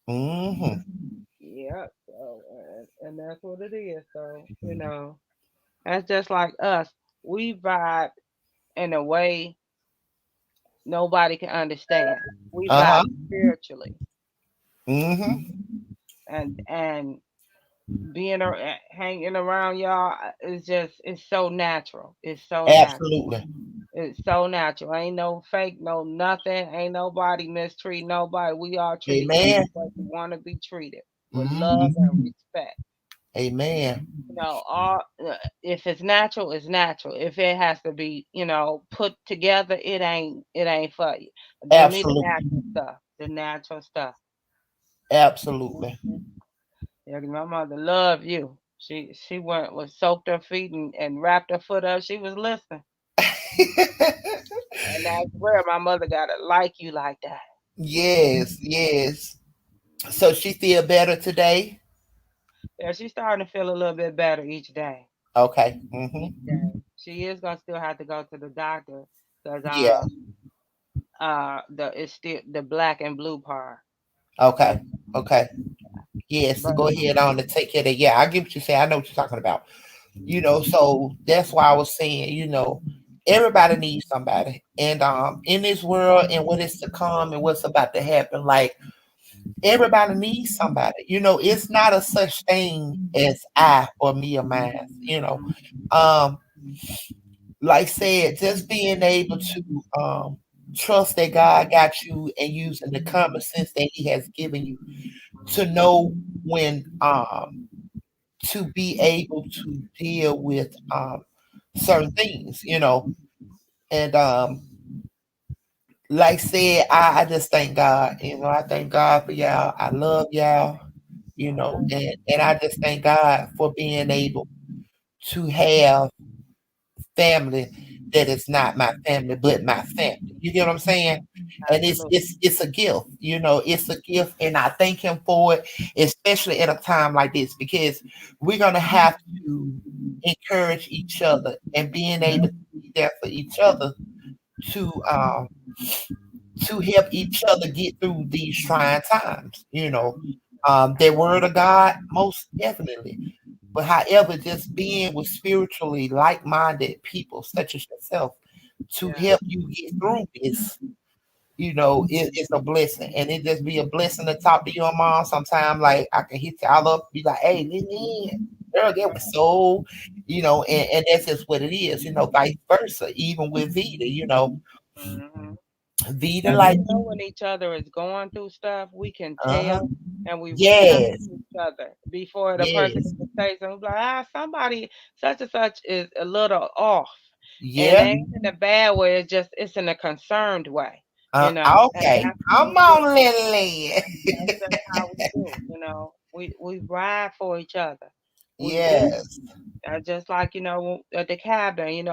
Speaker 1: Mm-hmm.
Speaker 2: Yeah. So, and that's what it is. So, that's just like us. We vibe in a way nobody can understand. We
Speaker 1: Uh-huh.
Speaker 2: vibe spiritually,
Speaker 1: Mm-hmm.
Speaker 2: and hanging around y'all is just it's so natural. It's so natural.
Speaker 1: Absolutely.
Speaker 2: It's so natural. Ain't no fake, no nothing. Ain't nobody mistreat nobody. We all treat each other
Speaker 1: Amen.
Speaker 2: the way we want to be treated, with love
Speaker 1: Mm-hmm.
Speaker 2: and respect.
Speaker 1: Amen.
Speaker 2: All if it's natural, it's natural. If it has to be, put together, it ain't for you. Give me the
Speaker 1: Absolutely.
Speaker 2: natural stuff. The natural stuff.
Speaker 1: Absolutely.
Speaker 2: Yeah, 'cause my mother loved you. She went was soaked her feet and wrapped her foot up. She was listening. And that's where my mother gotta like you like that.
Speaker 1: Yes, yes. So she feel better today?
Speaker 2: Yeah, she's starting to feel a little bit better each day.
Speaker 1: Okay.
Speaker 2: Each
Speaker 1: Mm-hmm.
Speaker 2: day. She is gonna still have to go to the doctor because
Speaker 1: Yeah.
Speaker 2: it's still the black and blue part. So,
Speaker 1: Okay. Okay. Yes.
Speaker 2: but
Speaker 1: Go ahead on and take care of that. Yeah, I get what you say. I know what you're talking about. So that's why I was saying, everybody needs somebody. And in this world and what is to come and what's about to happen, like everybody needs somebody. It's not a such thing as I or me or mine. Um, like said, just being able to trust that God got you and using the common sense that He has given you to know when to be able to deal with certain things, and like said, I just thank God, I thank God for y'all. I love y'all, and I just thank God for being able to have family that is not my family, but my family. You get what I'm saying? And it's
Speaker 2: absolutely,
Speaker 1: it's it's a gift, it's a gift, and I thank Him for it, especially at a time like this, because we're gonna have to encourage each other and being able to be there for each other to um to help each other get through these trying times. The word of God, most definitely. But however, just being with spiritually like-minded people such as yourself to
Speaker 2: yeah,
Speaker 1: help you get through this, it's a blessing. And it just be a blessing to talk to your mom sometime. Like I can hit y'all up, be like, hey, Lynn, girl, that was so, and that's just what it is, vice versa, even with Vita,
Speaker 2: hmm
Speaker 1: Vita
Speaker 2: and
Speaker 1: like,
Speaker 2: we know when each other is going through stuff, we can
Speaker 1: uh-huh.
Speaker 2: tell, and we reach out
Speaker 1: Yes,
Speaker 2: to each other before the person
Speaker 1: yes,
Speaker 2: even says something. Like, somebody such and such is a little off, and it
Speaker 1: yeah.
Speaker 2: ain't in a bad way. It's in a concerned way, and
Speaker 1: Okay.
Speaker 2: that's what
Speaker 1: Come
Speaker 2: we do.
Speaker 1: on, Lily.
Speaker 2: That's just how we do. We ride for each other. We do.
Speaker 1: Yes.
Speaker 2: Just like at the cabin,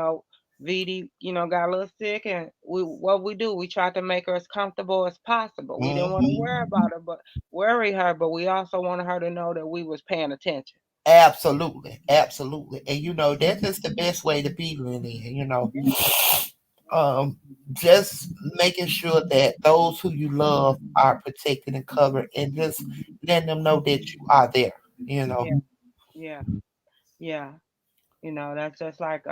Speaker 2: VD, got a little sick, and what we do, we try to make her as comfortable as possible. We didn't want to worry
Speaker 1: Hmm.
Speaker 2: about her, but worry her, but we also wanted her to know that we was paying attention.
Speaker 1: Absolutely. Absolutely. And that's just the best way to be, Lily. Um, just making sure that those who you love are protected and covered and just letting them know that you are there, you know.
Speaker 2: Yeah, yeah, yeah. That's just like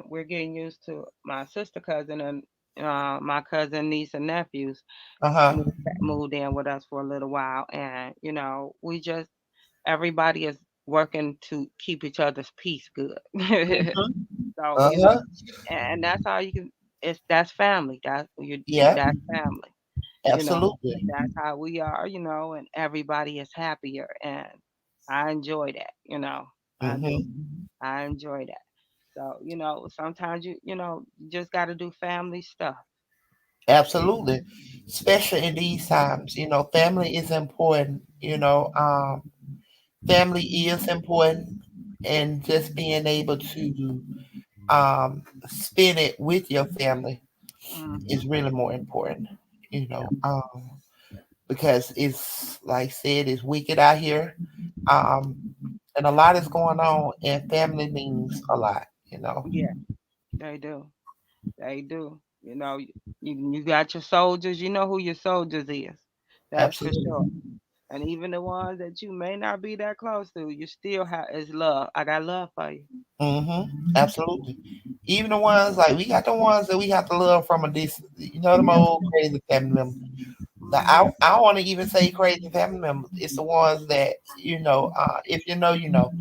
Speaker 2: we're getting used to my sister cousin and my cousin niece and nephews
Speaker 1: Uh-huh.
Speaker 2: moved in with us for a little while, and we just everybody is working to keep each other's peace good.
Speaker 1: Hmm.
Speaker 2: So,
Speaker 1: Uh-huh.
Speaker 2: and that's how you can. That's family.
Speaker 1: Yeah,
Speaker 2: That's family.
Speaker 1: absolutely.
Speaker 2: That's how we are. And everybody is happier, and I enjoy that. I do.
Speaker 1: Hmm.
Speaker 2: I enjoy that. So, sometimes you just got to do family stuff.
Speaker 1: Absolutely. Especially in these times, family is important. Family is important, and just being able to spend it with your family
Speaker 2: Mm-hmm.
Speaker 1: is really more important. You know, um, because it's like I said, it's wicked out here, um, and a lot is going on, and family means a lot.
Speaker 2: Yeah, they do. They do. You got your soldiers. You know who your soldiers is. That's for sure.
Speaker 1: Absolutely.
Speaker 2: And even the ones that you may not be that close to, you still have is love. I got love for you.
Speaker 1: Absolutely. Even the ones like we got the ones that we have to love from a distance. Them old crazy family members. I don't want to even say crazy family members. It's the ones that if you know, you know.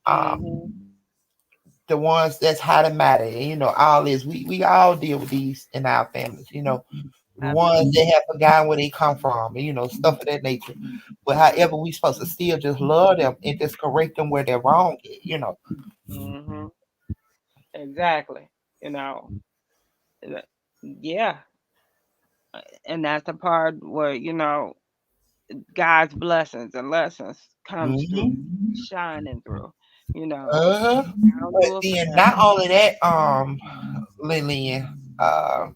Speaker 1: Um,
Speaker 2: Mm-hmm.
Speaker 1: the ones that's hot and matter, and all this. We all deal with these in our families. The ones
Speaker 2: Absolutely.
Speaker 1: that have forgotten where they come from, and stuff of that nature. But however, we supposed to still just love them and just correct them where they're wrong.
Speaker 2: Mm-hmm. Exactly. You know. that- Yeah, and that's the part where God's blessings and lessons comes through,
Speaker 1: Mm-hmm.
Speaker 2: shining through. You know,
Speaker 1: Uh-huh.
Speaker 2: I don't
Speaker 1: But
Speaker 2: do it for
Speaker 1: then not
Speaker 2: nothing.
Speaker 1: only that, Lillian, uh,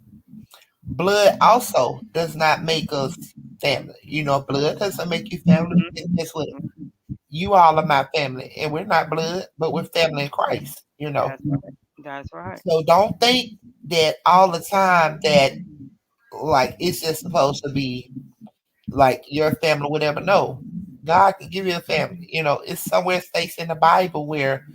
Speaker 1: blood also does not make us family. Blood doesn't make you family.
Speaker 2: Mm-hmm.
Speaker 1: Because guess what? You all are my family, and we're not blood, but we're family in Christ.
Speaker 2: That's right. That's right.
Speaker 1: So don't think that all the time that like it's just supposed to be like your family, whatever. No, God can give you a family. It's somewhere states in the Bible where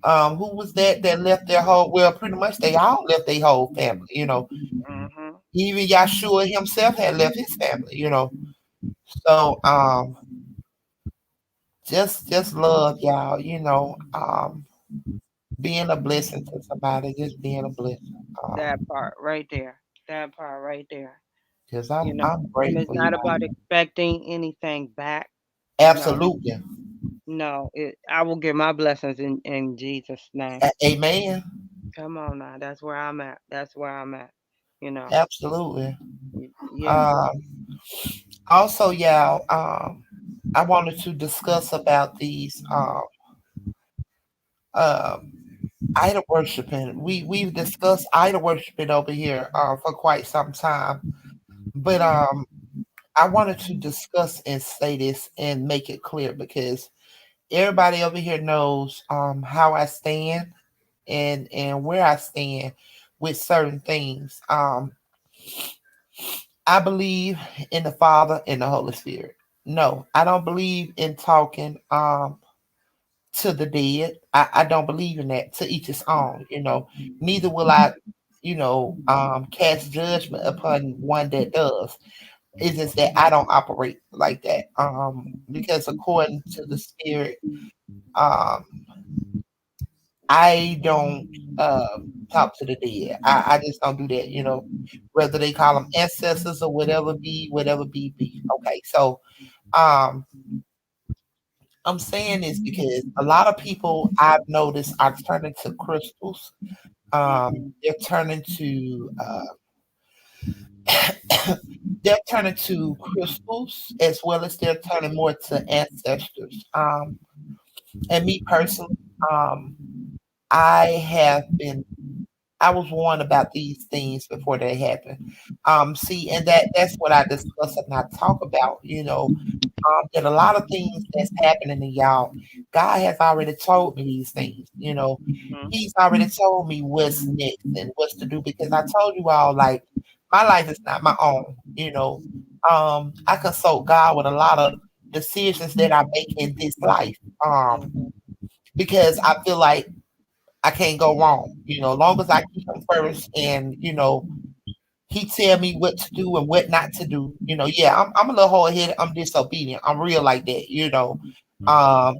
Speaker 1: who was that left their whole, well, pretty much they all left their whole family.
Speaker 2: Mm-hmm.
Speaker 1: Even Yahshua himself had left his family. So just love y'all, being a blessing to somebody, just being a blessing.
Speaker 2: That part right there. That part right there.
Speaker 1: Because
Speaker 2: You know,
Speaker 1: I'm
Speaker 2: and it's
Speaker 1: grateful,
Speaker 2: not
Speaker 1: y'all.
Speaker 2: about expecting anything back. No,
Speaker 1: Absolutely.
Speaker 2: no. I will give my blessings in Jesus' name.
Speaker 1: Amen.
Speaker 2: Come on now. That's where I'm at. That's where I'm at. You know.
Speaker 1: Absolutely.
Speaker 2: Yeah.
Speaker 1: Um, Also, y'all, I wanted to discuss about these um, idol worshiping. We've discussed idol worshiping over here for quite some time, but I wanted to discuss and say this and make it clear because everybody over here knows how I stand and where I stand with certain things. I believe in the Father and the Holy Spirit. No, I don't believe in talking to the dead. I don't believe in that. To each his own. Neither will I, cast judgment upon one that does. It's just that I don't operate like that. Because according to the spirit, um, I don't talk to the dead. I just don't do that. Whether they call them ancestors or whatever be. Okay, so um, I'm saying this because a lot of people I've noticed are turning to crystals.
Speaker 2: Mm-hmm.
Speaker 1: They're turning to they're turning to crystals as well as they're turning more to ancestors. And me personally, um, I have been I was warned about these things before they happen. See, and that's what I discuss and I talk about. That a lot of things that's happening to y'all, God has already told me these things. He's already told me what's next and what's to do because I told you all like my life is not my own. I consult God with a lot of decisions that I make in this life.
Speaker 2: Mm-hmm.
Speaker 1: Because I feel like I can't go wrong. Long as I keep him first and he tell me what to do and what not to do. Yeah, I'm a little hard headed. I'm disobedient. I'm real like that.
Speaker 2: Mm-hmm.
Speaker 1: Um,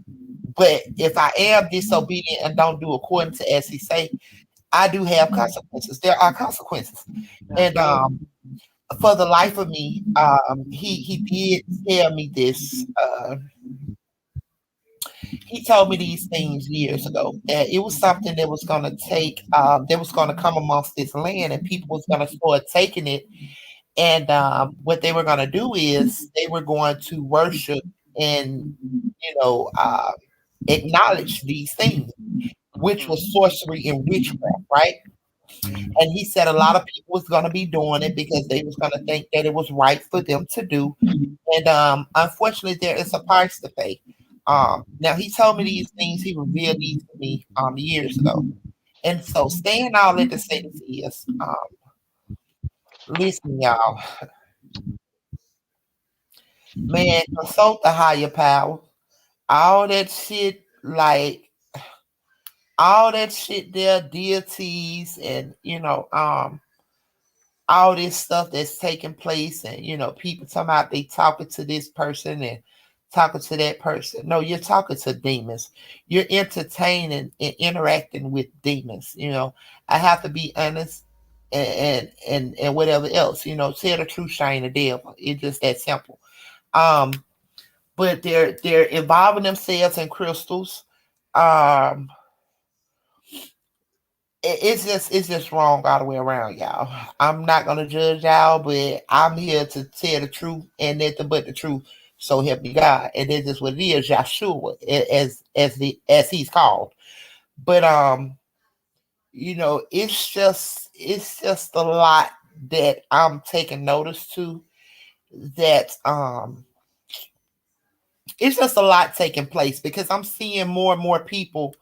Speaker 1: but if I am disobedient and don't do according to as he say, I do have consequences. There are consequences. And
Speaker 2: Absolutely.
Speaker 1: for the life of me, he did tell me this. He told me these things years ago. And it was something that was going to take, that was going to come amongst this land, and people was going to start taking it And what they were going to do is they were going to worship and, you know, acknowledge these things, which
Speaker 2: Mhm.
Speaker 1: was sorcery and witchcraft, right? And he said a lot of people was going to be doing it because they was going to think that it was right for them to do. And unfortunately, there is a price to pay. Now he told me these things. He revealed these to me years ago. And so, saying all that to say this is, listen, y'all, man, consult the higher power. All that shit, like all that shit, there, deities, and all this stuff that's taking place, and people talking about they talking to this person and talking to that person. No, you're talking to demons. You're entertaining and interacting with demons. I have to be honest, and whatever else. Tell the truth, shine the devil. It's just that simple. Um, but they're involving themselves in crystals. Um, it's just wrong all the way around, y'all. I'm not gonna judge y'all, but I'm here to tell the truth and nothing but the truth. So help me God, and this is what it is, Yahshua, as he's called. But it's just a lot that I'm taking notice to. That it's just a lot taking place because I'm seeing more and more people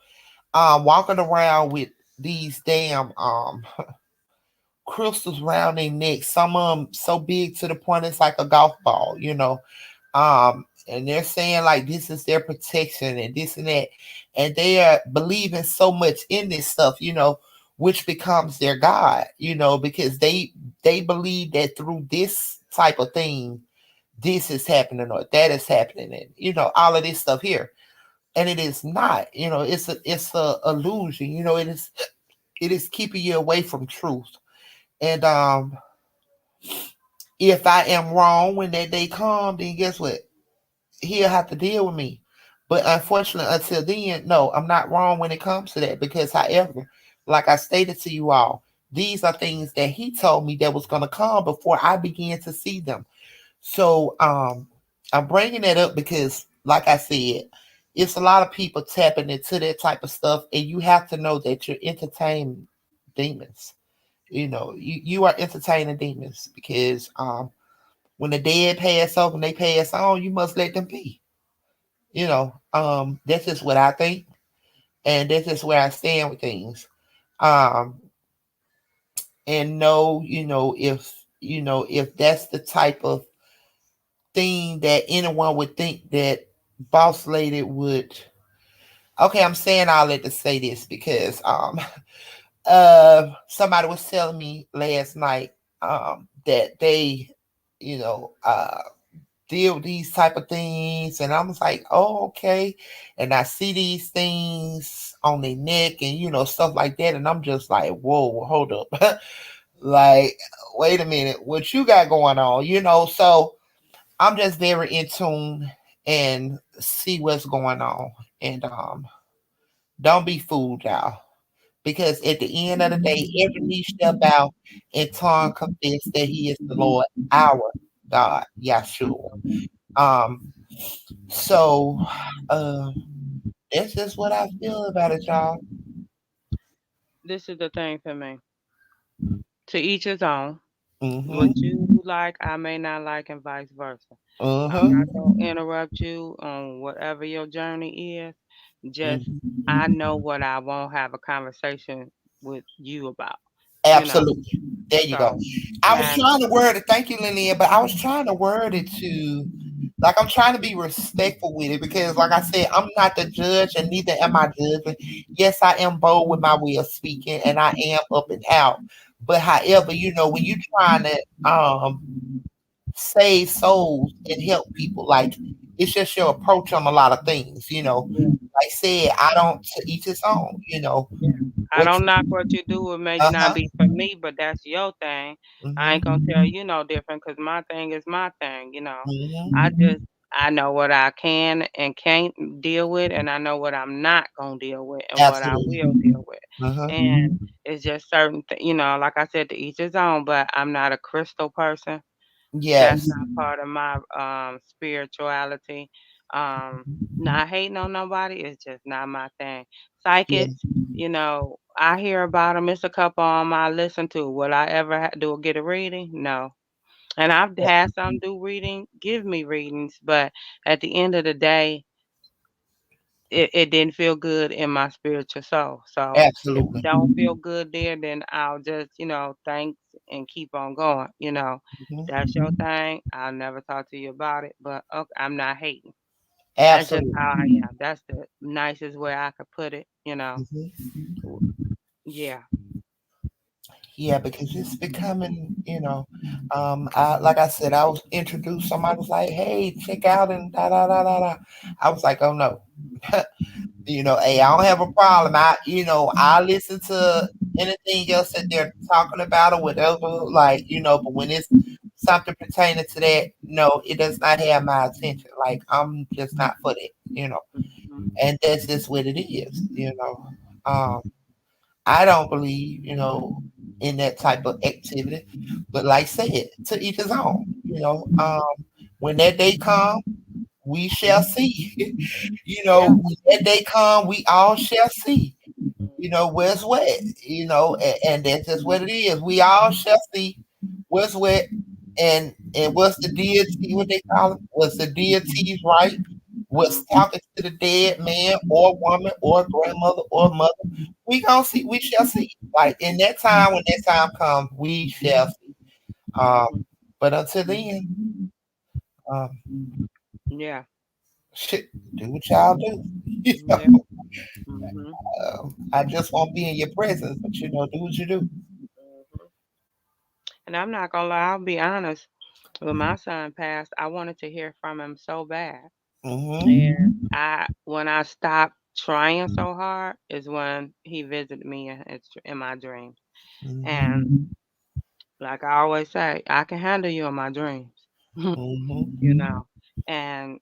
Speaker 1: walking around with these damn crystals around their neck. Some of them so big to the point it's like a golf ball. And they're saying like this is their protection and this and that, and they are believing so much in this stuff, which becomes their god, because they believe that through this type of thing, this is happening or that is happening, and all of this stuff here, and it is not. It's a illusion. It is keeping you away from truth. And if I am wrong when that day comes, then guess what? He'll have to deal with me. But unfortunately, until then, no, I'm not wrong when it comes to that. Because, however, like I stated to you all, these are things that he told me that was going to come before I began to see them. So I'm bringing that up because, like I said, it's a lot of people tapping into that type of stuff, and you have to know that you're entertaining demons. You are entertaining demons because when the dead pass over and they pass on, you must let them be. That's just what I think, and that's just where I stand with things. Um, and know, if that's the type of thing that anyone would think that Boss Lady would. Okay, I'm saying all that to say this because somebody was telling me last night that they, you know, uh deal with these type of things, and I was like, oh, okay. And I see these things on their neck and stuff like that, and I'm just like, whoa, hold up. Like, wait a minute, what you got going on? So I'm just very in tune and see what's going on. And don't be fooled, y'all. Because at the end of the day, every knee shall bow and tongue confess that he is the Lord, our God, Yahshua. Um, so that's just what I feel about it, y'all.
Speaker 2: This is the thing for me. To each his own. What
Speaker 1: Mm-hmm.
Speaker 2: you like, I may not like, and vice versa. I'm
Speaker 1: Uh-huh.
Speaker 2: not gonna interrupt you on whatever your journey is. Just
Speaker 1: Mm-hmm.
Speaker 2: I know what I won't have a conversation with you about. You know.
Speaker 1: Absolutely. There you go.
Speaker 2: So
Speaker 1: I was
Speaker 2: and
Speaker 1: trying to word it. Thank you, Lillian. But I was trying to word it to, like, I'm trying to be respectful with it because, like I said, I'm not the judge and neither am I judging. Yes, I am bold with my way of speaking and I am up and out. But however, when you're trying to save souls and help people, like, it's just your approach on a lot of things. Like I said, I don't to each his own.
Speaker 2: I
Speaker 1: What
Speaker 2: don't
Speaker 1: you,
Speaker 2: knock what you do. It may not
Speaker 1: uh-huh.
Speaker 2: be for me, but that's your thing. I ain't
Speaker 1: Mm-hmm.
Speaker 2: gonna tell you no different because my thing is my thing. I
Speaker 1: Mm-hmm.
Speaker 2: just I know what I can and can't deal with, and I know what I'm not gonna deal with, and what I
Speaker 1: Absolutely.
Speaker 2: will deal with.
Speaker 1: Uh-huh.
Speaker 2: And it's just certain, like I said, to each his own. But I'm not a crystal person. That's
Speaker 1: Yes.
Speaker 2: not part of my spirituality. Um, Not hating on nobody. It's just not my thing.
Speaker 1: Yeah.
Speaker 2: Psychics, I hear about them. It's a couple on my listen to. Will I ever do get a reading? No. And I've had some do reading, give me readings, but at the end of the day, it didn't feel good in my spiritual soul. So if it
Speaker 1: Absolutely.
Speaker 2: don't feel good there, then I'll just, thanks and keep on going. That's
Speaker 1: Hmm.
Speaker 2: your thing. I'll never talk to you about it, but okay, I'm not hating. That's just
Speaker 1: Absolutely.
Speaker 2: how I am. That's the nicest way I could put it.
Speaker 1: Hmm.
Speaker 2: W- Yeah.
Speaker 1: Yeah, because it's becoming, like I said, I was introduced. Somebody was like, "Hey, check out," and da da da da da. I was like, "Oh no." Hey, I don't have a problem. I listen to anything else that they're talking about or whatever, like, but when it's something pertaining to that, no, it does not have my attention. Like, I'm just not for that.
Speaker 2: Hmm.
Speaker 1: And that's just what it is. I don't believe, in that type of activity. But like I said, to each his own, when that day comes, we shall see.
Speaker 2: Yeah.
Speaker 1: When that day come, we all shall see.
Speaker 2: Hmm.
Speaker 1: Where's what, and that's just what it is. We all shall see what's what, and what's the deity, what they call it? What's the deities, right? What's
Speaker 2: Hmm.
Speaker 1: talking to the dead man or woman or grandmother or mother? We gonna see. We shall see. Like in that time, when that time comes, we shall see. Um,
Speaker 2: Hmm.
Speaker 1: but until then, um,
Speaker 2: Yeah.
Speaker 1: shit, do what y'all do.
Speaker 2: Yeah. Hmm.
Speaker 1: I just won't be in your presence, but do what you do.
Speaker 2: Hmm. And I'm not gonna lie, I'll be honest. When my son passed, I wanted to hear from him so bad.
Speaker 1: Mm-hmm.
Speaker 2: And when I stopped trying so hard is when he visited me in my dreams.
Speaker 1: Mm-hmm.
Speaker 2: And like I always say, I can handle you in my dreams, you
Speaker 1: Mm-hmm.
Speaker 2: know. And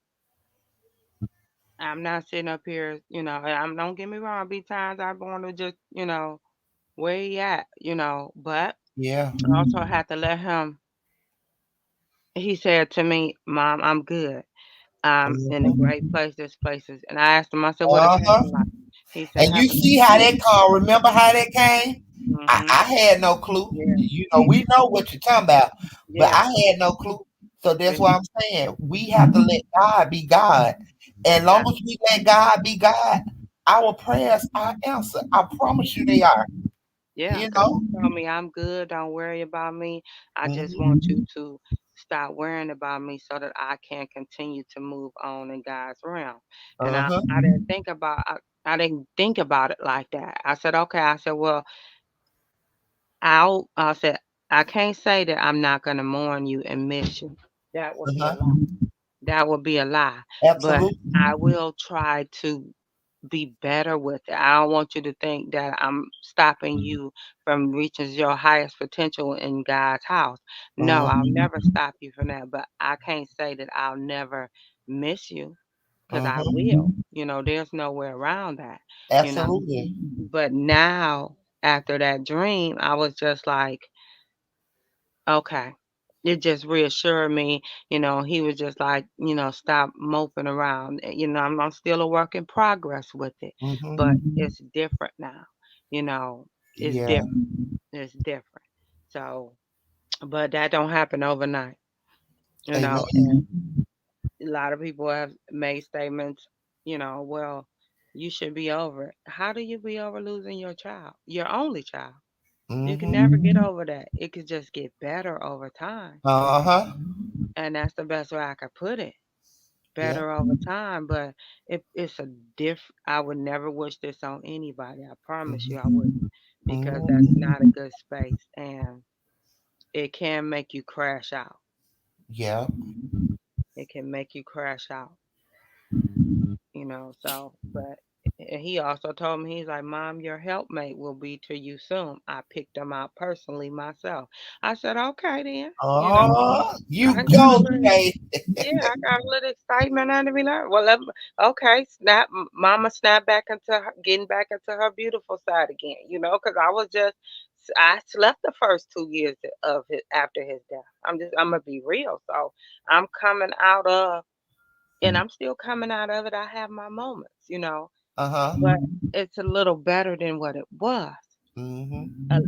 Speaker 2: I'm not sitting up here, and don't get me wrong, be times I want to just, where he at. But
Speaker 1: Yeah.
Speaker 2: I also had to let him. He said to me, "Mom, I'm good. I'm in a
Speaker 1: Mm-hmm.
Speaker 2: great place. This places." And I asked him, I said, "What it
Speaker 1: Uh-huh.
Speaker 2: happened like?" He said,
Speaker 1: And you
Speaker 2: "Happened
Speaker 1: see
Speaker 2: like
Speaker 1: how
Speaker 2: this."
Speaker 1: that come. Remember how that came?
Speaker 2: Mhm.
Speaker 1: I had no clue.
Speaker 2: Yeah.
Speaker 1: We know what you're talking about, but
Speaker 2: Yeah.
Speaker 1: I had no clue. So that's
Speaker 2: And
Speaker 1: what I'm saying. We have to let God be God. And long as
Speaker 2: exactly.
Speaker 1: we let God be God, our prayers are answered. I promise you they are.
Speaker 2: Yeah,
Speaker 1: You
Speaker 2: because
Speaker 1: know?
Speaker 2: he told me I'm good. Don't worry about me. I just want
Speaker 1: Hmm.
Speaker 2: you to stop worrying about me so that I can continue to move on in God's realm. And I,
Speaker 1: Uh-huh.
Speaker 2: I didn't think about I didn't think about it like that. I said, okay. I said, well, I said, I can't say that I'm not gonna mourn you and miss you. That would be a
Speaker 1: Uh-huh.
Speaker 2: lie. That would be a lie. But
Speaker 1: Absolutely.
Speaker 2: I will try to be better with it. I don't want you to think that I'm stopping you from reaching your highest potential in God's house. No,
Speaker 1: Uh-huh.
Speaker 2: I'll never stop you from that. But I can't say that I'll never miss you because I
Speaker 1: Uh-huh.
Speaker 2: will. There's no way around that, you know.
Speaker 1: Absolutely.
Speaker 2: But now, after that dream, I was just like, okay. It just reassured me, he was just like, stop moping around. I'm still a work in progress with it,
Speaker 1: Hmm.
Speaker 2: but it's different now. You know, it's
Speaker 1: Yeah.
Speaker 2: different. It's different. So, but that don't happen overnight,
Speaker 1: Amen.
Speaker 2: and a lot of people have made statements, well, you should be over it. How do you be over losing your child, your only child? You can
Speaker 1: Hmm.
Speaker 2: never get over that. It could just get better over time.
Speaker 1: Uh-huh.
Speaker 2: And that's the best way I could put it.
Speaker 1: Yeah.
Speaker 2: Better over time, but it's a I would never wish this on anybody. I promise you I
Speaker 1: Hmm.
Speaker 2: wouldn't, because that's
Speaker 1: Hmm.
Speaker 2: not a good space, and it can make you crash out.
Speaker 1: Yeah.
Speaker 2: It can make you crash out, so but And he also told me, he's like, Mom, your helpmate will be to you soon. I picked him out personally myself. I said, okay then.
Speaker 1: Oh,
Speaker 2: I
Speaker 1: you
Speaker 2: got a
Speaker 1: go,
Speaker 2: little,
Speaker 1: Jay.
Speaker 2: yeah, I got a little excitement out of me. Well, okay, Mama snapped back into getting back into her beautiful side again, because I slept the first 2 years of it after his death. I'm gonna be real. So I'm coming out of, and I'm still coming out of it. I have my moments,
Speaker 1: Uh-huh.
Speaker 2: but it's a little better than what it was.
Speaker 1: Mm-hmm.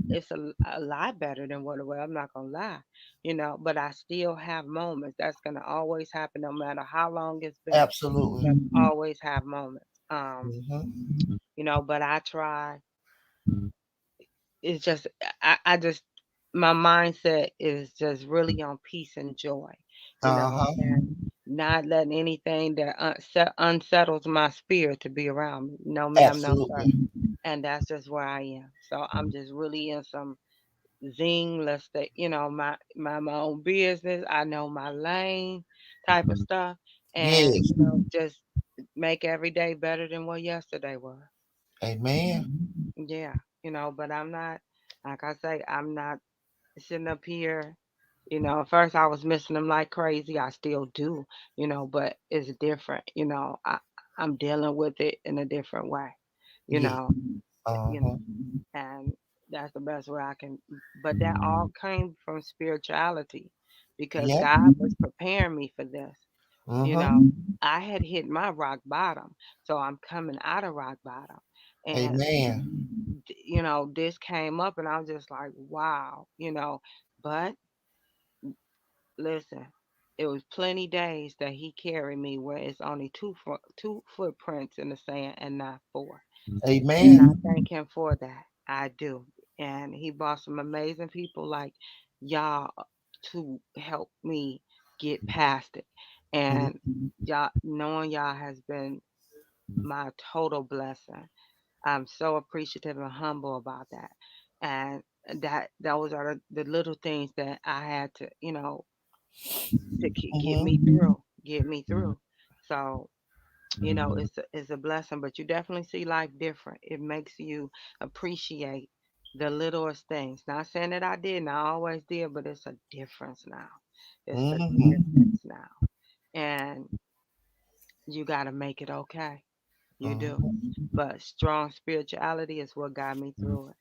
Speaker 2: It's a lot better than what it was. I'm not gonna lie, but I still have moments. That's gonna always happen, no matter how long it's been.
Speaker 1: Absolutely.
Speaker 2: Gonna always have moments.
Speaker 1: Mm-hmm.
Speaker 2: But I try. It's just I just my mindset is just really on peace and joy,
Speaker 1: Uh-huh.
Speaker 2: and not letting anything that unsettles my spirit to be around me. No, ma'am, no, sir.
Speaker 1: Absolutely.
Speaker 2: And that's just where I am. So I'm just really in some zing, let's say, my own business. I know my lane type of stuff. And,
Speaker 1: Yes.
Speaker 2: just make every day better than what yesterday was.
Speaker 1: Amen.
Speaker 2: Yeah, but I'm not, like I say, I'm not sitting up here. At first I was missing them like crazy. I still do, but it's different. I'm dealing with it in a different way, you
Speaker 1: Yeah.
Speaker 2: know, you know,
Speaker 1: Uh-huh.
Speaker 2: and that's the best way I can. But that all came from spirituality, because
Speaker 1: Yeah.
Speaker 2: God was preparing me for this. You
Speaker 1: Mm-hmm.
Speaker 2: know, I had hit my rock bottom, so I'm coming out of rock bottom, and
Speaker 1: Amen.
Speaker 2: this came up, and I was just like, wow. But listen, it was plenty days that he carried me where it's only two footprints in the sand and not four. And I
Speaker 1: Amen.
Speaker 2: thank him for that. I do. And he brought some amazing people like y'all to help me get past it. And y'all, knowing y'all has been my total blessing. I'm so appreciative and humble about that. And that those are the little things that I had to
Speaker 1: Mm-hmm.
Speaker 2: get me through. So it's a blessing, but you definitely see life different. It makes you appreciate the littlest things. Not saying that I didn't, I always did, but it's a difference now. It's a
Speaker 1: Mm-hmm.
Speaker 2: difference now. And you got to make it okay. You do.
Speaker 1: Mm-hmm.
Speaker 2: But strong spirituality is what got me through it.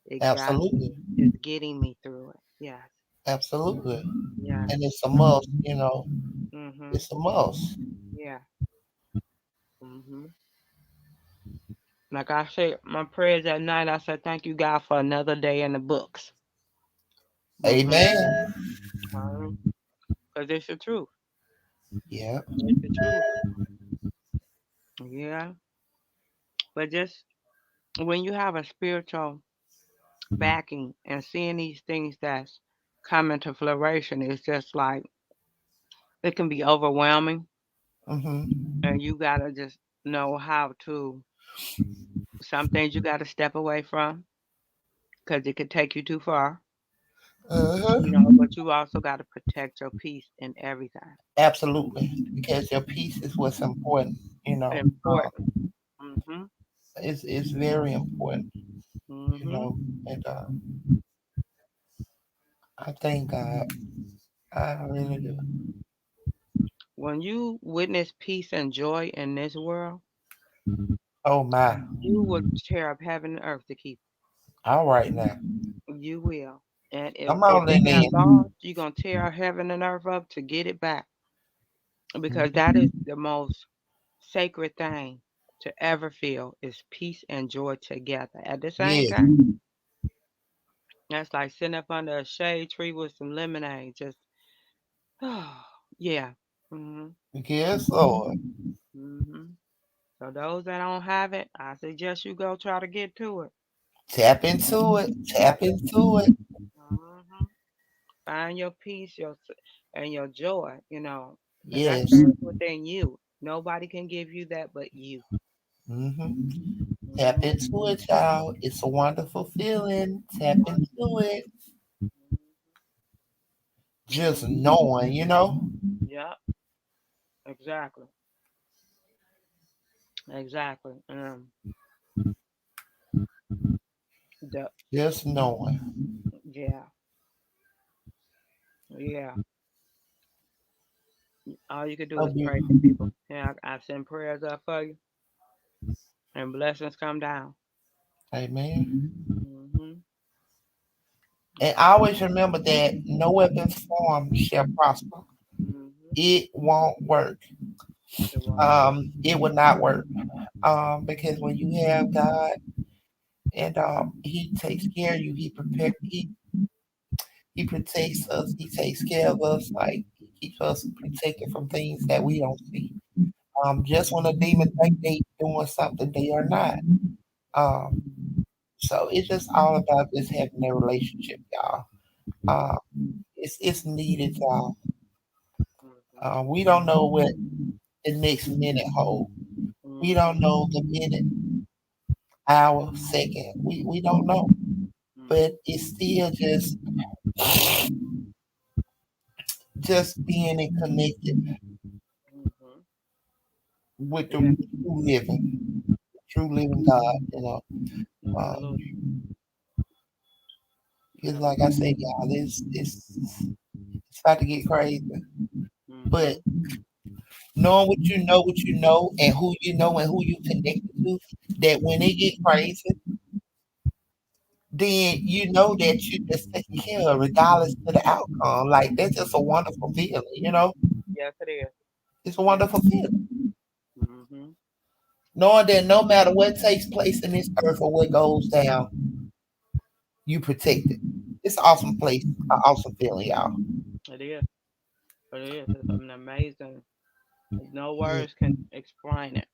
Speaker 2: It got me,
Speaker 1: Absolutely.
Speaker 2: it's getting me through it. Yes.
Speaker 1: Absolutely.
Speaker 2: Yes.
Speaker 1: And it's a must.
Speaker 2: Mhm.
Speaker 1: It's a must.
Speaker 2: Yeah. Mhm. Like I said, my prayers at night, I said, thank you, God, for another day in the books. Mm-hmm.
Speaker 1: Amen.
Speaker 2: Because it's the truth.
Speaker 1: Yeah.
Speaker 2: It's the truth. Yeah. But just when you have a spiritual backing and seeing these things that's coming to flourishing, it's just like it can be overwhelming.
Speaker 1: Mm-hmm.
Speaker 2: And you got to just know how to, some things you got to step away from because it could take you too far,
Speaker 1: Uh-huh.
Speaker 2: but you also got to protect your peace in everything.
Speaker 1: Absolutely. Because your peace is what's important.
Speaker 2: Important. Mm-hmm.
Speaker 1: It's very important,
Speaker 2: Mm-hmm.
Speaker 1: and I thank God. I really do.
Speaker 2: When you witness peace and joy in this world,
Speaker 1: Oh my.
Speaker 2: you will tear up heaven and earth to keep
Speaker 1: All right now.
Speaker 2: it. You will. And if,
Speaker 1: Come
Speaker 2: if
Speaker 1: on
Speaker 2: it
Speaker 1: in
Speaker 2: got
Speaker 1: there.
Speaker 2: lost, you're going to tear heaven and earth up to get it back. Because that
Speaker 1: Mm-hmm.
Speaker 2: is the most sacred thing to ever feel is peace and joy together at the same
Speaker 1: Yes.
Speaker 2: time. That's like sitting up under a shade tree with some lemonade. Just, oh, yeah. Mm-hmm.
Speaker 1: Yes, Lord.
Speaker 2: Mm-hmm. So those that don't have it, I suggest you go try to get to it.
Speaker 1: Tap into it.
Speaker 2: Tap
Speaker 1: Tap
Speaker 2: into
Speaker 1: into it.
Speaker 2: it. Mm-hmm. Find your peace, and your joy, because that
Speaker 1: Yes.
Speaker 2: stays within you. Nobody can give you that but you.
Speaker 1: Mm-hmm. Tap
Speaker 2: Mm-hmm.
Speaker 1: into it, child. It's a wonderful feeling. Tap into it. Just knowing.
Speaker 2: Yep, exactly. Exactly. The,
Speaker 1: Just knowing.
Speaker 2: yeah, yeah. All you can do
Speaker 1: So
Speaker 2: is pray for
Speaker 1: beautiful.
Speaker 2: people. Yeah, I send prayers up for you, and blessings come down.
Speaker 1: Amen.
Speaker 2: Hmm.
Speaker 1: And always remember that no weapon formed shall prosper.
Speaker 2: Hmm.
Speaker 1: It won't work.
Speaker 2: It won't.
Speaker 1: It will not work. Because when you have God and He takes care of you, He protects us, He takes care of us, like He keeps us protected from things that we don't see. Just when a demon think they doing something, they are not. Um, so it's just all about just having a relationship, y'all. Uh, it's needed, y'all.
Speaker 2: Hmm.
Speaker 1: We don't know what the next minute holds. We don't
Speaker 2: Hmm.
Speaker 1: know the minute, hour, second. We don't know, but
Speaker 2: Hmm.
Speaker 1: it's still just being in connected
Speaker 2: Hmm.
Speaker 1: with the
Speaker 2: Yeah,
Speaker 1: true living God. Um,
Speaker 2: absolutely.
Speaker 1: because like I said,
Speaker 2: Absolutely.
Speaker 1: y'all, it's about to get crazy. But
Speaker 2: Hmm.
Speaker 1: knowing what you know, and who you connected to, that when it get crazy, then you know that you just taken care of, regardless to the outcome. Like that's just a wonderful feeling.
Speaker 2: Yes, it is.
Speaker 1: It's a
Speaker 2: Yes.
Speaker 1: wonderful feeling.
Speaker 2: Hmm.
Speaker 1: Knowing that no matter what takes place in this earth or what goes down, you protect it. It's an awesome place, an awesome feeling, y'all.
Speaker 2: It is. It is. It's an amazing. No
Speaker 1: Yeah.
Speaker 2: words can explain it.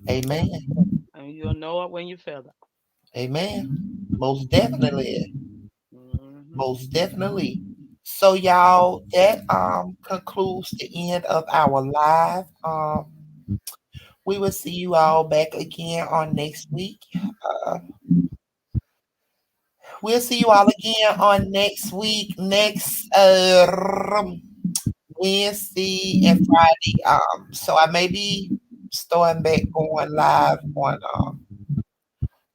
Speaker 1: Amen.
Speaker 2: And you'll know it when you feel it.
Speaker 1: Amen. Most definitely.
Speaker 2: Hmm.
Speaker 1: Most definitely. So y'all, that concludes the end of our live. We will see you all back again on next week. Uh, we'll see you all again on next week, next Wednesday and Friday. So I may be starting back going live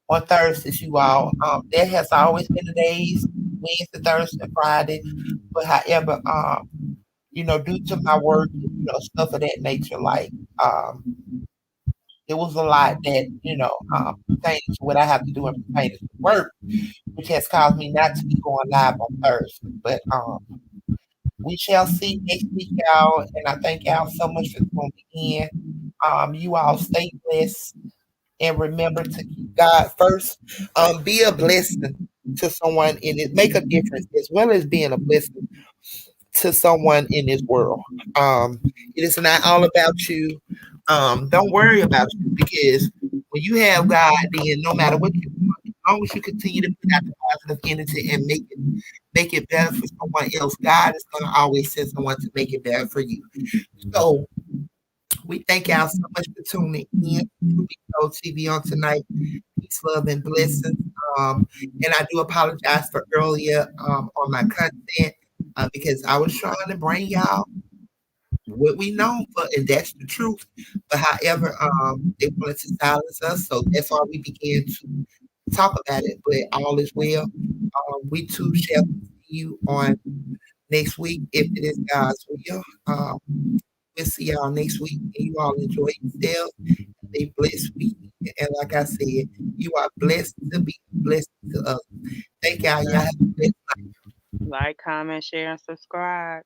Speaker 1: on Thursdays, you all. That has always been the days, Wednesday, Thursday, and Friday. But however, due to my work, stuff of that nature, like um, it was a lot that pertains to what I have to do and pertains to work, which has caused me not to be going live on Thursday. But we shall see next week, y'all. And I thank y'all so much for tuning in. You all stay blessed and remember to keep God first. Be a blessing to someone in it. Make a difference as well as being a blessing to someone in this world. It is not all about you. Don't worry about you because when you have God, then no matter what you do, as long as you continue to put out the positive energy and make it better for someone else, God is gonna always send someone to make it better for you. So we thank y'all so much for tuning in to Big TV on tonight. Peace, love, and blessings. Um, and I do apologize for earlier on my content because I was trying to bring y'all what we know for, and that's the truth. But however, they wanted to silence us, so that's why we began to talk about it. But all is well. We too shall see you on next week if it is God's will. We'll see y'all next week, and you all enjoy yourselves. Be blessed week, and like I said, you are blessed to be blessed to us. Thank y'all. Y'all have a blessed.
Speaker 2: Like, comment, share, and subscribe.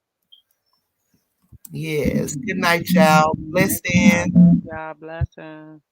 Speaker 1: Yes. Good night, y'all.
Speaker 2: Good night.
Speaker 1: Blessing.
Speaker 2: Love y'all. Blessings.